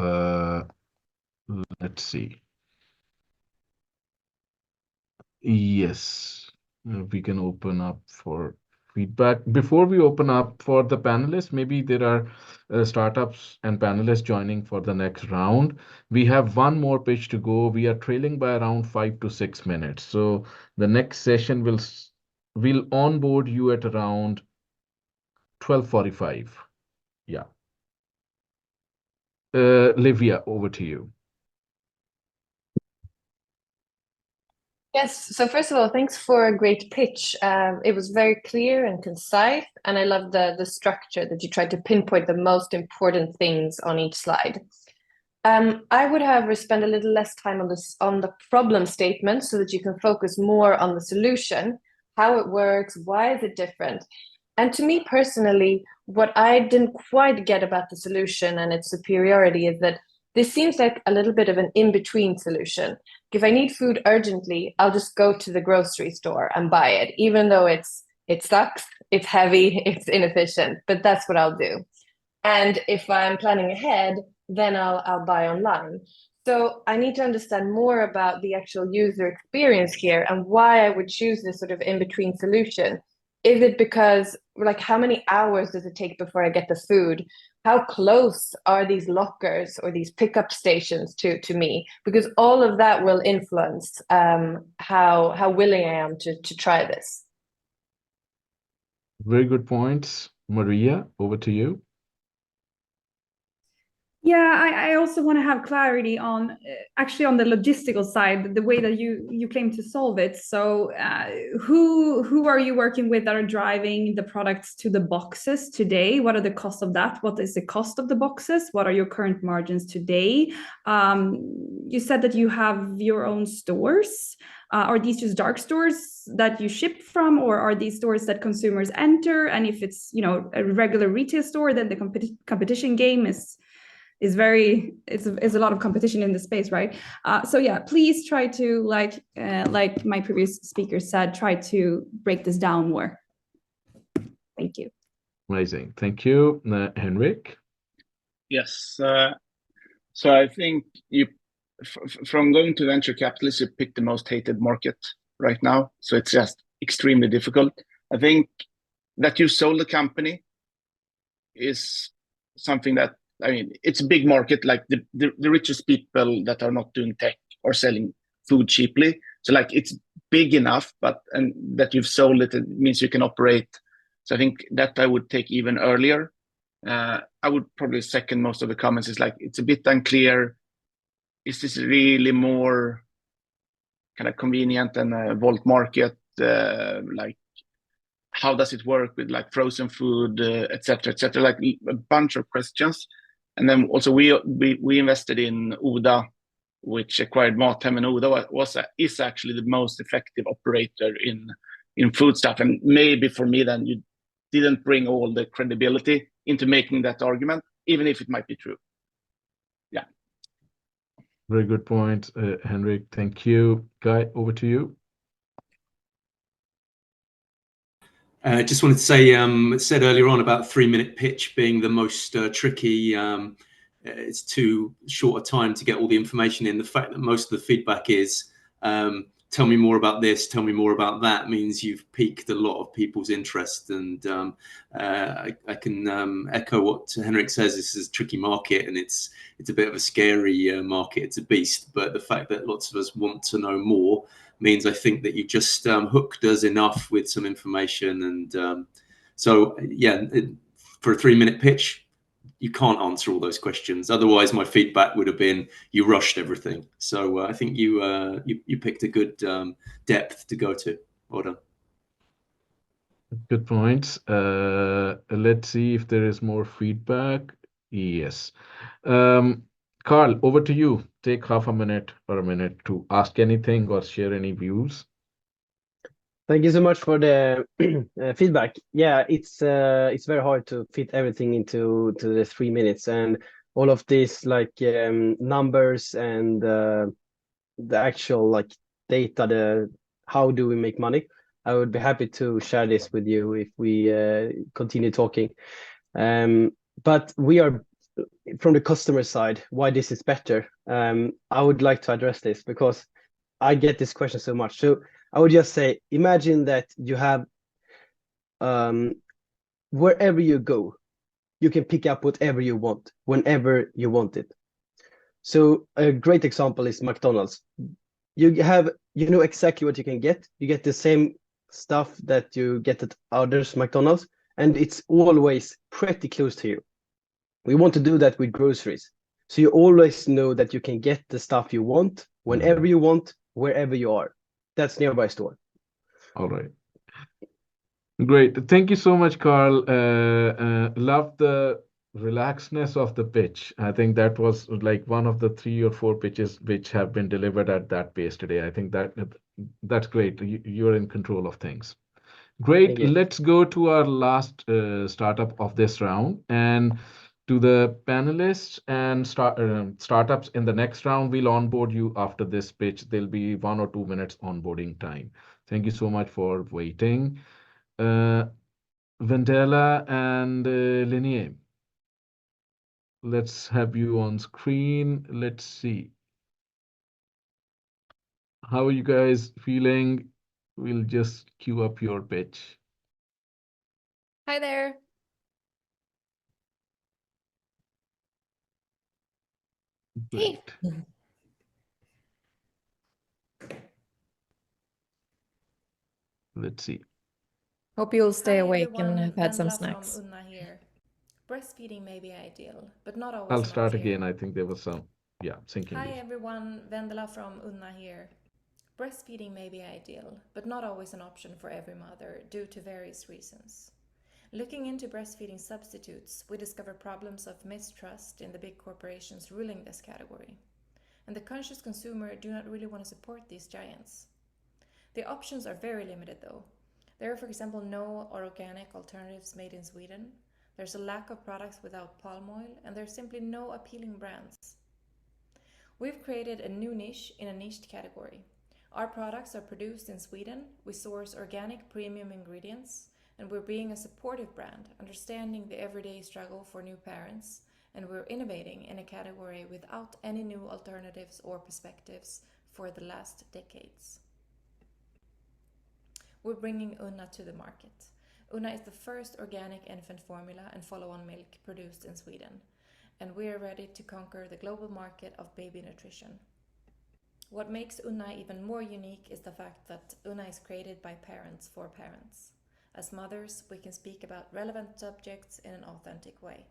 Let's see. Yes, we can open up for feedback. Before we open up for the panelists, maybe there are startups and panelists joining for the next round. We have one more pitch to go. We are trailing by around 5 to 6 minutes. So the next session will onboard you at around 12:45. Yeah. Livia, over to you. Yes, so first of all, thanks for a great pitch. It was very clear and concise, and I love the structure that you tried to pinpoint the most important things on each slide. I would have spent a little less time on the problem statement so that you can focus more on the solution, how it works, why is it different? And to me personally, what I didn't quite get about the solution and its superiority is that this seems like a little bit of an in-between solution. If I need food urgently, I'll just go to the grocery store and buy it, even though it sucks, it's heavy, it's inefficient, but that's what I'll do. And if I'm planning ahead, then I'll buy online. So I need to understand more about the actual user experience here and why I would choose this sort of in-between solution. Is it because, like, how many hours does it take before I get the food? How close are these lockers or these pickup stations to me? Because all of that will influence how willing I am to try this. Very good points. Maria, over to you. Yeah, I also want to have clarity on actually on the logistical side, the way that you claim to solve it. So who are you working with that are driving the products to the boxes today? What are the costs of that? What is the cost of the boxes? What are your current margins today? You said that you have your own stores. Are these just dark stores that you ship from, or are these stores that consumers enter? And if it's a regular retail store, then the competition game is a lot of competition in the space, right? So yeah, please try to, like my previous speaker said, try to break this down more. Thank you. Amazing. Thank you. Henrik? Yes. So I think from going to venture capitalists, you pick the most hated market right now. So it's just extremely difficult. I think that you sold the company is something that, I mean, it's a big market. Like the richest people that are not doing tech are selling food cheaply. So like it's big enough, and that you've sold it, it means you can operate. So I think that I would take even earlier. I would probably second most of the comments is like, it's a bit unclear. Is this really more kind of convenient than a Volt market? Like, how does it work with like frozen food, et cetera, like a bunch of questions. And then also we invested in Oda, which acquired Mathem, and Oda is actually the most effective operator in food stuff. And maybe for me then you didn't bring all the credibility into making that argument, even if it might be true. Yeah. Very good point, Henrik. Thank you. Guy, over to you. Just wanted to say, it said earlier on about 3-minute pitch being the most tricky. It's too short a time to get all the information in. The fact that most of the feedback is, tell me more about this, tell me more about that, means you've piqued a lot of people's interest. And I can echo what Henrik says. This is a tricky market, and it's a bit of a scary market. It's a beast. But the fact that lots of us want to know more means I think that you just hooked us enough with some information. And so, yeah, for a 3-minute pitch, you can't answer all those questions. Otherwise, my feedback would have been you rushed everything. So I think you picked a good depth to go to. Well done. Good points. Let's see if there is more feedback. Yes. Carl, over to you. Take half a minute or a minute to ask anything or share any views. Thank you so much for the feedback. Yeah, it's very hard to fit everything into the 3 minutes, and all of these like numbers and the actual like data, the how do we make money. I would be happy to share this with you if we continue talking. But we are from the customer side, why this is better. I would like to address this because I get this question so much. So I would just say, imagine that you have wherever you go, you can pick up whatever you want, whenever you want it. So a great example is McDonald's. You know exactly what you can get. You get the same stuff that you get at others McDonald's, and it's always pretty close to you. We want to do that with groceries. So you always know that you can get the stuff you want, whenever you want, wherever you are. That's nearby store. All right. Great. Thank you so much, Carl. Love the relaxedness of the pitch. I think that was like one of the 3 or 4 pitches which have been delivered at that pace today. I think that's great. You're in control of things. Great. Let's go to our last startup of this round, and to the panelists and startups in the next round. We'll onboard you after this pitch. There'll be 1 or 2 minutes onboarding time. Thank you so much for waiting. Vendela and Linnea, let's have you on screen. Let's see. How are you guys feeling? We'll just queue up your pitch. Hi there. Great. Let's see. Hope you'll stay awake everyone, and have had some Vendela snacks. from Unna here. Breastfeeding may be ideal, but not always I'll an start option. again. I think there was some, syncing. Hi everyone, Vendela from Unna here. Breastfeeding may be ideal, but not always an option for every mother due to various reasons. Looking into breastfeeding substitutes, we discover problems of mistrust in the big corporations ruling this category. And the conscious consumer do not really want to support these giants. The options are very limited though. There are, for example, no organic alternatives made in Sweden. There's a lack of products without palm oil, and there's simply no appealing brands. We've created a new niche in a niched category. Our products are produced in Sweden, we source organic premium ingredients, and we're being a supportive brand, understanding the everyday struggle for new parents, and we're innovating in a category without any new alternatives or perspectives for the last decades. We're bringing Unna to the market. Unna is the first organic infant formula and follow-on milk produced in Sweden, and we are ready to conquer the global market of baby nutrition. What makes Unna even more unique is the fact that Unna is created by parents for parents. As mothers, we can speak about relevant subjects in an authentic way.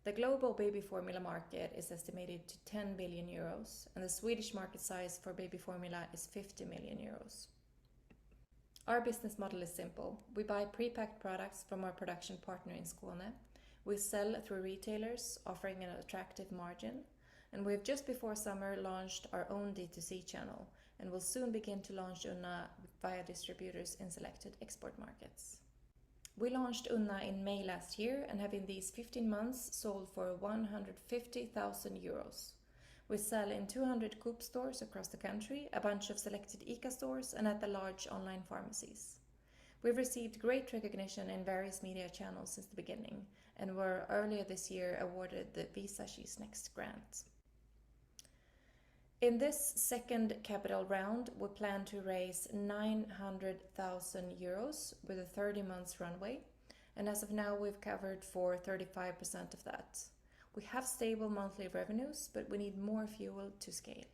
The global baby formula market is estimated to 10 billion euros, and the Swedish market size for baby formula is 50 million euros. Our business model is simple. We buy pre-packed products from our production partner in Skåne. We sell through retailers, offering an attractive margin. And we've just before summer launched our own D2C channel, and will soon begin to launch Unna via distributors in selected export markets. We launched Unna in May last year and have in these 15 months sold for 150,000 euros. We sell in 200 Coop stores across the country, a bunch of selected ICA stores, and at the large online pharmacies. We've received great recognition in various media channels since the beginning, and were earlier this year awarded the Visa She's Next grant. In this second capital round, we plan to raise 900,000 euros with a 30 months runway, and as of now we've covered for 35% of that. We have stable monthly revenues, but we need more fuel to scale.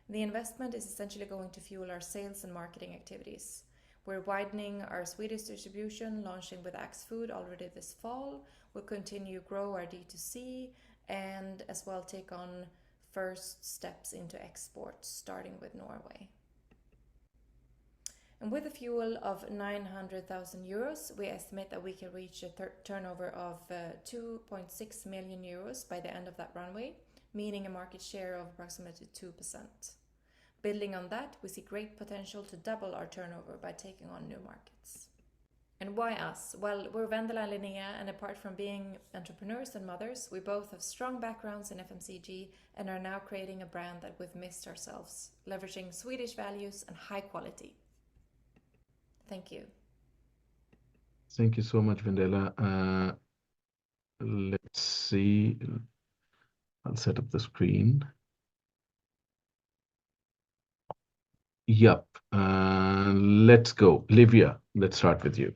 The investment is essentially going to fuel our sales and marketing activities. We're widening our Swedish distribution, launching with Axfood already this fall. We'll continue grow our D2C and as well take on first steps into exports, starting with Norway. And with a fuel of 900,000 euros, we estimate that we can reach a turnover of 2.6 million euros by the end of that runway, meaning a market share of approximately 2%. Building on that, we see great potential to double our turnover by taking on new markets. And why us? Well, we're Vendela and Linnea, and apart from being entrepreneurs and mothers, we both have strong backgrounds in FMCG and are now creating a brand that we've missed ourselves, leveraging Swedish values and high quality. Thank you. Thank you so much, Vendela. Let's see. I'll set up the screen. Yep. Let's go. Livia, let's start with you.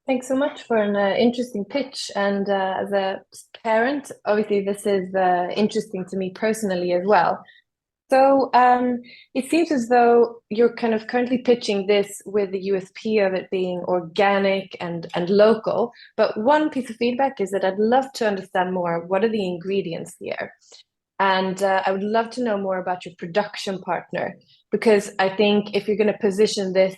Thanks so much for an interesting pitch. And as a parent, obviously this is interesting to me personally as well. So it seems as though you're kind of currently pitching this with the USP of it being organic and local. But one piece of feedback is that I'd love to understand more, what are the ingredients here? And I would love to know more about your production partner, because I think if you're going to position this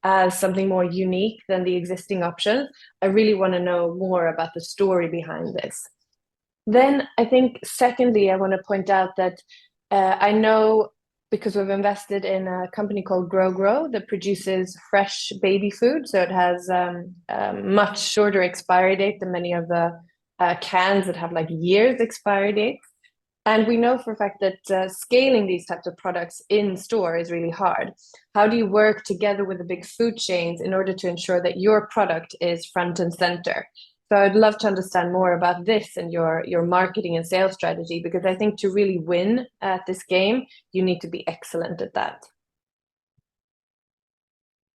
as something more unique than the existing options, I really want to know more about the story behind this. Then I think secondly, I want to point out that I know, because we've invested in a company called Grow that produces fresh baby food. So it has much shorter expiry date than many of the cans that have like years expiry dates. And we know for a fact that scaling these types of products in store is really hard. How do you work together with the big food chains in order to ensure that your product is front and center? So I'd love to understand more about this and your marketing and sales strategy, because I think to really win at this game, you need to be excellent at that.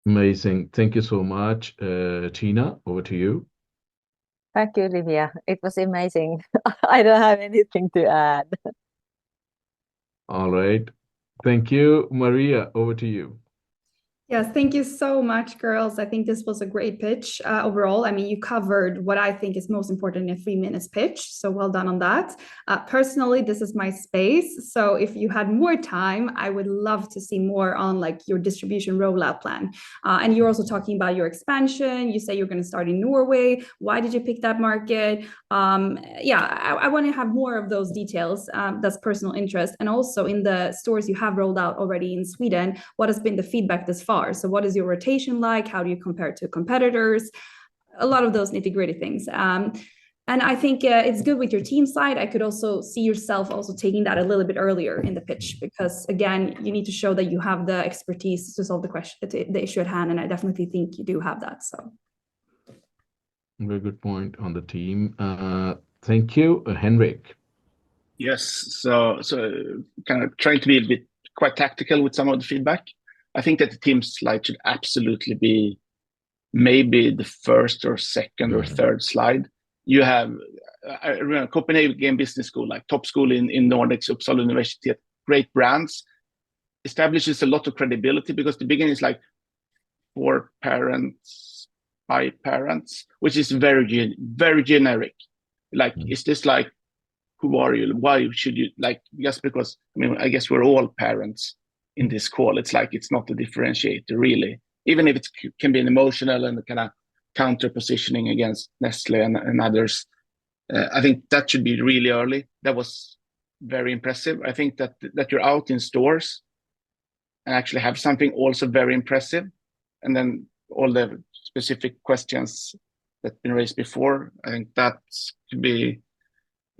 Amazing. Thank you so much. Tina, over to you. Thank you, Livia. It was amazing. I don't have anything to add. All right. Thank you. Maria, over to you. Yes, thank you so much, girls. I think this was a great pitch overall. I mean, you covered what I think is most important in a 3 minutes pitch. So well done on that. Personally, this is my space. So if you had more time, I would love to see more on like your distribution rollout plan. And you're also talking about your expansion. You say you're going to start in Norway. Why did you pick that market? I want to have more of those details. That's personal interest. And also in the stores you have rolled out already in Sweden, what has been the feedback this far? So what is your rotation like? How do you compare to competitors? A lot of those nitty-gritty things. And I think it's good with your team side. I could also see yourself also taking that a little bit earlier in the pitch, because again, you need to show that you have the expertise to solve the issue at hand. And I definitely think you do have that. So very good point on the team. Thank you, Henrik. Yes, so kind of trying to be a bit quite tactical with some of the feedback. I think that the team slide should absolutely be maybe the first or second or third slide. You have, I remember Copenhagen Business School, like top school in Nordics, Uppsala University, great brands, establishes a lot of credibility, because the beginning is like for parents, by parents, which is very generic. Like, is this like, who are you? Why should you, like, just because, I mean, I guess we're all parents in this call. It's like, it's not a differentiator really, even if it can be an emotional and kind of counter positioning against Nestle and others. I think that should be really early. That was very impressive. I think that you're out in stores and actually have something also very impressive. And then all the specific questions that have been raised before, I think that could be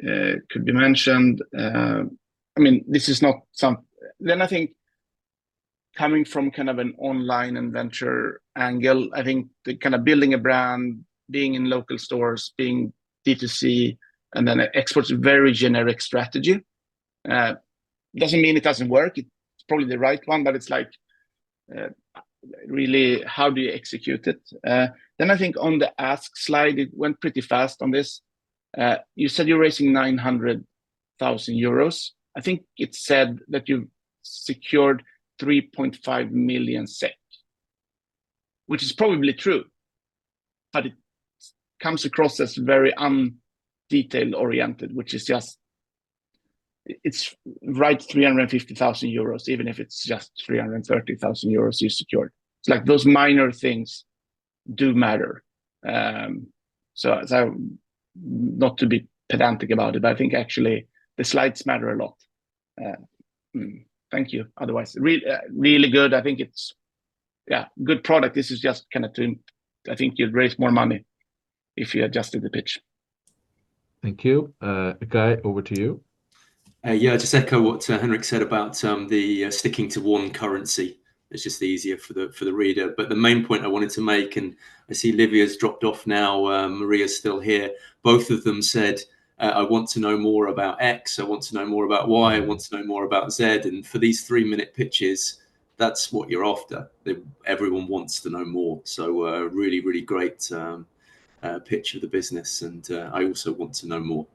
mentioned. I mean, this is not some, then I think coming from kind of an online and venture angle, I think the kind of building a brand, being in local stores, being D2C, and then exports a very generic strategy. Doesn't mean it doesn't work. It's probably the right one, but it's like, really, how do you execute it? Then I think on the ask slide, it went pretty fast on this. You said you're raising 900,000 euros. I think it said that you've secured 3.5 million SEK, which is probably true, but it comes across as very undetail oriented, which is just, it's right 350,000 euros, even if it's just 330,000 euros you secured. It's like those minor things do matter. So not to be pedantic about it, but I think actually the slides matter a lot. Thank you. Otherwise, really good. I think it's good product. This is just kind of I think you'd raise more money if you adjusted the pitch. Thank you. Guy, over to you. Yeah, just echo what Henrik said about the sticking to one currency. It's just easier for the reader. But the main point I wanted to make, and I see Livia's dropped off now, Maria's still here. Both of them said, I want to know more about X, I want to know more about Y, I want to know more about Z. And for these 3-minute pitches, that's what you're after. Everyone wants to know more. So really, really great pitch of the business. And I also want to know more.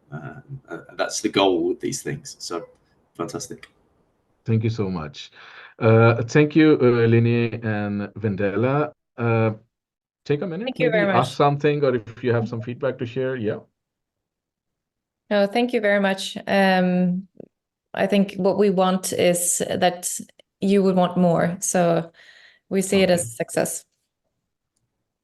That's the goal with these things. So fantastic. Thank you so much. Thank you, Linny and Vendela. Take a minute, Thank you maybe very ask much. something, or if you have some feedback to share. Yeah. No, thank you very much. I think what we want is that you would want more. So we see it as a success.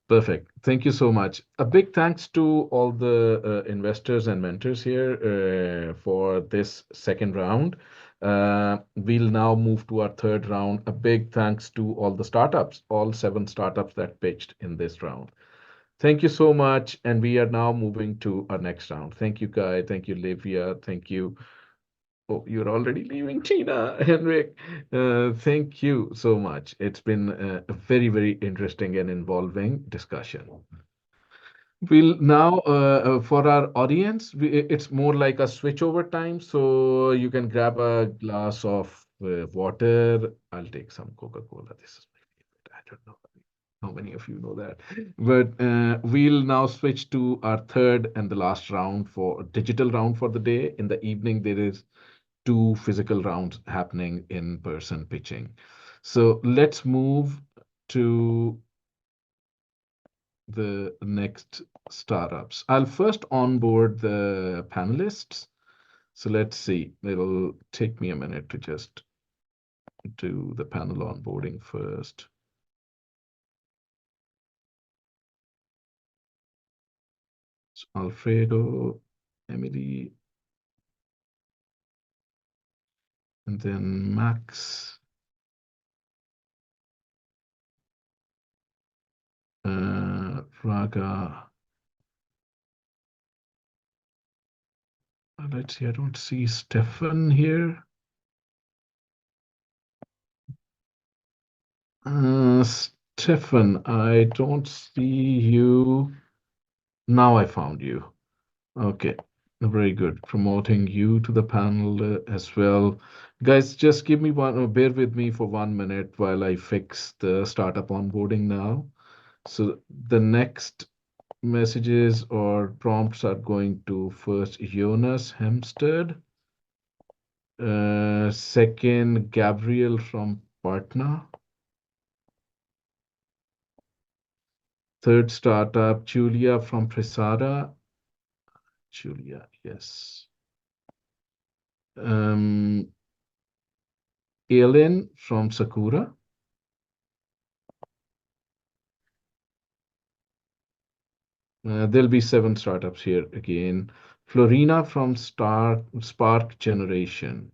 Perfect. Thank you so much. A big thanks to all the investors and mentors here for this second round. We'll now move to our third round. A big thanks to all the startups, all 7 startups that pitched in this round. Thank you so much. And we are now moving to our next round. Thank you, Guy. Thank you, Livia. Thank you. Oh, you're already leaving, Tina, Henrik. Thank you so much. It's been a very, very interesting and involving discussion. We'll now, for our audience, it's more like a switchover time. So you can grab a glass of water. I'll take some Coca-Cola. This is my favorite. I don't know how many of you know that. But we'll now switch to our third and the last round for digital round for the day. In the evening, there is 2 physical rounds happening in person pitching. So let's move to the next startups. I'll first onboard the panelists. So let's see, it'll take me a minute to just do the panel onboarding first. So Alfredo, Emily, and then Max, Raga. Let's see, I don't see Stefan here. Stefan, I don't see you. Now I found you. Okay, very good. Promoting you to the panel as well. Guys, just give me bear with me for 1 minute while I fix the startup onboarding now. So the next messages or prompts are going to first Jonas Hemsted, second Gabriel from Partner, third startup Julia from Presada. Julia, yes. Ellen from Sakura. There'll be 7 startups here again. Florina from Spark Generation.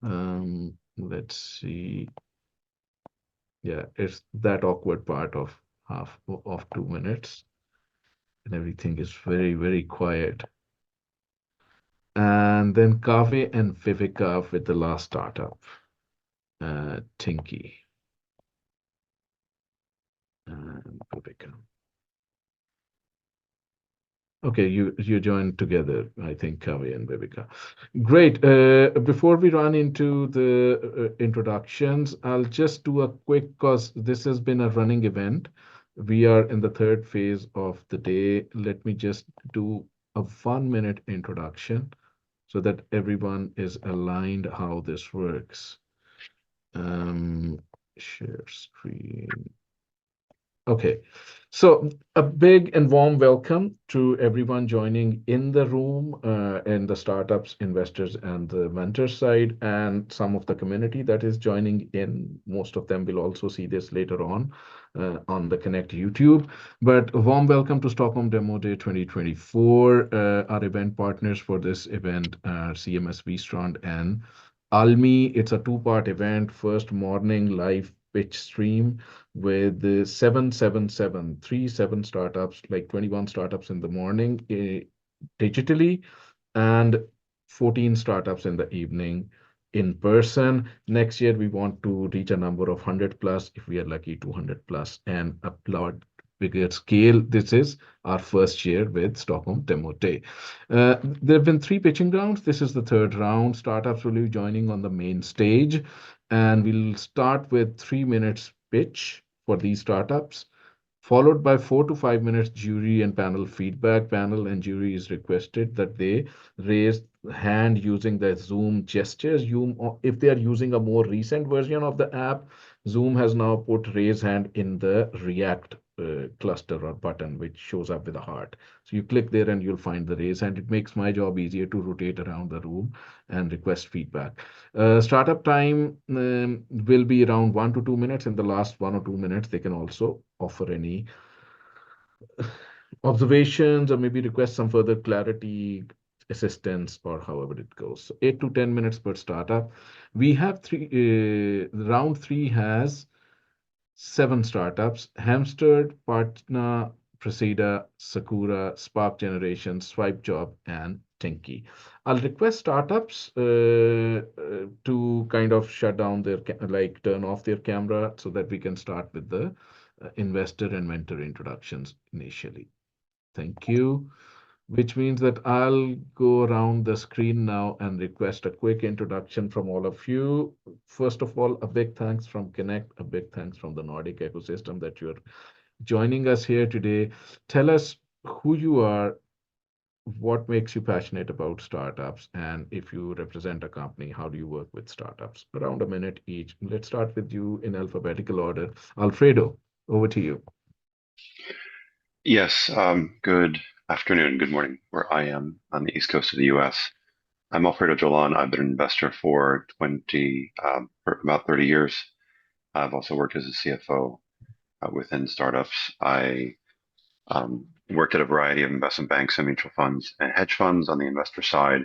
Let's see. Yeah, it's that awkward part of 2 minutes. And everything is very, very quiet. And then Kaveh and Viveka with the last startup. Tinky. And Viveka. Okay, you joined together, I think, Kaveh and Viveka. Great. Before we run into the introductions, I'll just do a quick, because this has been a running event. We are in the third phase of the day. Let me just do a 1-minute introduction so that everyone is aligned how this works. Share screen. Okay, So a big and warm welcome to everyone joining in the room, in the startups, investors, and the venture side, and some of the community that is joining in. Most of them will also see this later on the Connect YouTube. But a warm welcome to Stockholm Demo Day 2024. Our event partners for this event are CMS Vistrand and Almi. It's a two-part event. First morning live pitch stream with the 37 startups, like 21 startups in the morning digitally, and 14 startups in the evening in person. Next year, we want to reach a number of 100 plus, if we are lucky, 200 plus, and a lot bigger scale. This is our first year with Stockholm Demo Day. There have been 3 pitching rounds. This is the 3rd round. Startups will be joining on the main stage, and we'll start with 3 minutes pitch for these startups, followed by 4 to 5 minutes jury and panel feedback. Panel and jury is requested that they raise hand using the Zoom gestures. If they are using a more recent version of the app, Zoom has now put raise hand in the React cluster or button, which shows up with a heart. So you click there and you'll find the raise hand. It makes my job easier to rotate around the room and request feedback. Startup time will be around 1 to 2 minutes. In the last 1 or 2 minutes, they can also offer any observations or maybe request some further clarity, assistance, or however it goes. So 8 to 10 minutes per startup. We have round 3 has 7 startups: Hamstead, Partna, Presida, Sakura, Spark Generation, Swipe Job, and Tinky. I'll request startups to kind of shut down their, turn off their camera so that we can start with the investor and mentor introductions initially. Thank you. Which means that I'll go around the screen now and request a quick introduction from all of you. First of all, a big thanks from Connect, a big thanks from the Nordic ecosystem that you're joining us here today. Tell us who you are, what makes you passionate about startups, and if you represent a company, how do you work with startups? Around a minute each. Let's start with you in alphabetical order. Alfredo, over to you. Yes, good afternoon, good morning, where I am on the East Coast of the US. I'm Alfredo Jolan. I've been an investor for about 30 years. I've also worked as a CFO within startups. I worked at a variety of investment banks and mutual funds and hedge funds on the investor side.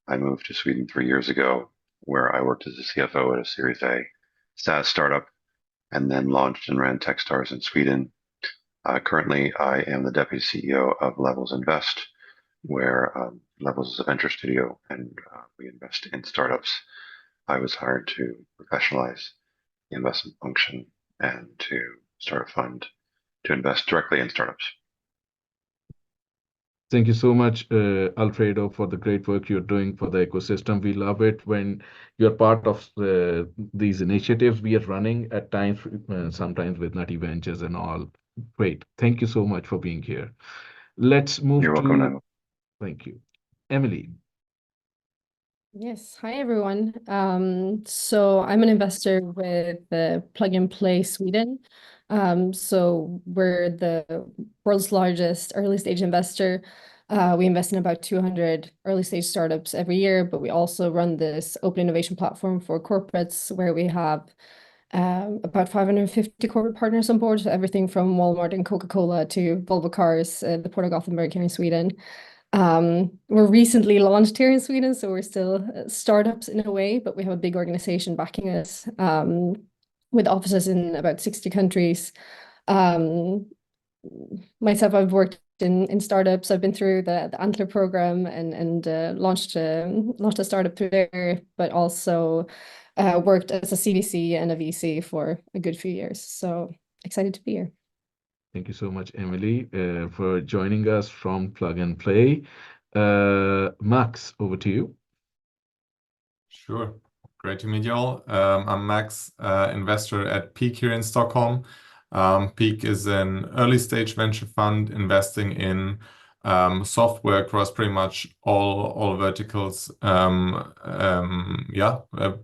I moved to Sweden 3 years ago, where I worked as a CFO at a Series A SaaS startup, and then launched and ran Techstars in Sweden. Currently, I am the deputy CEO of Levels Invest, where Levels is a venture studio, and we invest in startups. I was hired to professionalize the investment function and to start a fund to invest directly in startups. Thank you so much, Alfredo, for the great work you're doing for the ecosystem. We love it when you're part of these initiatives we are running at times, sometimes with Nutty Ventures and all. Great. Thank you so much for being here. Let's move You're welcome, Nemo. Thank you. Emily. Yes. Hi, everyone. So I'm an investor with Plug and Play Sweden. So we're the world's largest early stage investor. We invest in about 200 early stage startups every year, but we also run this open innovation platform for corporates where we have about 550 corporate partners on board. So everything from Walmart and Coca-Cola to Volvo Cars, the Port of Gothenburg here in Sweden. We're recently launched here in Sweden, so we're still startups in a way, but we have a big organization backing us with offices in about 60 countries. Myself, I've worked in startups. I've been through the Archr program and launched a startup through there, but also worked as a CVC and a VC for a good few years. So excited to be here. Thank you so much, Emily, for joining us from Plug and Play. Max, over to you. Sure. Great to meet you all. I'm Max, investor at Peak here in Stockholm. Peak is an early stage venture fund investing in software across pretty much all verticals.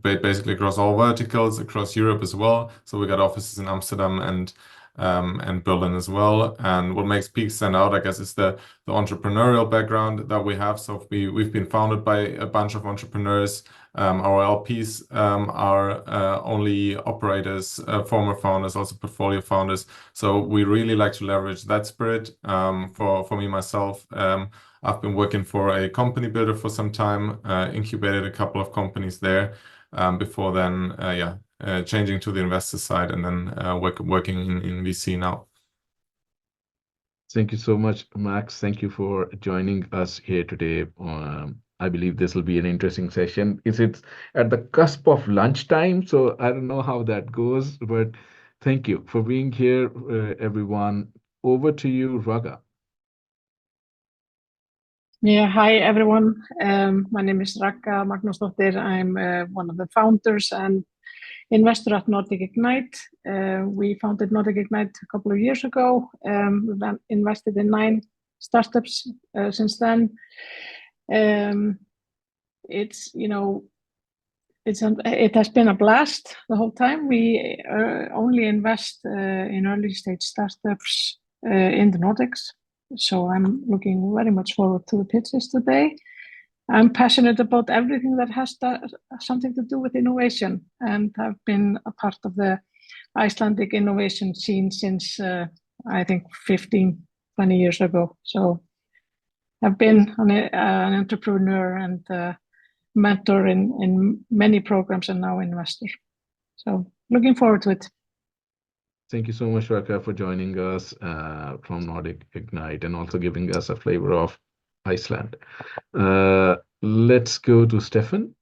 Basically across all verticals across Europe as well. So we got offices in Amsterdam and and Berlin as well. And what makes Peak stand out, I guess, is the entrepreneurial background that we have. So we've been founded by a bunch of entrepreneurs. Our LPs are only operators, former founders, also portfolio founders. So we really like to leverage that spirit. For me, myself, I've been working for a company builder for some time, incubated a couple of companies there before then, changing to the investor side and then working in VC now. Thank you so much, Max. Thank you for joining us here today. I believe this will be an interesting session. It's at the cusp of lunchtime, so I don't know how that goes, but thank you for being here, everyone. Over to you, Raga. Yeah, hi everyone. My name is Ragga Magnúsdóttir. I'm one of the founders and investor at Nordic Ignite. We founded Nordic Ignite a couple of years ago. We've invested in 9 startups since then. It has been a blast the whole time. We only invest in early stage startups in the Nordics. So I'm looking very much forward to the pitches today. I'm passionate about everything that has something to do with innovation, and have been a part of the Icelandic innovation scene since I think 15, 20 years ago. So I've been an entrepreneur and mentor in many programs and now investor. So looking forward to it. Thank you so much, Raga, for joining us from Nordic Ignite and also giving us a flavor of Iceland. Let's go to Stefan.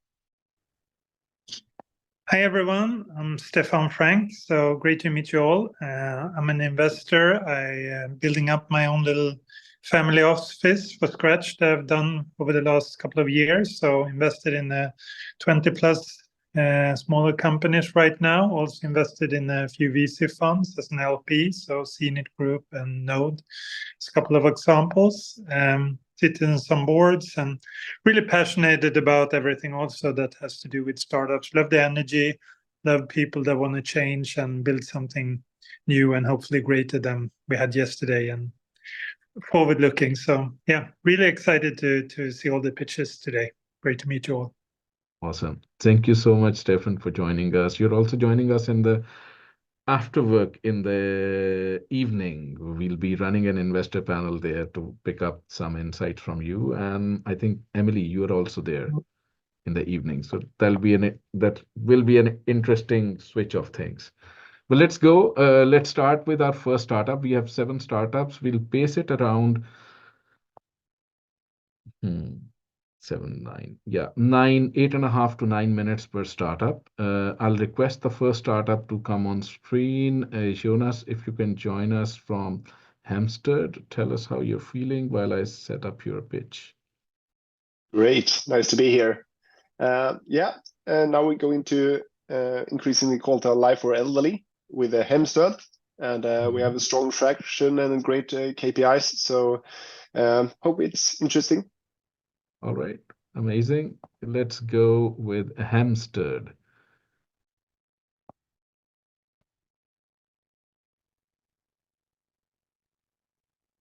Hi, everyone. I'm Stefan Frank. So great to meet you all. I'm an investor. I am building up my own little family office for scratch that I've done over the last couple of years. So invested in 20 plus smaller companies right now. Also invested in a few VC funds as an LP. So CNIT Group and Node. It's a couple of examples. Sit in some boards and really passionate about everything also that has to do with startups. Love the energy, love people that want to change and build something new and hopefully greater than we had yesterday and forward looking. So yeah, really excited to see all the pitches today. Great to meet you all. Awesome. Thank you so much, Stefan, for joining us. You're also joining us in the after work in the evening. We'll be running an investor panel there to pick up some insight from you. And I think, Emily, you are also there in the evening. So that will be an interesting switch of things. But let's go. Let's start with our first startup. We have 7 startups. We'll pace it around 8.5 to 9 minutes per startup. I'll request the first startup to come on screen. Jonas, if you can join us from Hampstead, tell us how you're feeling while I set up your pitch. Great, nice to be here. Now we're going to increasing the quality of life for elderly with Hampstead, and we have a strong traction and great KPIs. So hope it's interesting. All right, amazing. Let's go with Hampstead.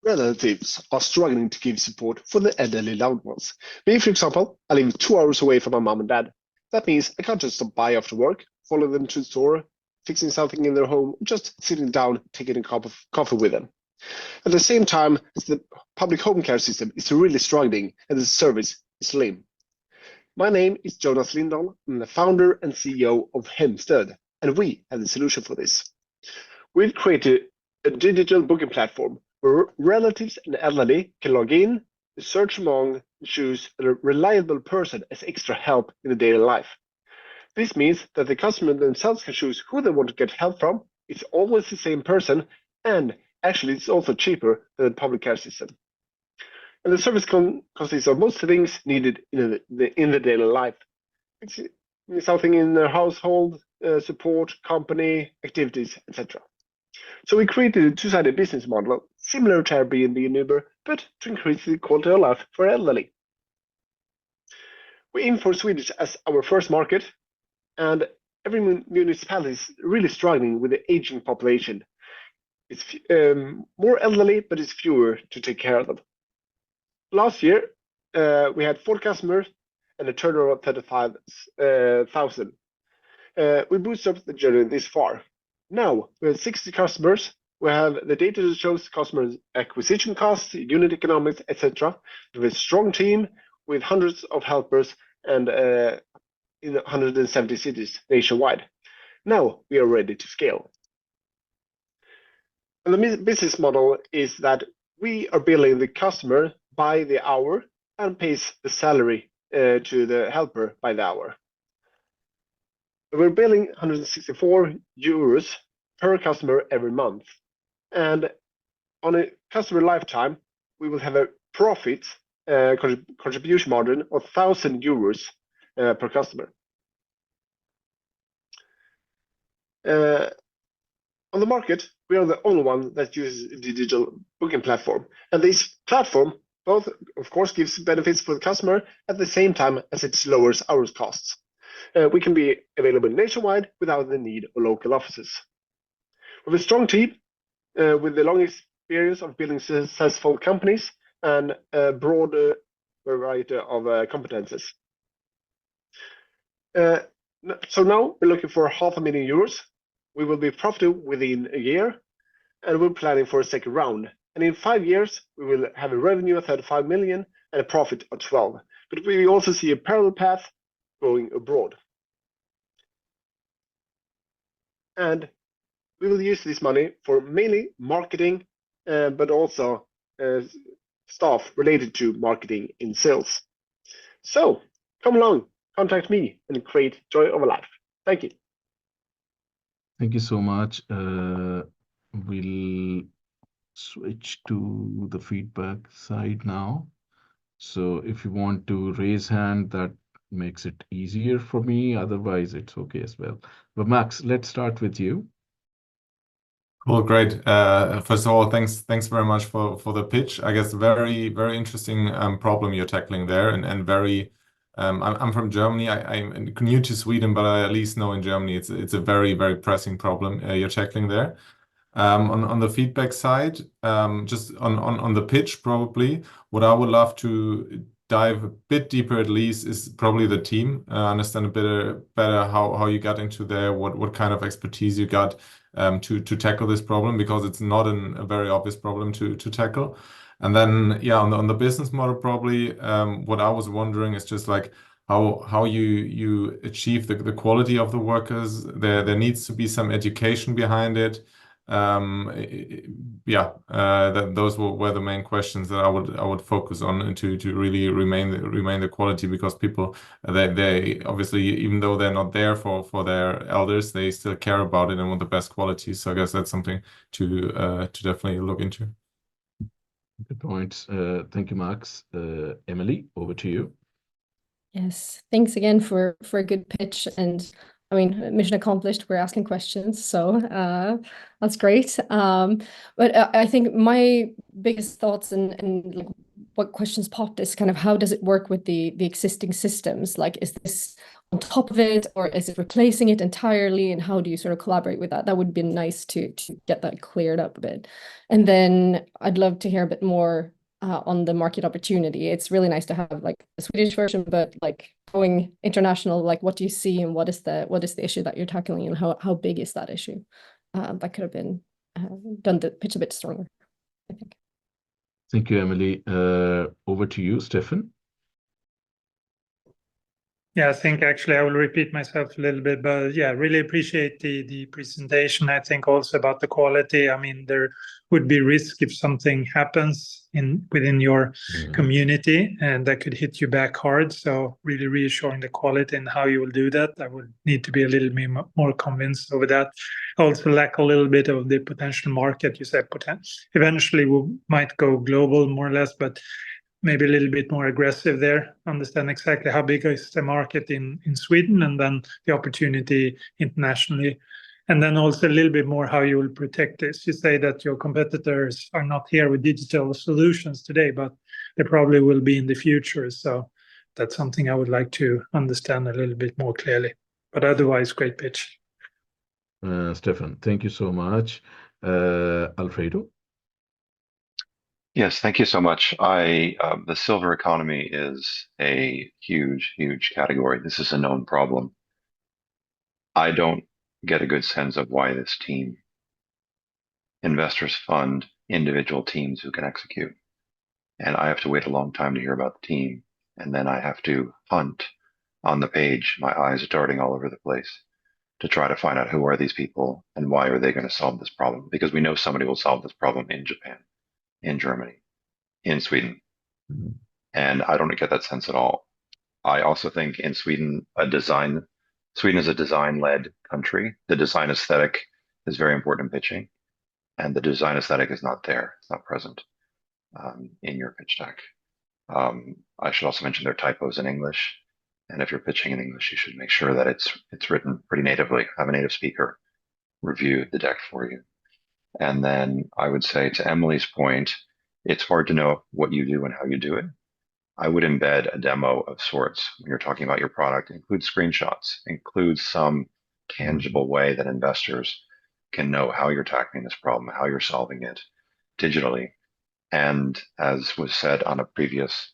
Relatives are struggling to give support for the elderly loved ones. Me, for example, I live 2 hours away from my mom and dad. That means I can't just stop by after work, follow them to the store, fixing something in their home, just sitting down, taking a cup of coffee with them. At the same time, the public home care system is really struggling and the service is lame. My name is Jonas Lindahl. I'm the founder and CEO of Hampstead, and we have the solution for this. We've created a digital booking platform where relatives and elderly can log in, search among, and choose a reliable person as extra help in the daily life. This means that the customer themselves can choose who they want to get help from. It's always the same person, and actually it's also cheaper than the public care system. And the service consists of most things needed in the daily life. It's something in the household, support, company, activities, etc. So we created a 2-sided business model, similar to Airbnb and Uber, but to increase the quality of life for elderly. We aim for Swedish as our first market, and every municipality is really struggling with the aging population. It's more elderly, but it's fewer to take care of them. Last year, we had 4 customers and a turnover of 35,000. We bootstrapped the journey this far. Now we have 60 customers. We have the data that shows customers' acquisition costs, unit economics, etc. We have a strong team with hundreds of helpers and in 170 cities nationwide. Now we are ready to scale. And the business model is that we are billing the customer by the hour and pays the salary to the helper by the hour. We're billing 164 euros per customer every month. And on a customer lifetime, we will have a profit contribution margin of 1,000 euros per customer. On the market, we are the only one that uses a digital booking platform. And this platform both, of course, gives benefits for the customer at the same time as it lowers our costs. We can be available nationwide without the need of local offices. We have a strong team with the long experience of building successful companies and a broad variety of competences. So now we're looking for 500,000 euros. We will be profitable within a year, and we're planning for a second round. And in 5 years, we will have a revenue of 35 million and a profit of 12. But we also see a parallel path going abroad. And we will use this money for mainly marketing, but also staff related to marketing in sales. So come along, contact me and create joy of a life. Thank you. Thank you so much. We'll switch to the feedback side now. So if you want to raise hand, that makes it easier for me. Otherwise, it's okay as well. But Max, let's start with you. Cool, great. First of all, thanks very much for the pitch. I guess very interesting problem you're tackling there, and very. I'm from Germany. I'm new to Sweden, but I at least know in Germany it's a very pressing problem you're tackling there. On the feedback side, just on the pitch, probably what I would love to dive a bit deeper at least is probably the team. Understand a bit better how you got into there, what kind of expertise you got to tackle this problem, because it's not a very obvious problem to tackle. And then yeah, on the business model, probably what I was wondering is just like how you achieve the quality of the workers. There needs to be some education behind it. Those were the main questions that I would focus on to really remain the quality, because people they obviously, even though they're not there for their elders, they still care about it and want the best quality. So I guess that's something to definitely look into. Good points. Thank you, Max. Emily, over to you. Yes, thanks again for a good pitch. And I mean, mission accomplished. We're asking questions, so that's great. But I think my biggest thoughts and like what questions popped is kind of how does it work with the existing systems? Like, is this on top of it, or is it replacing it entirely? And how do you sort of collaborate with that? That would be nice to get that cleared up a bit. And then I'd love to hear a bit more on the market opportunity. It's really nice to have like the Swedish version, but like going international, like what do you see and what is the issue that you're tackling, and how big is that issue? That could have been done the pitch a bit stronger, I think. Thank you, Emily. Over to you, Stefan. Yeah, I think actually I will repeat myself a little bit, but yeah, really appreciate the presentation. I think also about the quality. I mean, there would be risk if something happens within your community, and that could hit you back hard. So really reassuring the quality and how you will do that. I would need to be a little bit more convinced over that. I also lack a little bit of the potential market. You said eventually we might go global more or less, but maybe a little bit more aggressive there, understand exactly how big is the market in Sweden, and then the opportunity internationally. And then also a little bit more how you will protect this. You say that your competitors are not here with digital solutions today, but they probably will be in the future. So that's something I would like to understand a little bit more clearly. But otherwise, great pitch. Stefan, thank you so much. Alfredo? Yes, thank you so much. The silver economy is a huge category. This is a known problem. I don't get a good sense of why this team, investors fund individual teams who can execute. And I have to wait a long time to hear about the team. And then I have to hunt on the page. My eyes are darting all over the place to try to find out who are these people and why are they going to solve this problem? Because we know somebody will solve this problem in Japan, in Germany, in Sweden. And I don't get that sense at all. I also think in Sweden, Sweden is a design-led country. The design aesthetic is very important in pitching, and the design aesthetic is not there. It's not present in your pitch deck. I should also mention there are typos in English. And if you're pitching in English, you should make sure that it's written pretty natively. Have a native speaker review the deck for you. And then I would say, to Emily's point, it's hard to know what you do and how you do it. I would embed a demo of sorts when you're talking about your product. Include screenshots, include some tangible way that investors can know how you're tackling this problem, how you're solving it digitally. And as was said on a previous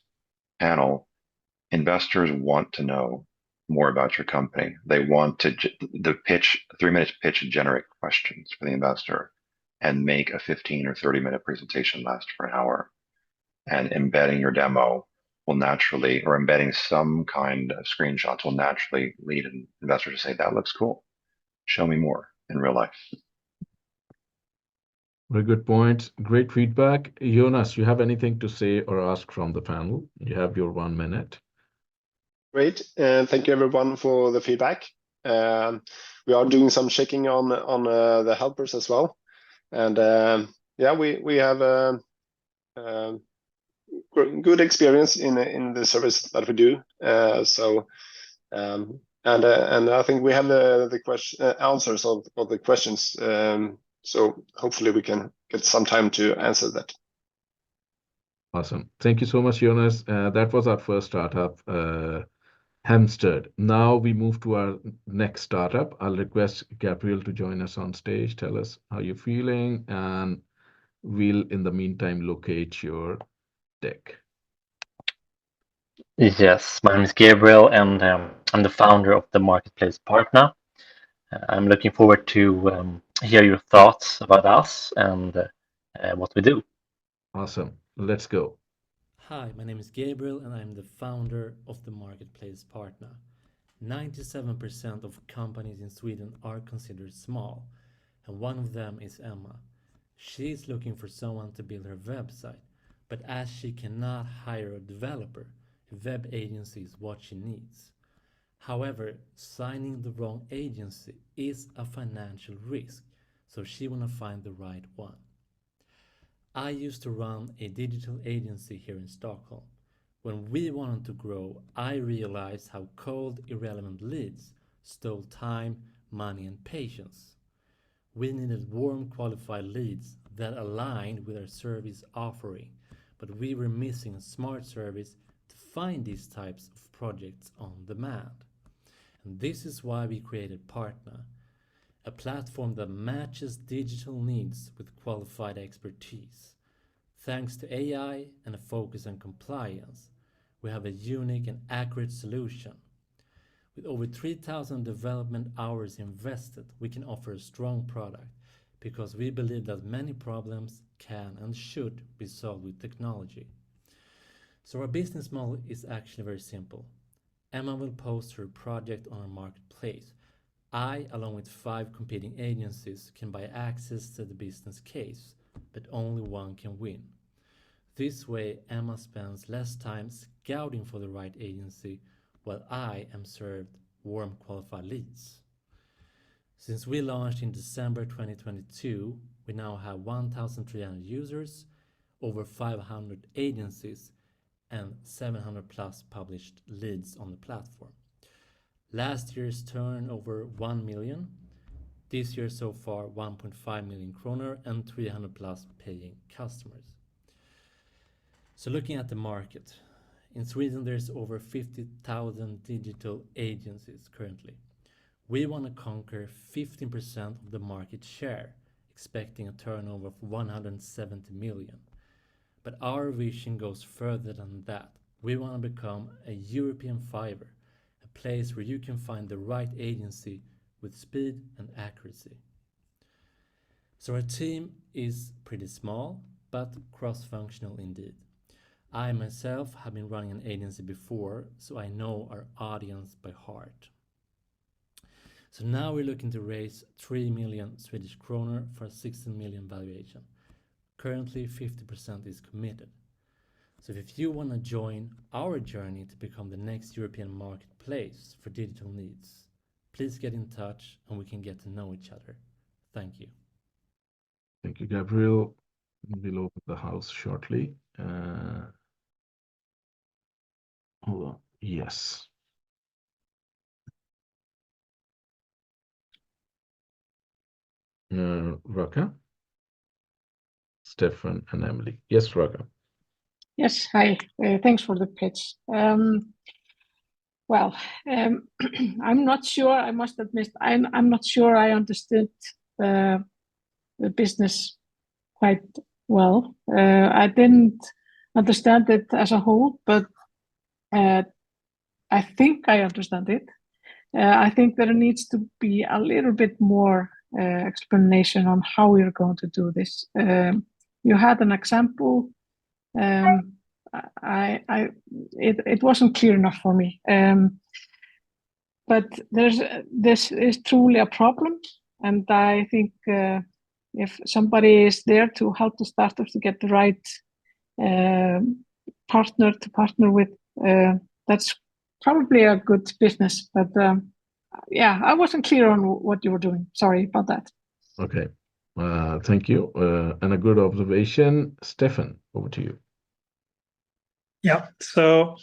panel, investors want to know more about your company. They want to, the 3-minute pitch generate questions for the investor and make a 15 or 30-minute presentation last for an hour. And embedding your demo will naturally, or embedding some kind of screenshots will naturally lead an investor to say, that looks cool. Show me more in real life. Very good point. Great feedback. Jonas, you have anything to say or ask from the panel? You have your 1 minute. Great, and thank you everyone for the feedback. We are doing some checking on the helpers as well, and yeah, we have good experience in the service that we do. And I think we have the answers of the questions. So hopefully we can get some time to answer that. Awesome. Thank you so much, Jonas. That was our first startup, Hemstead. Now we move to our next startup. I'll request Gabriel to join us on stage. Tell us how you're feeling, and we'll, in the meantime, locate your deck. Yes, my name is Gabriel, and I'm the founder of the marketplace Partner. I'm looking forward to hear your thoughts about us and what we do. Awesome. Let's go. Hi, my name is Gabriel, and I'm the founder of the marketplace Partner. 97% of companies in Sweden are considered small, and one of them is Emma. She is looking for someone to build her website, but as she cannot hire a developer, a web agency is what she needs. However, signing the wrong agency is a financial risk, so she want to find the right one. I used to run a digital agency here in Stockholm. When we wanted to grow, I realized how cold, irrelevant leads stole time, money, and patience. We needed warm, qualified leads that aligned with our service offering, but we were missing a smart service to find these types of projects on demand. And this is why we created Partner, a platform that matches digital needs with qualified expertise. Thanks to AI and a focus on compliance, we have a unique and accurate solution. With over 3,000 development hours invested, we can offer a strong product because we believe that many problems can and should be solved with technology. So our business model is actually very simple. Emma will post her project on our marketplace. I, along with 5 competing agencies, can buy access to the business case, but only one can win. This way, Emma spends less time scouting for the right agency, while I am served warm, qualified leads. Since we launched in December 2022, we now have 1,300 users, over 500 agencies, and 700 plus published leads on the platform. Last year's turnover 1 million. This year so far 1.5 million kronor and 300 plus paying customers. So looking at the market, in Sweden there's over 50,000 digital agencies currently. We want to conquer 15% of the market share, expecting a turnover of 170 million. But our vision goes further than that. We want to become a European Fiverr, a place where you can find the right agency with speed and accuracy. So our team is pretty small, but cross-functional indeed. I myself have been running an agency before, so I know our audience by heart. So now we're looking to raise 3 million Swedish kronor for a 16 million valuation. Currently 50% is committed. So if you want to join our journey to become the next European marketplace for digital needs, please get in touch and we can get to know each other. Thank you. Thank you, Gabriel. We'll open the house shortly. Hold on. Yes. Raka, Stefan, and Emily. Yes, Raka. Yes, hi. Thanks for the pitch. Well, I'm not sure, I must admit, I'm not sure I understood the business quite well. I didn't understand it as a whole, but I think I understand it. I think there needs to be a little bit more explanation on how we're going to do this. You had an example. It wasn't clear enough for me. But this is truly a problem, and I think if somebody is there to help the startups to get the right partner to partner with, that's probably a good business. But yeah, I wasn't clear on what you were doing. Sorry about that. Okay, thank you. And a good observation. Stefan, over to you. Yeah, so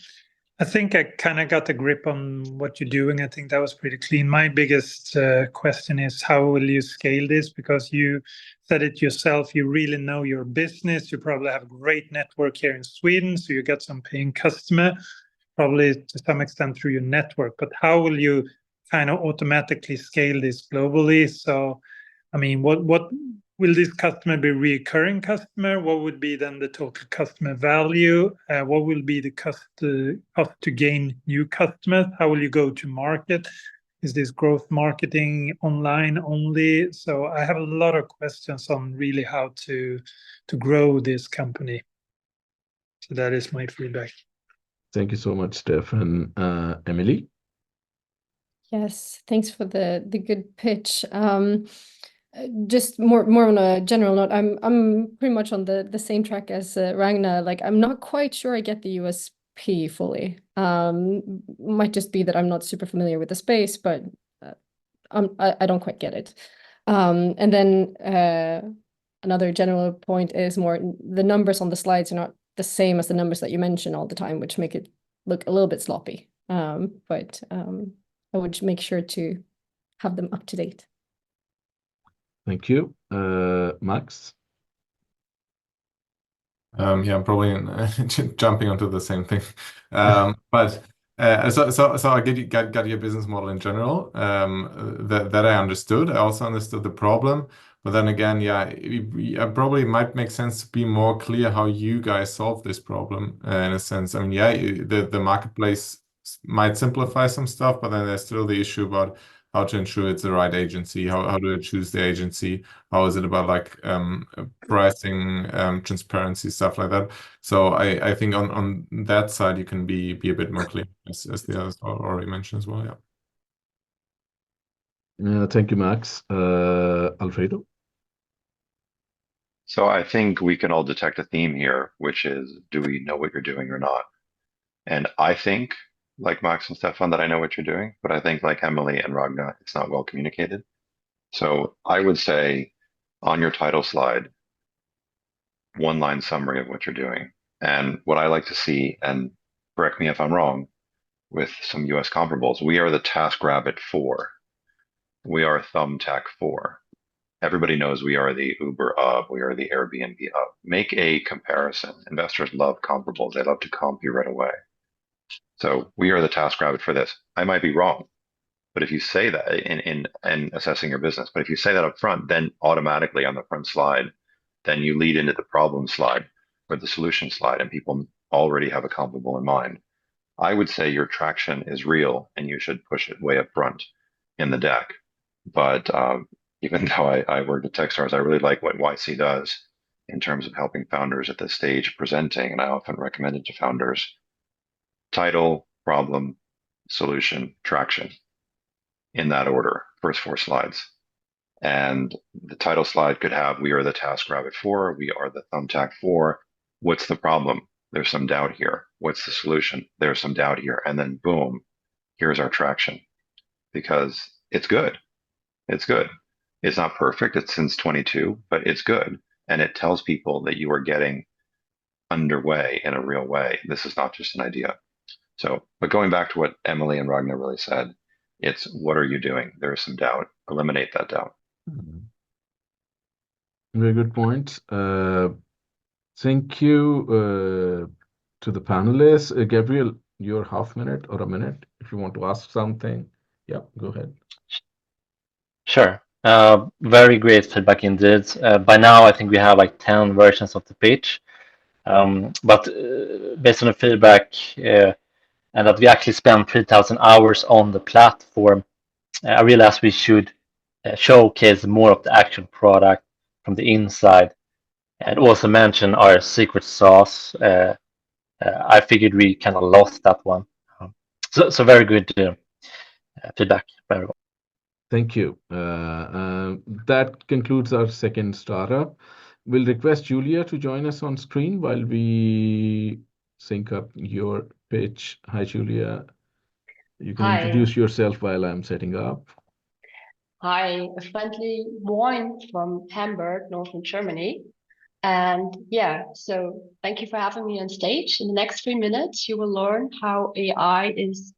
I think I kind of got a grip on what you're doing. I think that was pretty clean. My biggest question is how will you scale this? Because you said it yourself, you really know your business. You probably have a great network here in Sweden, so you got some paying customer, probably to some extent through your network. But how will you kind of automatically scale this globally? So, I mean, what will this customer be recurring customer? What would be then the total customer value? What will be the cost to gain new customers? How will you go to market? Is this growth marketing online only? So I have a lot of questions on really how to grow this company. So that is my feedback. Thank you so much, Stefan. Emily? Yes, thanks for the good pitch. Just more on a general note, I'm pretty much on the same track as Ragnar. Like, I'm not quite sure I get the USP fully. Might just be that I'm not super familiar with the space, but I don't quite get it. And then another general point is more the numbers on the slides are not the same as the numbers that you mention all the time, which make it look a little bit sloppy. But I would make sure to have them up to date. Thank you. Max? Yeah, I'm probably jumping onto the same thing. But so I got your business model in general. That I understood. I also understood the problem. But then again, yeah, it probably might make sense to be more clear how you guys solve this problem in a sense. I mean, yeah, the marketplace might simplify some stuff, but then there's still the issue about how to ensure it's the right agency, how do you choose the agency, how is it about like pricing, transparency, stuff like that. So I think on that side you can be a bit more clear, as the others already mentioned as well. Yeah. Thank you, Max. Alfredo? So I think we can all detect a theme here, which is, do we know what you're doing or not? And I think, like Max and Stefan, that I know what you're doing, but I think like Emily and Ragnar, it's not well communicated. So I would say on your title slide, one line summary of what you're doing. And what I like to see, and correct me if I'm wrong, with some US comparables, we are the TaskRabbit 4. We are Thumbtack 4. Everybody knows we are the Uber of, we are the Airbnb of. Make a comparison. Investors love comparables. They love to comp you right away. So we are the TaskRabbit for this. I might be wrong. But if you say that in assessing your business, but if you say that up front, then automatically on the front slide, then you lead into the problem slide or the solution slide, and people already have a comparable in mind. I would say your traction is real and you should push it way up front in the deck. But even though I worked at Techstars, I really like what YC does in terms of helping founders at this stage presenting. And I often recommend it to founders: title, problem, solution, traction, in that order, first 4 slides. And the title slide could have, we are the TaskRabbit for, we are the Thumbtack for. What's the problem? There's some doubt here. What's the solution? There's some doubt here. And then boom, here's our traction. Because it's good. It's good. It's not perfect. It's since 22, but it's good. And it tells people that you are getting underway in a real way. This is not just an idea. So, but going back to what Emily and Ragnar really said, it's what are you doing? There is some doubt. Eliminate that doubt. Very good point. Thank you to the panelists. Gabriel, your half minute or a minute if you want to ask something. Yeah, go ahead. Sure. Very great feedback indeed. By now, I think we have like 10 versions of the pitch. But based on the feedback and that we actually spent 3,000 hours on the platform, I realized we should showcase more of the actual product from the inside and also mention our secret sauce. I figured we kind of lost that one. So very good feedback by everyone. Thank you. That concludes our second startup. We'll request Julia to join us on screen while we sync up your pitch. Hi, Julia. You can Hi. introduce yourself while I'm setting up. Hi, a friendly Moin from Hamburg, northern Germany. And yeah, so thank you for having me on stage. In the next 3 minutes, you will learn how AI is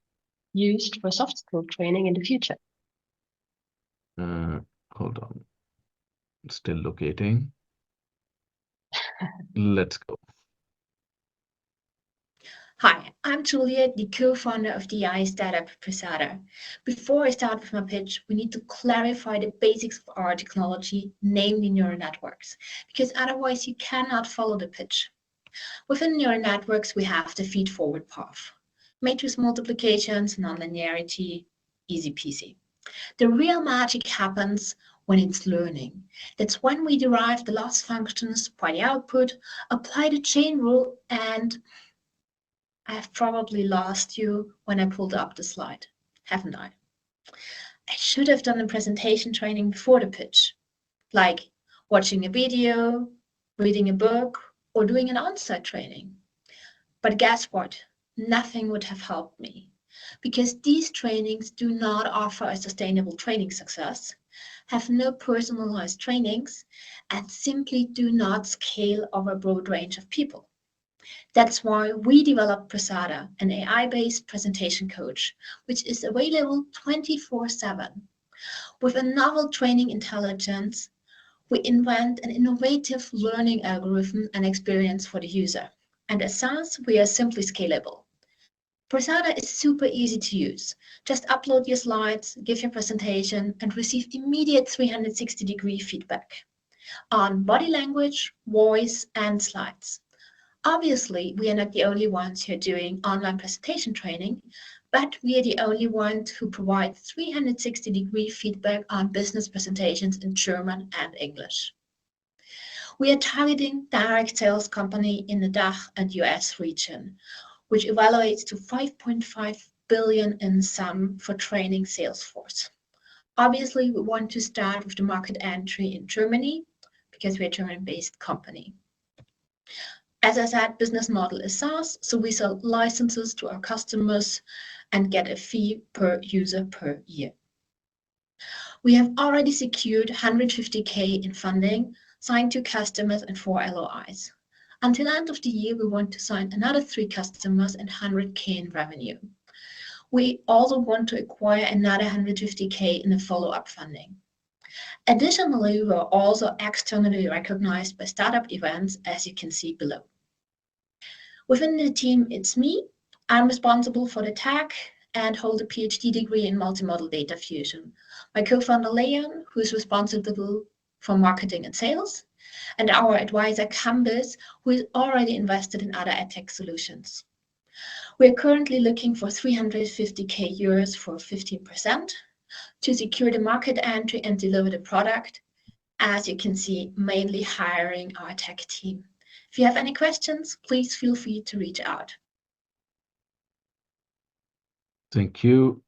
used for soft skill training in the future. Hold on. Still locating. Let's go. Hi, I'm Julia, the co-founder of the AI startup Prasada. Before I start with my pitch, we need to clarify the basics of our technology, namely neural networks, because otherwise you cannot follow the pitch. Within neural networks, we have the feed-forward path. Matrix multiplications, nonlinearity, easy peasy. The real magic happens when it's learning. That's when we derive the loss functions by the output, apply the chain rule, and I've probably lost you when I pulled up the slide, haven't I? I should have done a presentation training before the pitch, like watching a video, reading a book, or doing an on-site training. But guess what? Nothing would have helped me, because these trainings do not offer a sustainable training success, have no personalized trainings, and simply do not scale over a broad range of people. That's why we developed Prasada, an AI-based presentation coach, which is available 24/7. With a novel training intelligence, we invent an innovative learning algorithm and experience for the user. And as such, we are simply scalable. Prasada is super easy to use. Just upload your slides, give your presentation, and receive immediate 360-degree feedback on body language, voice, and slides. Obviously, we are not the only ones who are doing online presentation training, but we are the only ones who provide 360-degree feedback on business presentations in German and English. We are targeting direct sales company in the DACH and US region, which evaluates to 5.5 billion in sum for training Salesforce. Obviously, we want to start with the market entry in Germany because we're a German-based company. As I said, business model is SaaS, so we sell licenses to our customers and get a fee per user per year. We have already secured 150K in funding, signed 2 customers and 4 LOIs. Until the end of the year, we want to sign another 3 customers and 100K in revenue. We also want to acquire another 150K in the follow-up funding. Additionally, we are also externally recognized by startup events, as you can see below. Within the team, it's me. I'm responsible for the tech, and hold a PhD degree in multimodal data fusion. My co-founder Leon, who is responsible for marketing and sales, and our advisor Cambus, who is already invested in other edtech solutions. We are currently looking for 350k euros for 15% to secure the market entry and deliver the product. As you can see, mainly hiring our tech team. If you have any questions, please feel free to reach out. Thank you.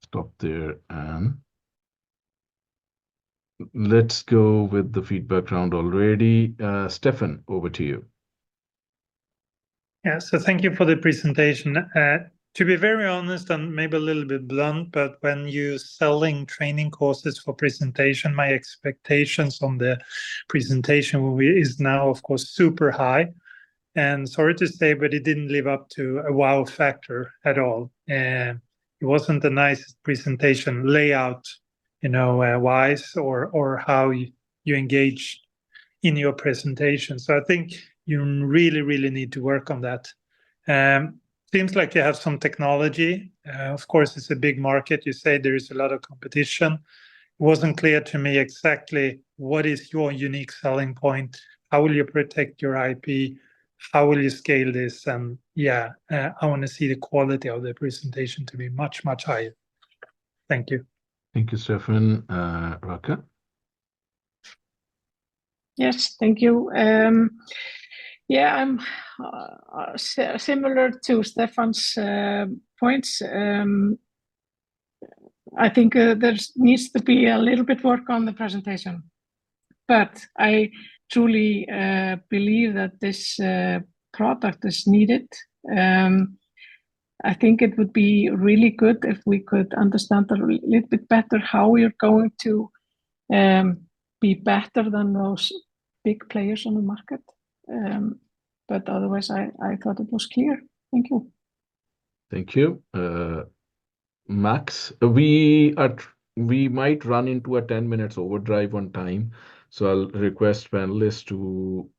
Stop there and let's go with the feedback round already. Stefan, over to you. Yeah, so thank you for the presentation. To be very honest and maybe a little bit blunt, but when you're selling training courses for presentation, my expectations on the presentation is now, of course, super high. And sorry to say, but it didn't live up to a wow factor at all. It wasn't the nicest presentation layout, wise or how you engage in your presentation. So I think you really, really need to work on that. Seems like you have some technology. Of course, it's a big market. You say there is a lot of competition. It wasn't clear to me exactly what is your unique selling point. How will you protect your IP? How will you scale this? And yeah, I want to see the quality of the presentation to be much, much higher. Thank you. Thank you, Stefan. Raka? Yes, thank you. Yeah, I'm similar to Stefan's points. I think there needs to be a little bit work on the presentation, but I truly believe that this product is needed. I think it would be really good if we could understand a little bit better how we're going to be better than those big players on the market. But otherwise, I thought it was clear. Thank you. Thank you. Max, we might run into a 10 minutes overdrive on time. So I'll request panelists to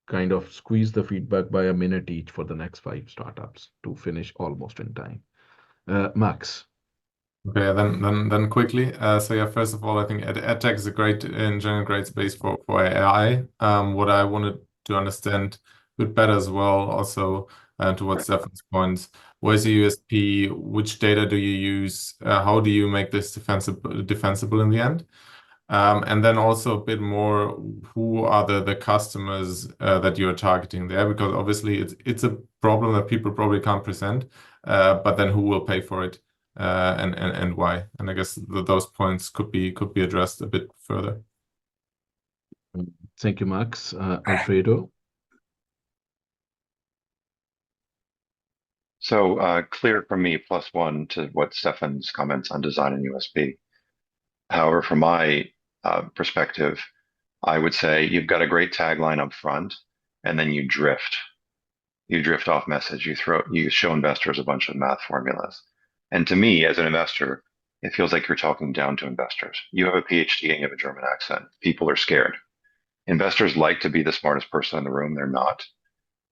kind of squeeze the feedback by a minute each for the next 5 startups to finish almost in time. Max. Okay, then quickly. So yeah, first of all, I think edtech is a great, in general, great space for AI. What I wanted to understand a bit better as well, also towards Stefan's points, where's the USP? Which data do you use? How do you make this defensible in the end? And then also a bit more, who are the customers that you're targeting there? Because obviously it's a problem that people probably can't present, but then who will pay for it? And why? And I guess those points could be addressed a bit further. Thank you, Max. Alfredo. So clear from me, +1 to what Stefan's comments on design and USP. However, from my perspective, I would say you've got a great tagline up front, and then you drift. You drift off message. You show investors a bunch of math formulas. And to me, as an investor, it feels like you're talking down to investors. You have a PhD and you have a German accent. People are scared. Investors like to be the smartest person in the room. They're not.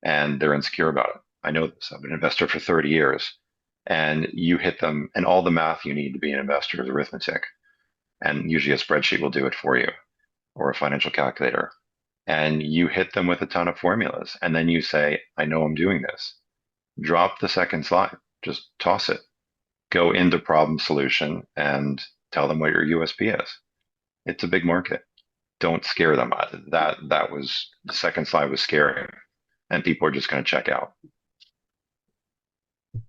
And they're insecure about it. I know this. I've been an investor for 30 years. And you hit them, and all the math you need to be an investor is arithmetic. And usually a spreadsheet will do it for you, or a financial calculator. And you hit them with a ton of formulas. And then you say, I know I'm doing this. Drop the second slide. Just toss it. Go into problem solution and tell them what your USP is. It's a big market. Don't scare them. That was, the second slide was scary, and people are just going to check out.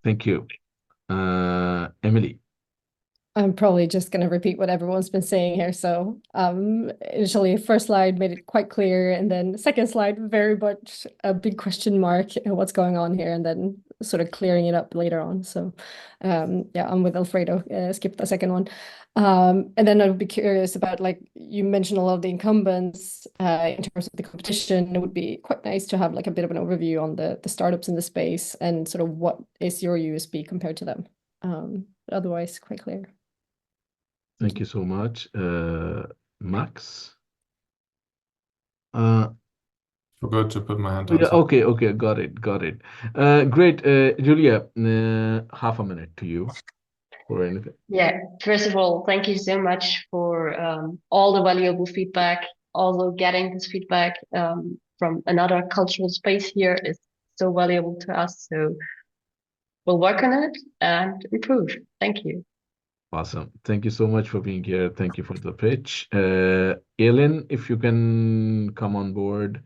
Thank you. Emily. I'm probably just going to repeat what everyone's been saying here. So initially, first slide made it quite clear, and then second slide, very much a big question mark and what's going on here, and then sort of clearing it up later on. So yeah, I'm with Alfredo. Skip the second one. And then I would be curious about, like, you mentioned a lot of the incumbents in terms of the competition. It would be quite nice to have like a bit of an overview on the startups in the space and sort of what is your USP compared to them. But otherwise, quite clear. Thank you so much. Max? Forgot to put my hand Yeah, on. So okay, got it. Great. Julia, half a minute to you for anything. Yeah, first of all, thank you so much for all the valuable feedback. Also, getting this feedback from another cultural space here is so valuable to us. So we'll work on it and improve. Thank you. Awesome. Thank you so much for being here. Thank you for the pitch. Elin, if you can come on board,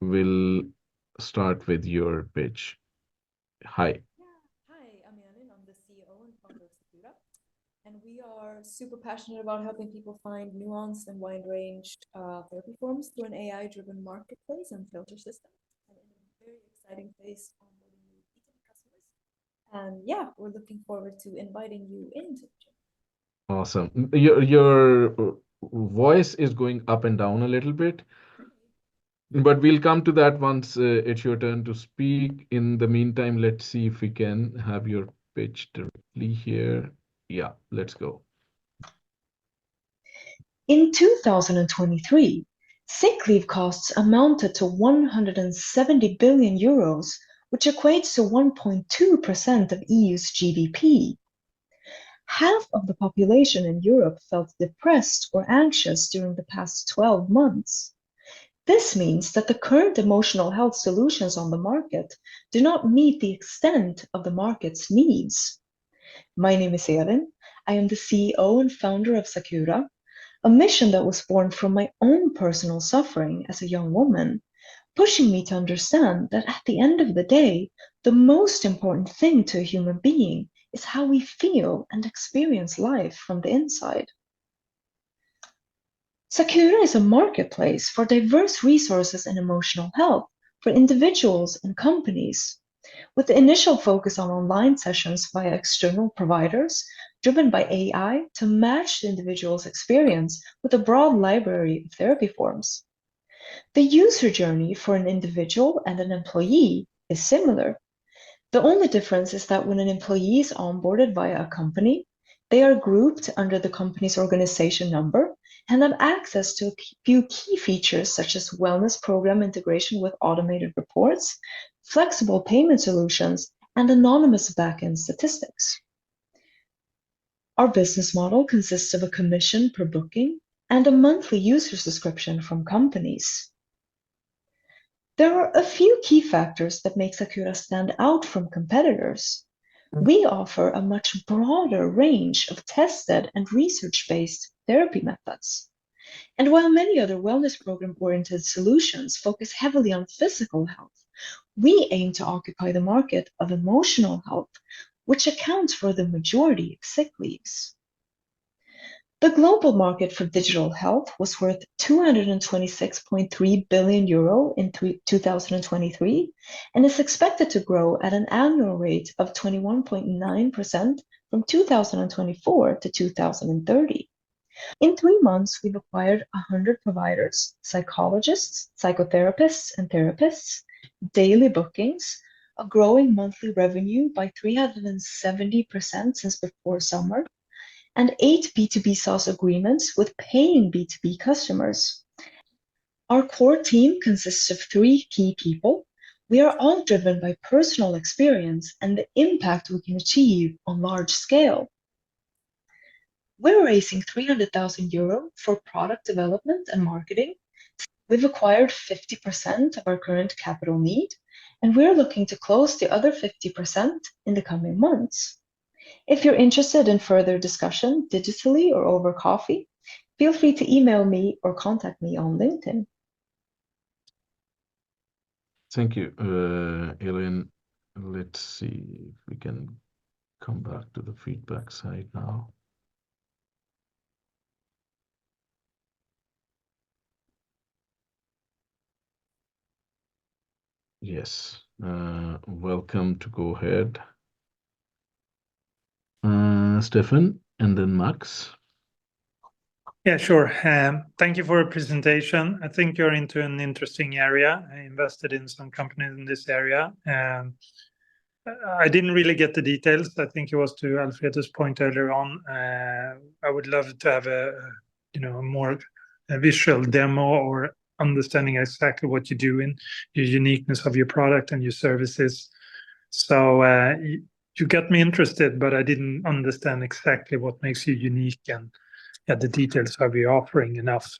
we'll start with your pitch. Hi. Hi, I'm Elin. I'm the CEO and founder of Recuro. And we are super passionate about helping people find nuanced and wide-ranged therapy forms through an AI-driven marketplace and filter system. And in a very exciting phase onboarding new B2B customers. And yeah, we're looking forward to inviting you into the gym. Awesome. Your voice is going up and down a little bit, but we'll come to that once it's your turn to speak. In the meantime, let's see if we can have your pitch directly here. Yeah, let's go. In 2023, sick leave costs amounted to 170 billion euros, which equates to 1.2% of EU's GDP. Half of the population in Europe felt depressed or anxious during the past 12 months. This means that the current emotional health solutions on the market do not meet the extent of the market's needs. My name is Elin. I am the CEO and founder of Recuro, a mission that was born from my own personal suffering as a young woman, pushing me to understand that at the end of the day, the most important thing to a human being is how we feel and experience life from the inside. Recuro is a marketplace for diverse resources in emotional health for individuals and companies, with the initial focus on online sessions via external providers driven by AI to match the individual's experience with a broad library of therapy forms. The user journey for an individual and an employee is similar. The only difference is that when an employee is onboarded via a company, they are grouped under the company's organization number and have access to a few key features such as wellness program integration with automated reports, flexible payment solutions, and anonymous backend statistics. Our business model consists of a commission per booking and a monthly user subscription from companies. There are a few key factors that make Recuro stand out from competitors. We offer a much broader range of tested and research-based therapy methods. And while many other wellness program-oriented solutions focus heavily on physical health, we aim to occupy the market of emotional health, which accounts for the majority of sick leaves. The global market for digital health was worth 226.3 billion euro in 2023 and is expected to grow at an annual rate of 21.9% from 2024 to 2030. In 3 months, we've acquired 100 providers, psychologists, psychotherapists, and therapists, daily bookings, a growing monthly revenue by 370% since before summer, and 8 B2B SaaS agreements with paying B2B customers. Our core team consists of 3 key people. We are all driven by personal experience and the impact we can achieve on large scale. We're raising 300,000 euro for product development and marketing. We've acquired 50% of our current capital need, and we're looking to close the other 50% in the coming months. If you're interested in further discussion digitally or over coffee, feel free to email me or contact me on LinkedIn. Thank you, Elin. Let's see if we can come back to the feedback side now. Yes, welcome to go ahead. Stefan, and then Max. Yeah, sure. Thank you for your presentation. I think you're into an interesting area. I invested in some companies in this area. I didn't really get the details. I think it was to Alfredo's point earlier on. I would love to have a more visual demo or understanding exactly what you do and your uniqueness of your product and your services. So you got me interested, but I didn't understand exactly what makes you unique and the details of your offering enough.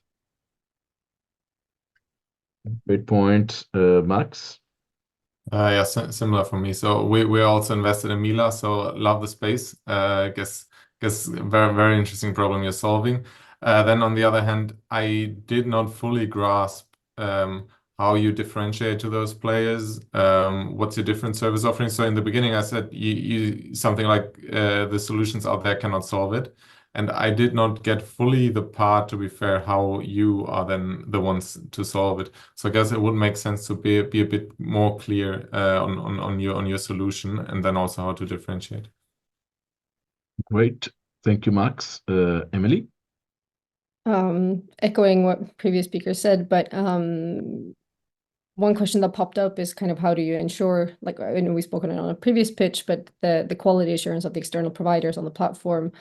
Great point, Max. Yeah, similar for me. So we also invested in Mila, so love the space. Guess very interesting problem you're solving. Then on the other hand, I did not fully grasp how you differentiate to those players. What's your different service offering? So in the beginning, I said you something like the solutions out there cannot solve it. And I did not get fully the part, to be fair, how you are then the ones to solve it. So I guess it would make sense to be a bit more clear on your solution, and then also how to differentiate. Great, thank you, Max. Emily. Echoing what previous speaker said, but one question that popped up is kind of how do you ensure, like I know we've spoken on a previous pitch, but the quality assurance of the external providers on the platform.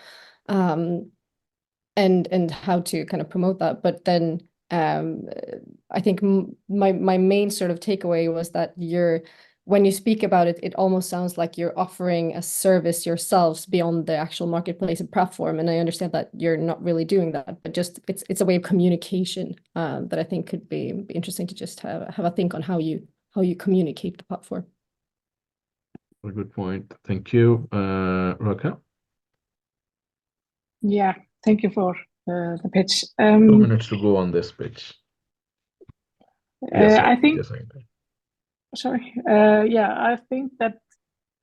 And how to kind of promote that. But then I think my main sort of takeaway was that when you speak about it, it almost sounds like you're offering a service yourselves beyond the actual marketplace and platform. And I understand that you're not really doing that, but just it's a way of communication that I think could be interesting to just have a think on how you communicate the platform. A good point. Thank you, Raka. Yeah, thank you for the pitch. 2 minutes to go on this pitch. I think. Sorry. I think that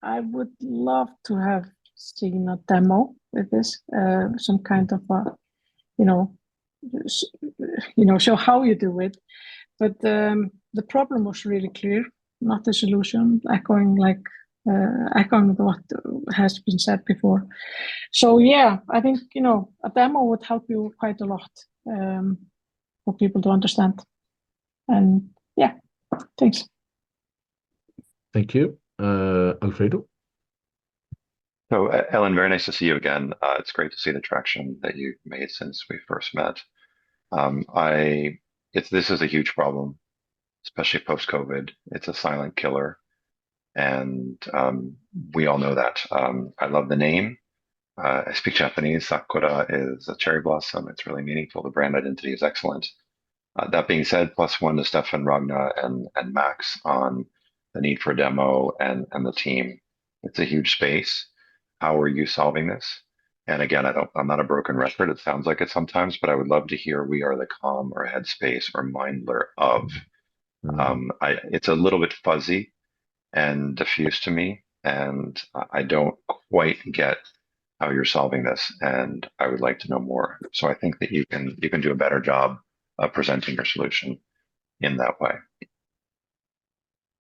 I would love to have seen a demo with this, some kind of a, show how you do it. But the problem was really clear, not the solution. Echoing what has been said before. So yeah, I think a demo would help you quite a lot for people to understand. And yeah, thanks. Thank you, Alfredo. So Ellen, very nice to see you again. It's great to see the traction that you've made since we first met. This is a huge problem, especially post-COVID. It's a silent killer. And we all know that. I love the name. I speak Japanese. Sakura is a cherry blossom. It's really meaningful. The brand identity is excellent. That being said, +1 to Stefan, Ragna, and Max on the need for a demo and the team. It's a huge space. How are you solving this? And again, I'm not a broken record. It sounds like it sometimes, but I would love to hear we are the calm or headspace or mindler of. It's a little bit fuzzy and diffuse to me, and I don't quite get how you're solving this, and I would like to know more. So I think that you can do a better job of presenting your solution in that way.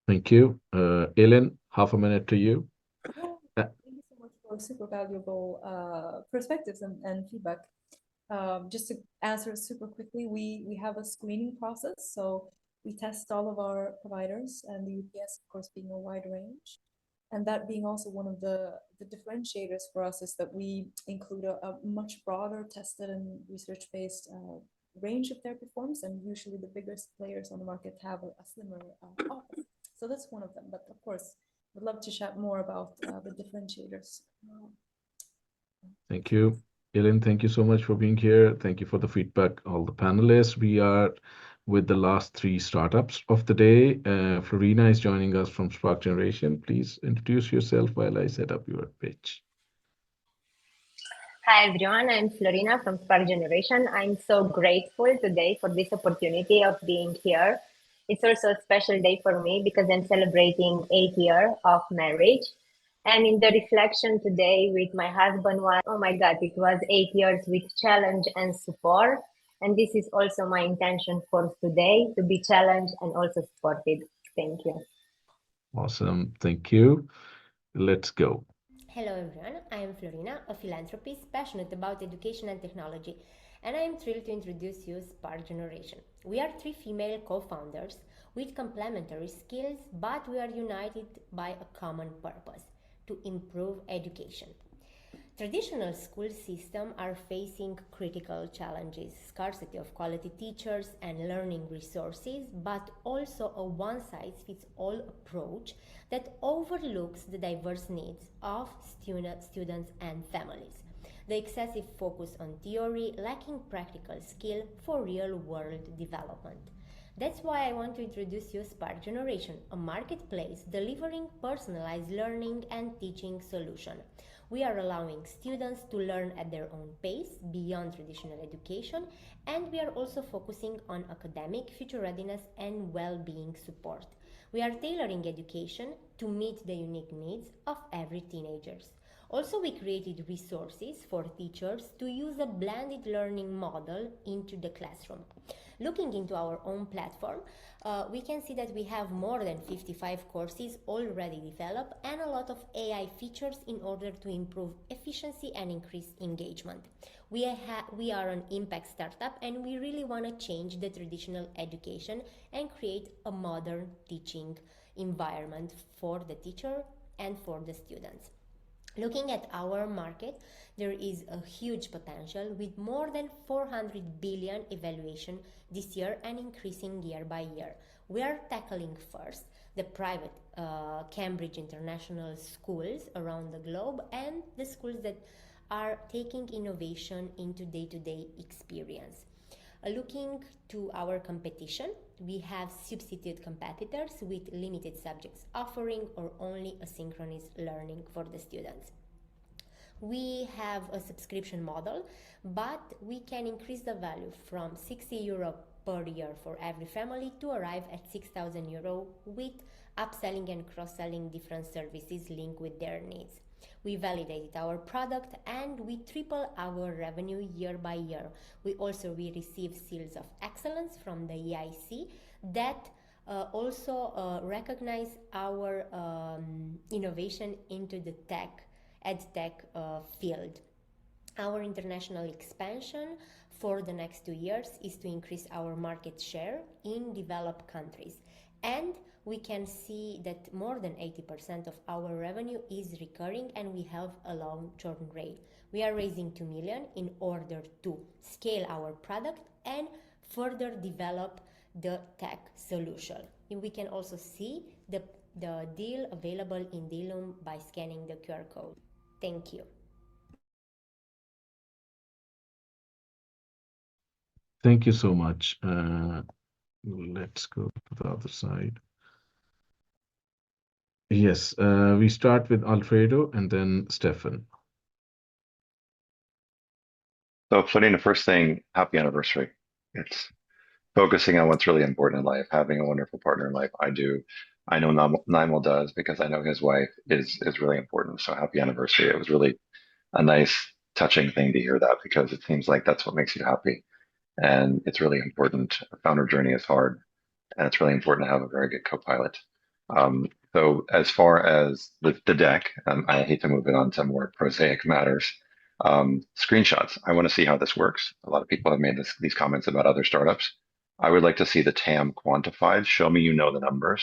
Thank you. Ellen, half a minute to you. Thank you so much for super valuable perspectives and feedback. Just to answer super quickly, we have a screening process, so we test all of our providers, and the UPS, of course, being a wide range. And that being also one of the differentiators for us is that we include a much broader tested and research-based range of therapy forms, and usually the biggest players on the market have a slimmer offer. So that's one of them. But of course, would love to chat more about the differentiators. Thank you. Ellen, thank you so much for being here. Thank you for the feedback, all the panelists. We are with the last 3 startups of the day. Florina is joining us from Spark Generation. Please introduce yourself while I set up your pitch. Hi, everyone. I'm Florina from Spark Generation. I'm so grateful today for this opportunity of being here. It's also a special day for me because I'm celebrating 8 years of marriage. And in the reflection today with my husband, oh my God, it was 8 years with challenge and support. And this is also my intention for today, to be challenged and also supported. Thank you. Awesome. Thank you. Let's go. Hello, everyone. I am Florina, a philanthropist passionate about education and technology, and I am thrilled to introduce you Spark Generation. We are 3 female co-founders with complementary skills, but we are united by a common purpose: to improve education. Traditional school systems are facing critical challenges, scarcity of quality teachers and learning resources, but also a one-size-fits-all approach that overlooks the diverse needs of students and families. The excessive focus on theory, lacking practical skill for real-world development. That's why I want to introduce you Spark Generation, a marketplace delivering personalized learning and teaching solution. We are allowing students to learn at their own pace beyond traditional education, and we are also focusing on academic, future readiness, and well-being support. We are tailoring education to meet the unique needs of every teenager. Also, we created resources for teachers to use a blended learning model into the classroom. Looking into our own platform, we can see that we have more than 55 courses already developed and a lot of AI features in order to improve efficiency and increase engagement. We are an impact startup and we really want to change the traditional education and create a modern teaching environment for the teacher and for the students. Looking at our market, there is a huge potential with more than 400 billion evaluation this year and increasing year by year. We are tackling first the private Cambridge international schools around the globe and the schools that are taking innovation into day-to-day experience. Looking to our competition, we have substitute competitors with limited subjects offering or only asynchronous learning for the students. We have a subscription model, but we can increase the value from 60 euro per year for every family to arrive at 6,000 euro with upselling and cross-selling different services linked with their needs. We validated our product and we triple our revenue year by year. We receive seals of excellence from the EIC that also recognize our innovation into the edtech field. Our international expansion for the next 2 years is to increase our market share in developed countries. And we can see that more than 80% of our revenue is recurring and we have a low churn rate. We are raising 2 million in order to scale our product and further develop the tech solution. And we can also see the deal available in Devolv by scanning the QR code. Thank you. Thank you so much. Let's go to the other side. Yes, we start with Alfredo and then Stefan. So Florina, first thing, happy anniversary. It's focusing on what's really important in life, having a wonderful partner in life. I know Naimal does because I know his wife is really important. So happy anniversary. It was really a nice, touching thing to hear that because it seems like that's what makes you happy. And it's really important. A founder journey is hard and it's really important to have a very good co-pilot. So as far as the deck, I hate to move it on to more prosaic matters. Screenshots. I want to see how this works. A lot of people have made these comments about other startups. I would like to see the TAM quantified. Show me you know the numbers,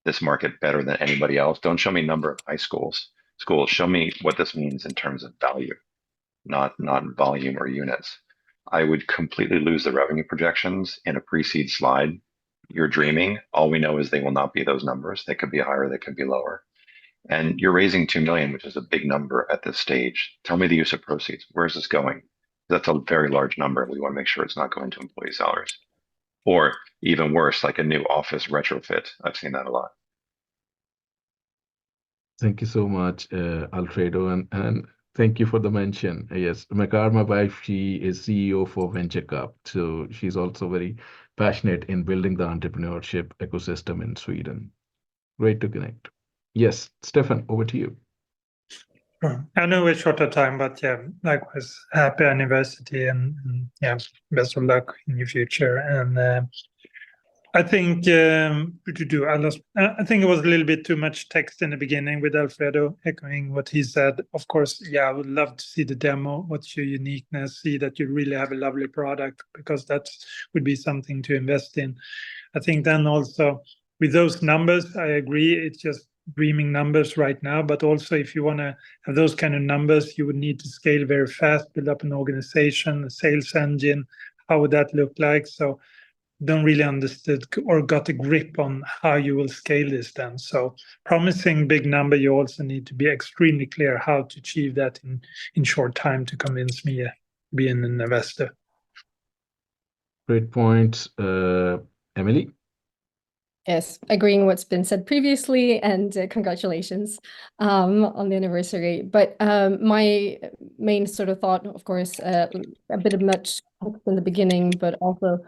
this market better than anybody else. Don't show me number of high schools. Show me what this means in terms of value, not volume or units. I would completely lose the revenue projections in a pre-seed slide. You're dreaming. All we know is they will not be those numbers. They could be higher, they could be lower. And you're raising 2 million, which is a big number at this stage. Tell me the use of proceeds. Where is this going? That's a very large number. We want to make sure it's not going to employee salaries. Or even worse, like a new office retrofit. I've seen that a lot. Thank you so much, Alfredo, and thank you for the mention. Yes, Makar, my wife, she is CEO for Venture Cup, so she's also very passionate in building the entrepreneurship ecosystem in Sweden. Great to connect. Yes, Stefan, over to you. I know we're short of time, but yeah, likewise, happy anniversary and yeah, best of luck in your future. And I think I think it was a little bit too much text in the beginning with Alfredo echoing what he said. Of course, yeah, I would love to see the demo. What's your uniqueness? See that you really have a lovely product, because that would be something to invest in. I think then also with those numbers, I agree. It's just dreaming numbers right now, but also if you want to have those kind of numbers, you would need to scale very fast, build up an organization, a sales engine. How would that look like? So don't really understood or got a grip on how you will scale this then. So promising big number, you also need to be extremely clear how to achieve that in short time to convince me to be an investor. Great points. Emily? Yes, agreeing what's been said previously, and congratulations on the anniversary. But my main sort of thought, of course, a bit of much in the beginning, but also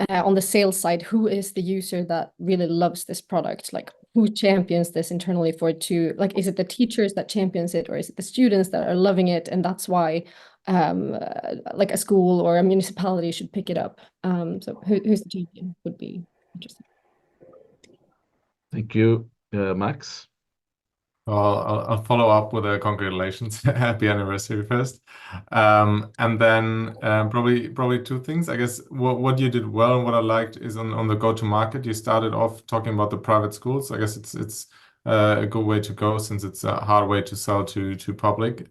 on the sales side, who is the user that really loves this product? Like, who champions this internally for it to, like, is it the teachers that champions it, or is it the students that are loving it? And that's why like a school or a municipality should pick it up. So who's the champion would be interesting. Thank you. Max? Well, I'll follow up with a congratulations, happy anniversary first, and then probably two things. I guess what you did well and what I liked is on the go-to-market. You started off talking about the private schools. I guess it's a good way to go, since it's a hard way to sell to public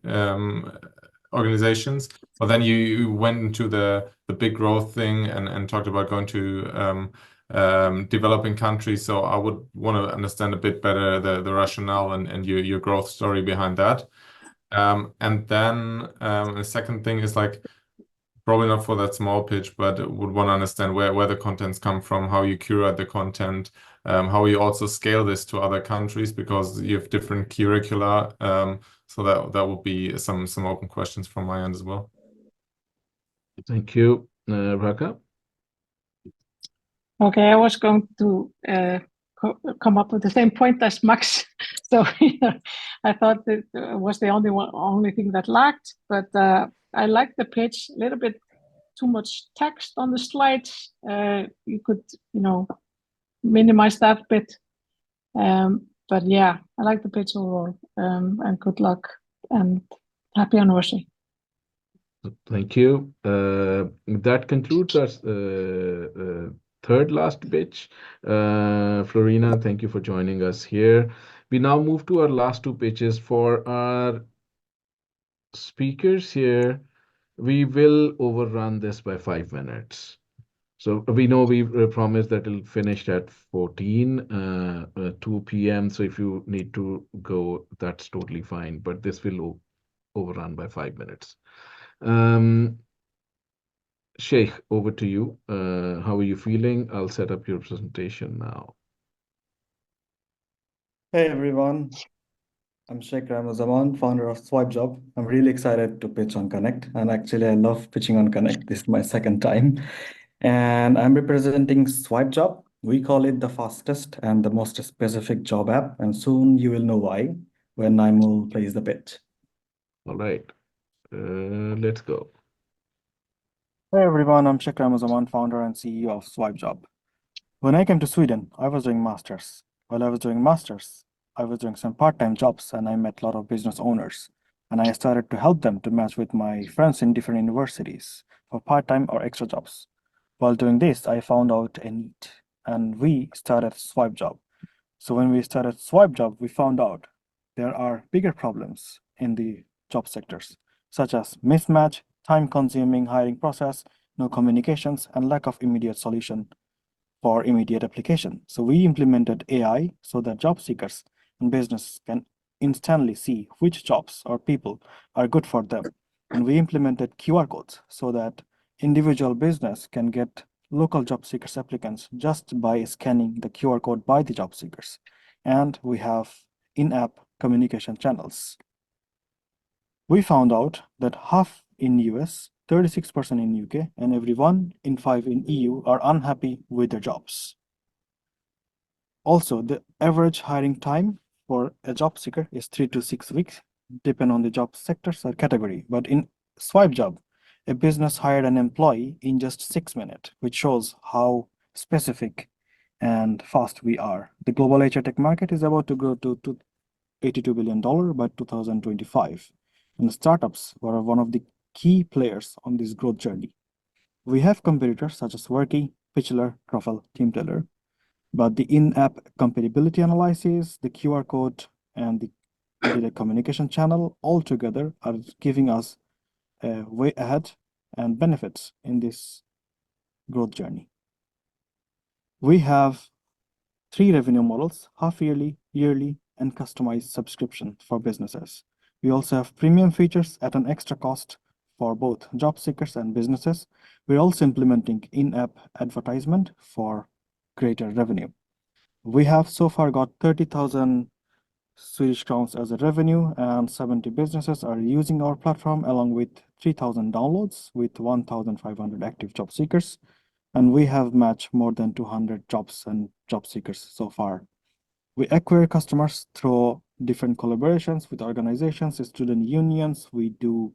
organizations. But then you went into the big growth thing and talked about going to developing countries. So I would want to understand a bit better the rationale and your growth story behind that. And then the second thing is, like, probably not for that small pitch, but would want to understand where the contents come from, how you curate the content, how you also scale this to other countries, because you have different curricula. So that would be some open questions from my end as well. Thank you. Raka? Okay, I was going to come up with the same point as Max. So I thought that was the only thing that lacked, but I like the pitch. A little bit too much text on the slides. You could, minimize that bit. But yeah, I like the pitch overall. And good luck and happy anniversary. Thank you. That concludes our third last pitch. Florina, thank you for joining us here. We now move to our last two pitches. For our speakers here, we will overrun this by 5 minutes. So we know we promised that it'll finish at 2 p.m. So if you need to go, that's totally fine. But this will overrun by 5 minutes. Sheikh, over to you. How are you feeling? I'll set up your presentation now. Hey everyone, I'm Sheikh Ramazaman, founder of SwipeJob. I'm really excited to pitch on Connect, and actually I love pitching on Connect. This is my second time, and I'm representing SwipeJob. We call it the fastest and the most specific job app, and soon you will know why when Naimul plays the pitch. All right, let's go. Hey everyone, I'm Sheikh Ramazaman, founder and CEO of SwipeJob. When I came to Sweden, I was doing masters. While I was doing masters, I was doing some part-time jobs, and I met a lot of business owners. And I started to help them to match with my friends in different universities for part-time or extra jobs. While doing this, I found out a need, and we started SwipeJob. So when we started SwipeJob, we found out there are bigger problems in the job sectors, such as mismatch, time-consuming hiring process, no communications, and lack of immediate solution for immediate application. So we implemented AI so that job seekers and business can instantly see which jobs or people are good for them. And we implemented QR codes so that individual business can get local job seekers applicants just by scanning the QR code by the job seekers. And we have in-app communication channels. We found out that half in US, 36% in UK, and every 1 in 5 in EU are unhappy with their jobs. Also, the average hiring time for a job seeker is 3 to 6 weeks, depending on the job sectors or category. But in SwipeJob, a business hired an employee in just 6 minutes, which shows how specific and fast we are. The global HR tech market is about to grow to $82 billion by 2025. And startups were one of the key players on this growth journey. We have competitors such as Worky, Pitchler, Truffle, TeamTeller. But the in-app compatibility analysis, the QR code, and the data communication channel all together are giving us a way ahead and benefits in this growth journey. We have 3 revenue models: half yearly, yearly, and customized subscription for businesses. We also have premium features at an extra cost for both job seekers and businesses. We're also implementing in-app advertisement for greater revenue. We have so far got 30,000 Swedish crowns as a revenue, and 70 businesses are using our platform, along with 3,000 downloads with 1,500 active job seekers. And we have matched more than 200 jobs and job seekers so far. We acquire customers through different collaborations with organizations, student unions. We do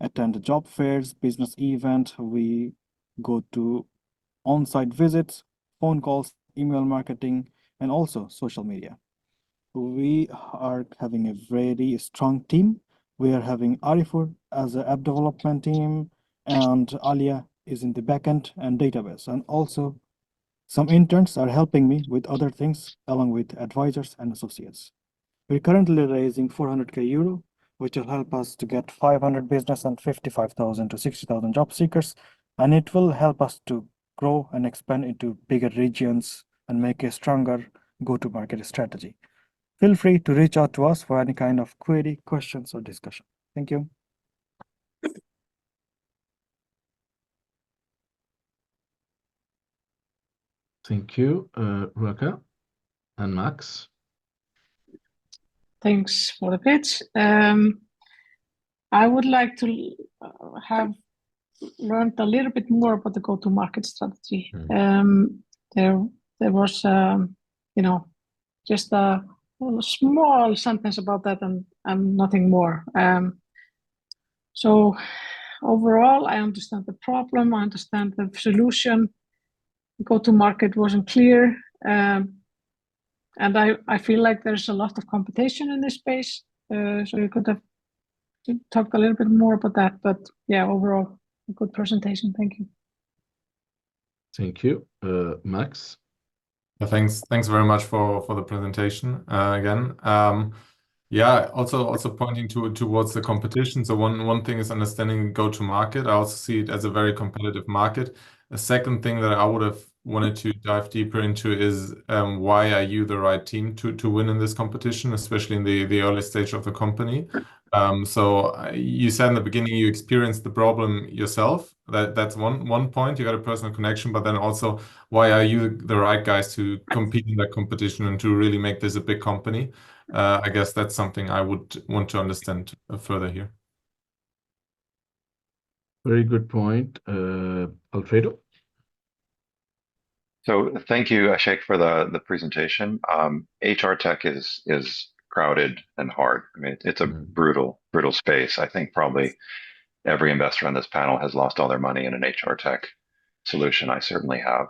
attend job fairs, business events. We go to on-site visits, phone calls, email marketing, and also social media. We are having a very strong team. We are having Archr as an app development team, and Alia is in the backend and database. And also some interns are helping me with other things, along with advisors and associates. We're currently raising 400k euro, which will help us to get 500 business and 55,000 to 60,000 job seekers. And it will help us to grow and expand into bigger regions and make a stronger go-to-market strategy. Feel free to reach out to us for any kind of query, questions, or discussion. Thank you. Thank you, Ruaka and Max. Thanks for the pitch. I would like to have learned a little bit more about the go-to-market strategy. There was, just a small sentence about that and nothing more. So overall, I understand the problem. I understand the solution. Go-to-market wasn't clear. And I feel like there's a lot of competition in this space. So you could have talked a little bit more about that. But yeah, overall, a good presentation. Thank you. Thank you. Max? Thanks very much for the presentation again. Yeah, also pointing towards the competition. So one thing is understanding go-to-market. I also see it as a very competitive market. A second thing that I would have wanted to dive deeper into is why are you the right team to win in this competition, especially in the early stage of the company. So you said in the beginning you experienced the problem yourself. That's one point. You got a personal connection, but then also why are you the right guys to compete in that competition and to really make this a big company? I guess that's something I would want to understand further here. Very good point. Alfredo? So thank you, Ashek, for the presentation. HR tech is crowded and hard. I mean, it's a brutal space. I think probably every investor on this panel has lost all their money in an HR tech solution. I certainly have.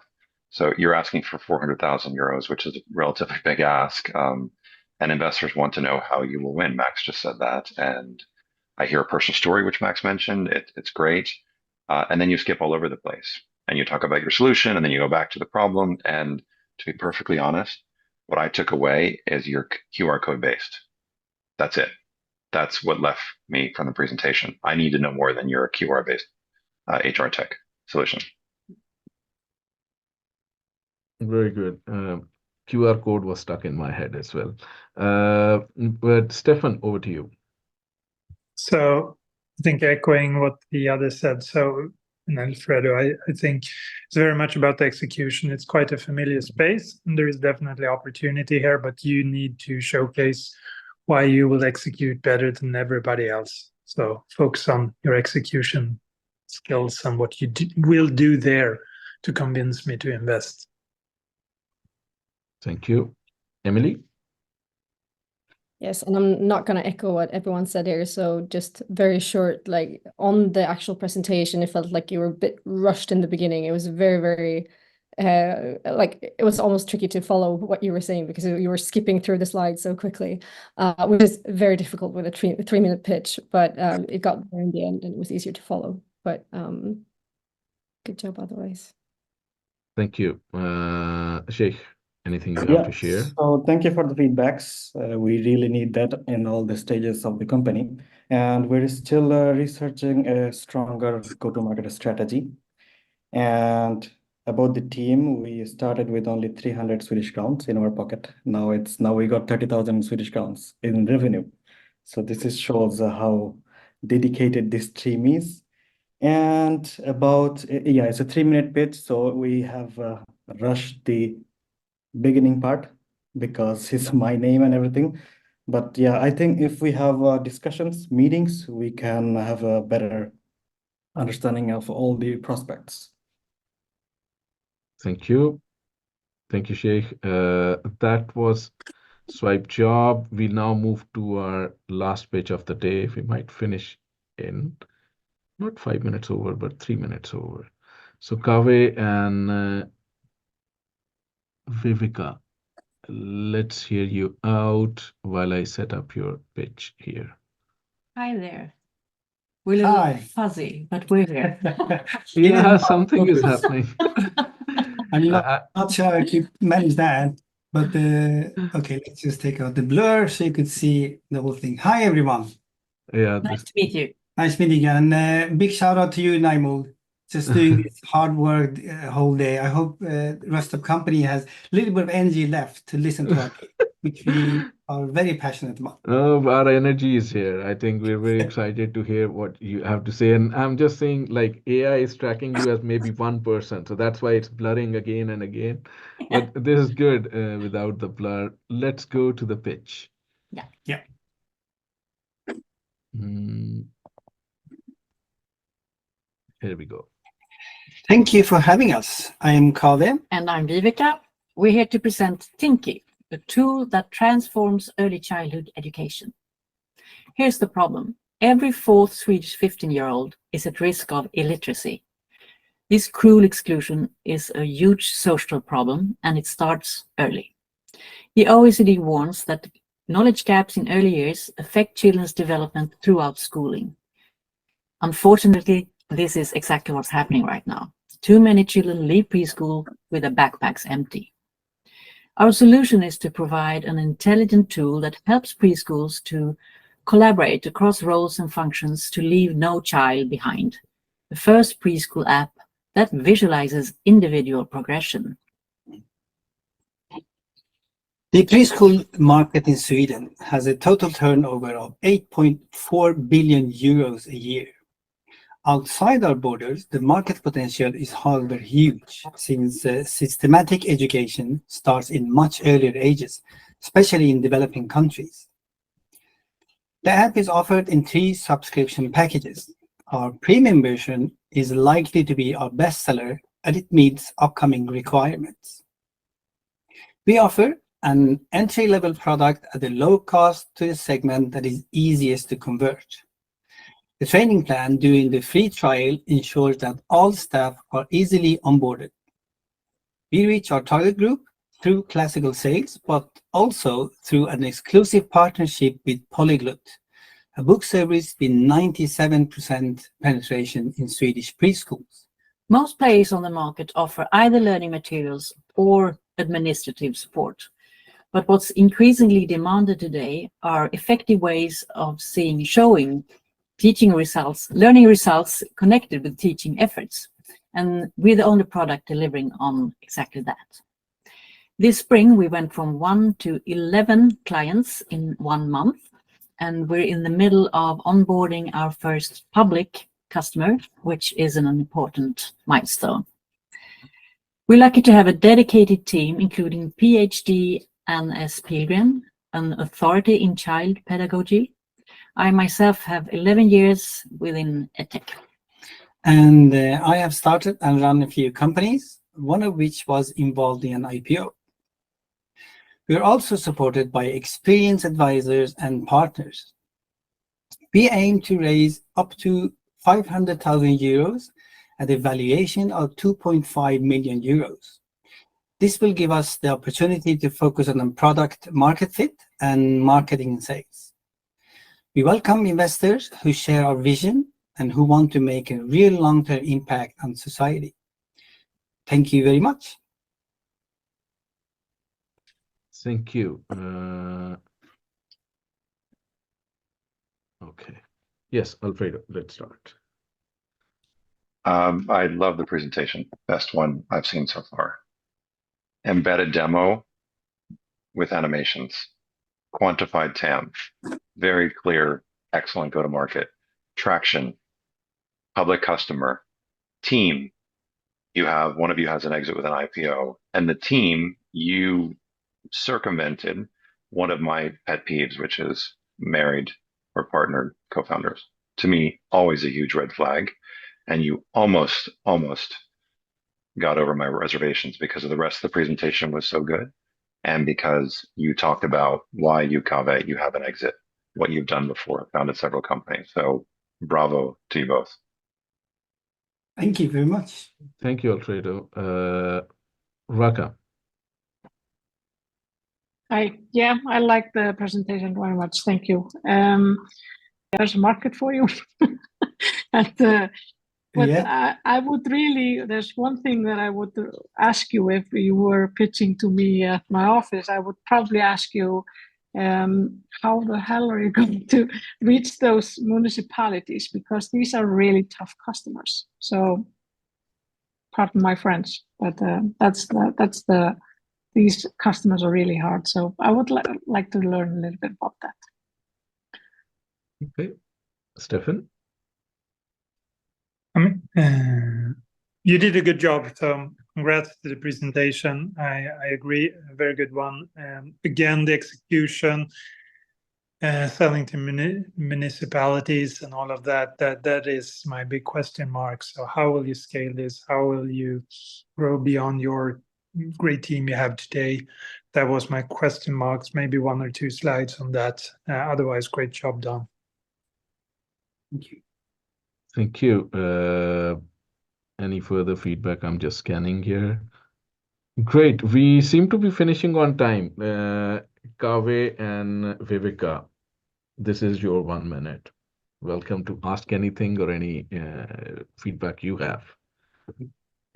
So you're asking for 400,000 euros, which is a relatively big ask. And investors want to know how you will win. Max just said that. And I hear a personal story, which Max mentioned. It's great. And then you skip all over the place. And you talk about your solution, and then you go back to the problem. And to be perfectly honest, what I took away is your QR code based. That's it. That's what left me from the presentation. I need to know more than your QR based HR tech solution. Very good. QR code was stuck in my head as well. But Stefan, over to you. So I think echoing what the others said. So, and Alfredo, I think it's very much about the execution. It's quite a familiar space, and there is definitely opportunity here, but you need to showcase why you will execute better than everybody else. So focus on your execution skills and what you will do there to convince me to invest. Thank you. Emily? Yes, and I'm not going to echo what everyone said here. So just very short, like on the actual presentation, it felt like you were a bit rushed in the beginning. It was very, very, like it was almost tricky to follow what you were saying because you were skipping through the slides so quickly, which is very difficult with a three-minute pitch, but it got there in the end and it was easier to follow. But good job otherwise. Thank you. Sheikh? Anything you have to share? So thank you for the feedbacks. We really need that in all the stages of the company. And we're still researching a stronger go-to-market strategy. And about the team, we started with only 300 Swedish crowns in our pocket. Now we got 30,000 Swedish crowns in revenue. So this shows how dedicated this team is. And about, it's a 3-minute pitch. So we have rushed the beginning part because it's my name and everything. But yeah, I think if we have discussions, meetings, we can have a better understanding of all the prospects. Thank you. Thank you, Sheikh. That was Swipe Job. We now move to our last page of the day. We might finish in not 5 minutes over, but 3 minutes over. So Kaveh and Viveka, let's hear you out while I set up your pitch here. Hi there. We're a little fuzzy, but we're here. Yeah, something is happening. I'm not sure I could manage that, but okay, let's just take out the blur so you could see the whole thing. Hi, everyone. Yeah. Nice to meet you. Nice meeting you. And big shout out to you, Naimul. Just doing this hard work whole day. I hope the rest of the company has a little bit of energy left to listen to our which we are very passionate about. Our energy is here. I think we're very excited to hear what you have to say. And I'm just saying, like, AI is tracking you as maybe one person. So that's why it's blurring again and again. But this is good without the blur. Let's go to the pitch. Yeah. Here we go. Thank you for having us. I am Kaveh. And I'm Viveka. We're here to present Tinky, a tool that transforms early childhood education. Here's the problem. Every fourth Swedish 15-year-old is at risk of illiteracy. This cruel exclusion is a huge social problem, and it starts early. The OECD warns that knowledge gaps in early years affect children's development throughout schooling. Unfortunately, this is exactly what's happening right now. Too many children leave preschool with their backpacks empty. Our solution is to provide an intelligent tool that helps preschools to collaborate across roles and functions to leave no child behind. The first preschool app that visualizes individual progression. The preschool market in Sweden has a total turnover of 8.4 billion euros a year. Outside our borders, the market potential is however huge, since systematic education starts in much earlier ages, especially in developing countries. The app is offered in 3 subscription packages. Our premium version is likely to be our bestseller, and it meets upcoming requirements. We offer an entry-level product at a low cost to a segment that is easiest to convert. The training plan during the free trial ensures that all staff are easily onboarded. We reach our target group through classical sales, but also through an exclusive partnership with Polyglot, a book service with 97% penetration in Swedish preschools. Most players on the market offer either learning materials or administrative support. But what's increasingly demanded today are effective ways of showing teaching results, learning results connected with teaching efforts. And we're the only product delivering on exactly that. This spring, we went from 1 to 11 clients in 1 month, and we're in the middle of onboarding our first public customer, which is an important milestone. We're lucky to have a dedicated team, including PhD Anne S. Pilgrim, an authority in child pedagogy. I myself have 11 years within EdTech. And I have started and run a few companies, one of which was involved in an IPO. We are also supported by experienced advisors and partners. We aim to raise up to 500,000 euros at a valuation of 2.5 million euros. This will give us the opportunity to focus on product market fit and marketing and sales. We welcome investors who share our vision and who want to make a real long-term impact on society. Thank you very much. Thank you. Okay. Yes, Alfredo, let's start. I love the presentation. Best one I've seen so far. Embedded demo with animations, quantified TAM, very clear, excellent go-to-market, traction, public customer, team. One of you has an exit with an IPO, and the team, you circumvented one of my pet peeves, which is married or partnered co-founders. To me, always a huge red flag. And you almost got over my reservations because of the rest of the presentation was so good. And because you talked about why you have an exit, what you've done before, founded several companies. So bravo to you both. Thank you very much. Thank you, Alfredo. Raka. I like the presentation very much. Thank you. There's a market for you. I would really, there's one thing that I would ask you if you were pitching to me at my office. I would probably ask you, how the hell are you going to reach those municipalities? Because these are really tough customers. So, pardon my French, but these customers are really hard. So I would like to learn a little bit about that. Okay, Stefan. You did a good job, Tom. Congrats to the presentation. I agree, a very good one. Again, the execution, selling to municipalities and all of that is my big question mark. So how will you scale this? How will you grow beyond your great team you have today? That was my question marks, maybe 1 or 2 slides on that. Otherwise, great job done. Thank you. Thank you. Any further feedback? I'm just scanning here. Great. We seem to be finishing on time. Kaveh and Viveka, this is your 1 minute. Welcome to ask anything or any feedback you have.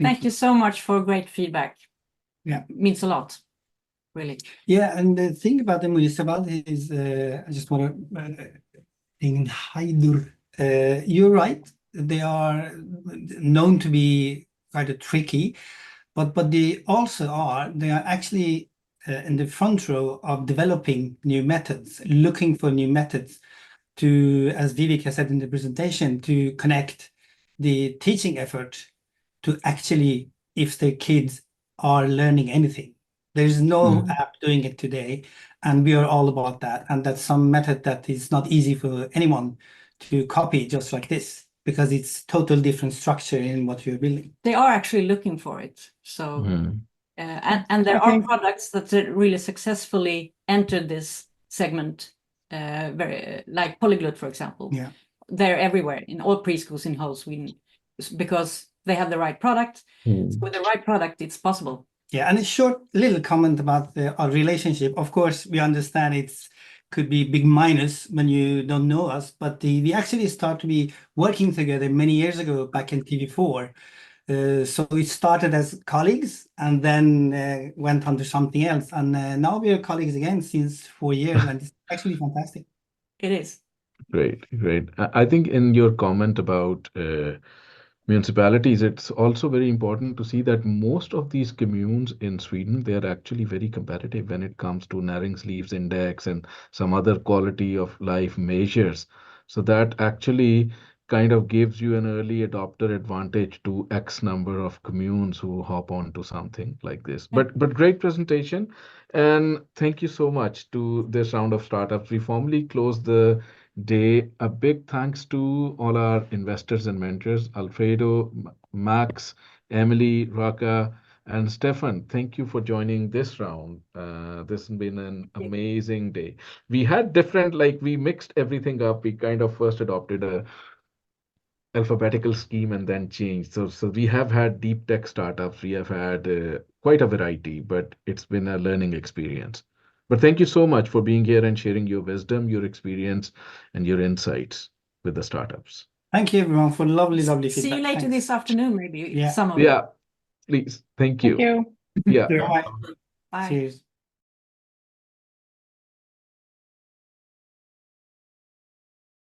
Thank you so much for great feedback. Yeah. It means a lot, really. Yeah, and the thing about the municipality is, I just want to in Haidur. You're right. They are known to be kind of tricky, but they also are. They are actually in the front row of developing new methods, looking for new methods to, as Vivek said in the presentation, to connect the teaching effort to actually if their kids are learning anything. There is no app doing it today, and we are all about that. And that's some method that is not easy for anyone to copy just like this, because it's total different structure in what you're building. They are actually looking for it. So, and there are products that really successfully entered this segment, very like Polyglot, for example. Yeah, they're everywhere in all preschools in whole Sweden because they have the right product. So with the right product, it's possible. Yeah, and a short little comment about our relationship. Of course, we understand it's could be big minus when you don't know us, but we actually started to be working together many years ago back in TV4. So it started as colleagues and then went on to something else. And now we are colleagues again since 4 years, and it's actually fantastic. It is. Great, great. I think in your comment about municipalities, it's also very important to see that most of these communes in Sweden, they are actually very competitive when it comes to Näringslivs index and some other quality of life measures. So that actually kind of gives you an early adopter advantage to X number of communes who hop onto something like this. But great presentation, and thank you so much to this round of startups. We formally close the day. A big thanks to all our investors and mentors, Alfredo, Max, Emily, Raka, and Stefan. Thank you for joining this round. This has been an amazing day. We had different, we mixed everything up. We kind of first adopted a alphabetical scheme and then changed. So we have had deep tech startups. We have had quite a variety, but it's been a learning experience. But thank you so much for being here and sharing your wisdom, your experience, and your insights with the startups. Thank you, everyone, for lovely feedback. See you later this afternoon, maybe. Yeah. Some of you. Yeah, please. Thank you. Thank you. Yeah. Bye. Bye. Cheers.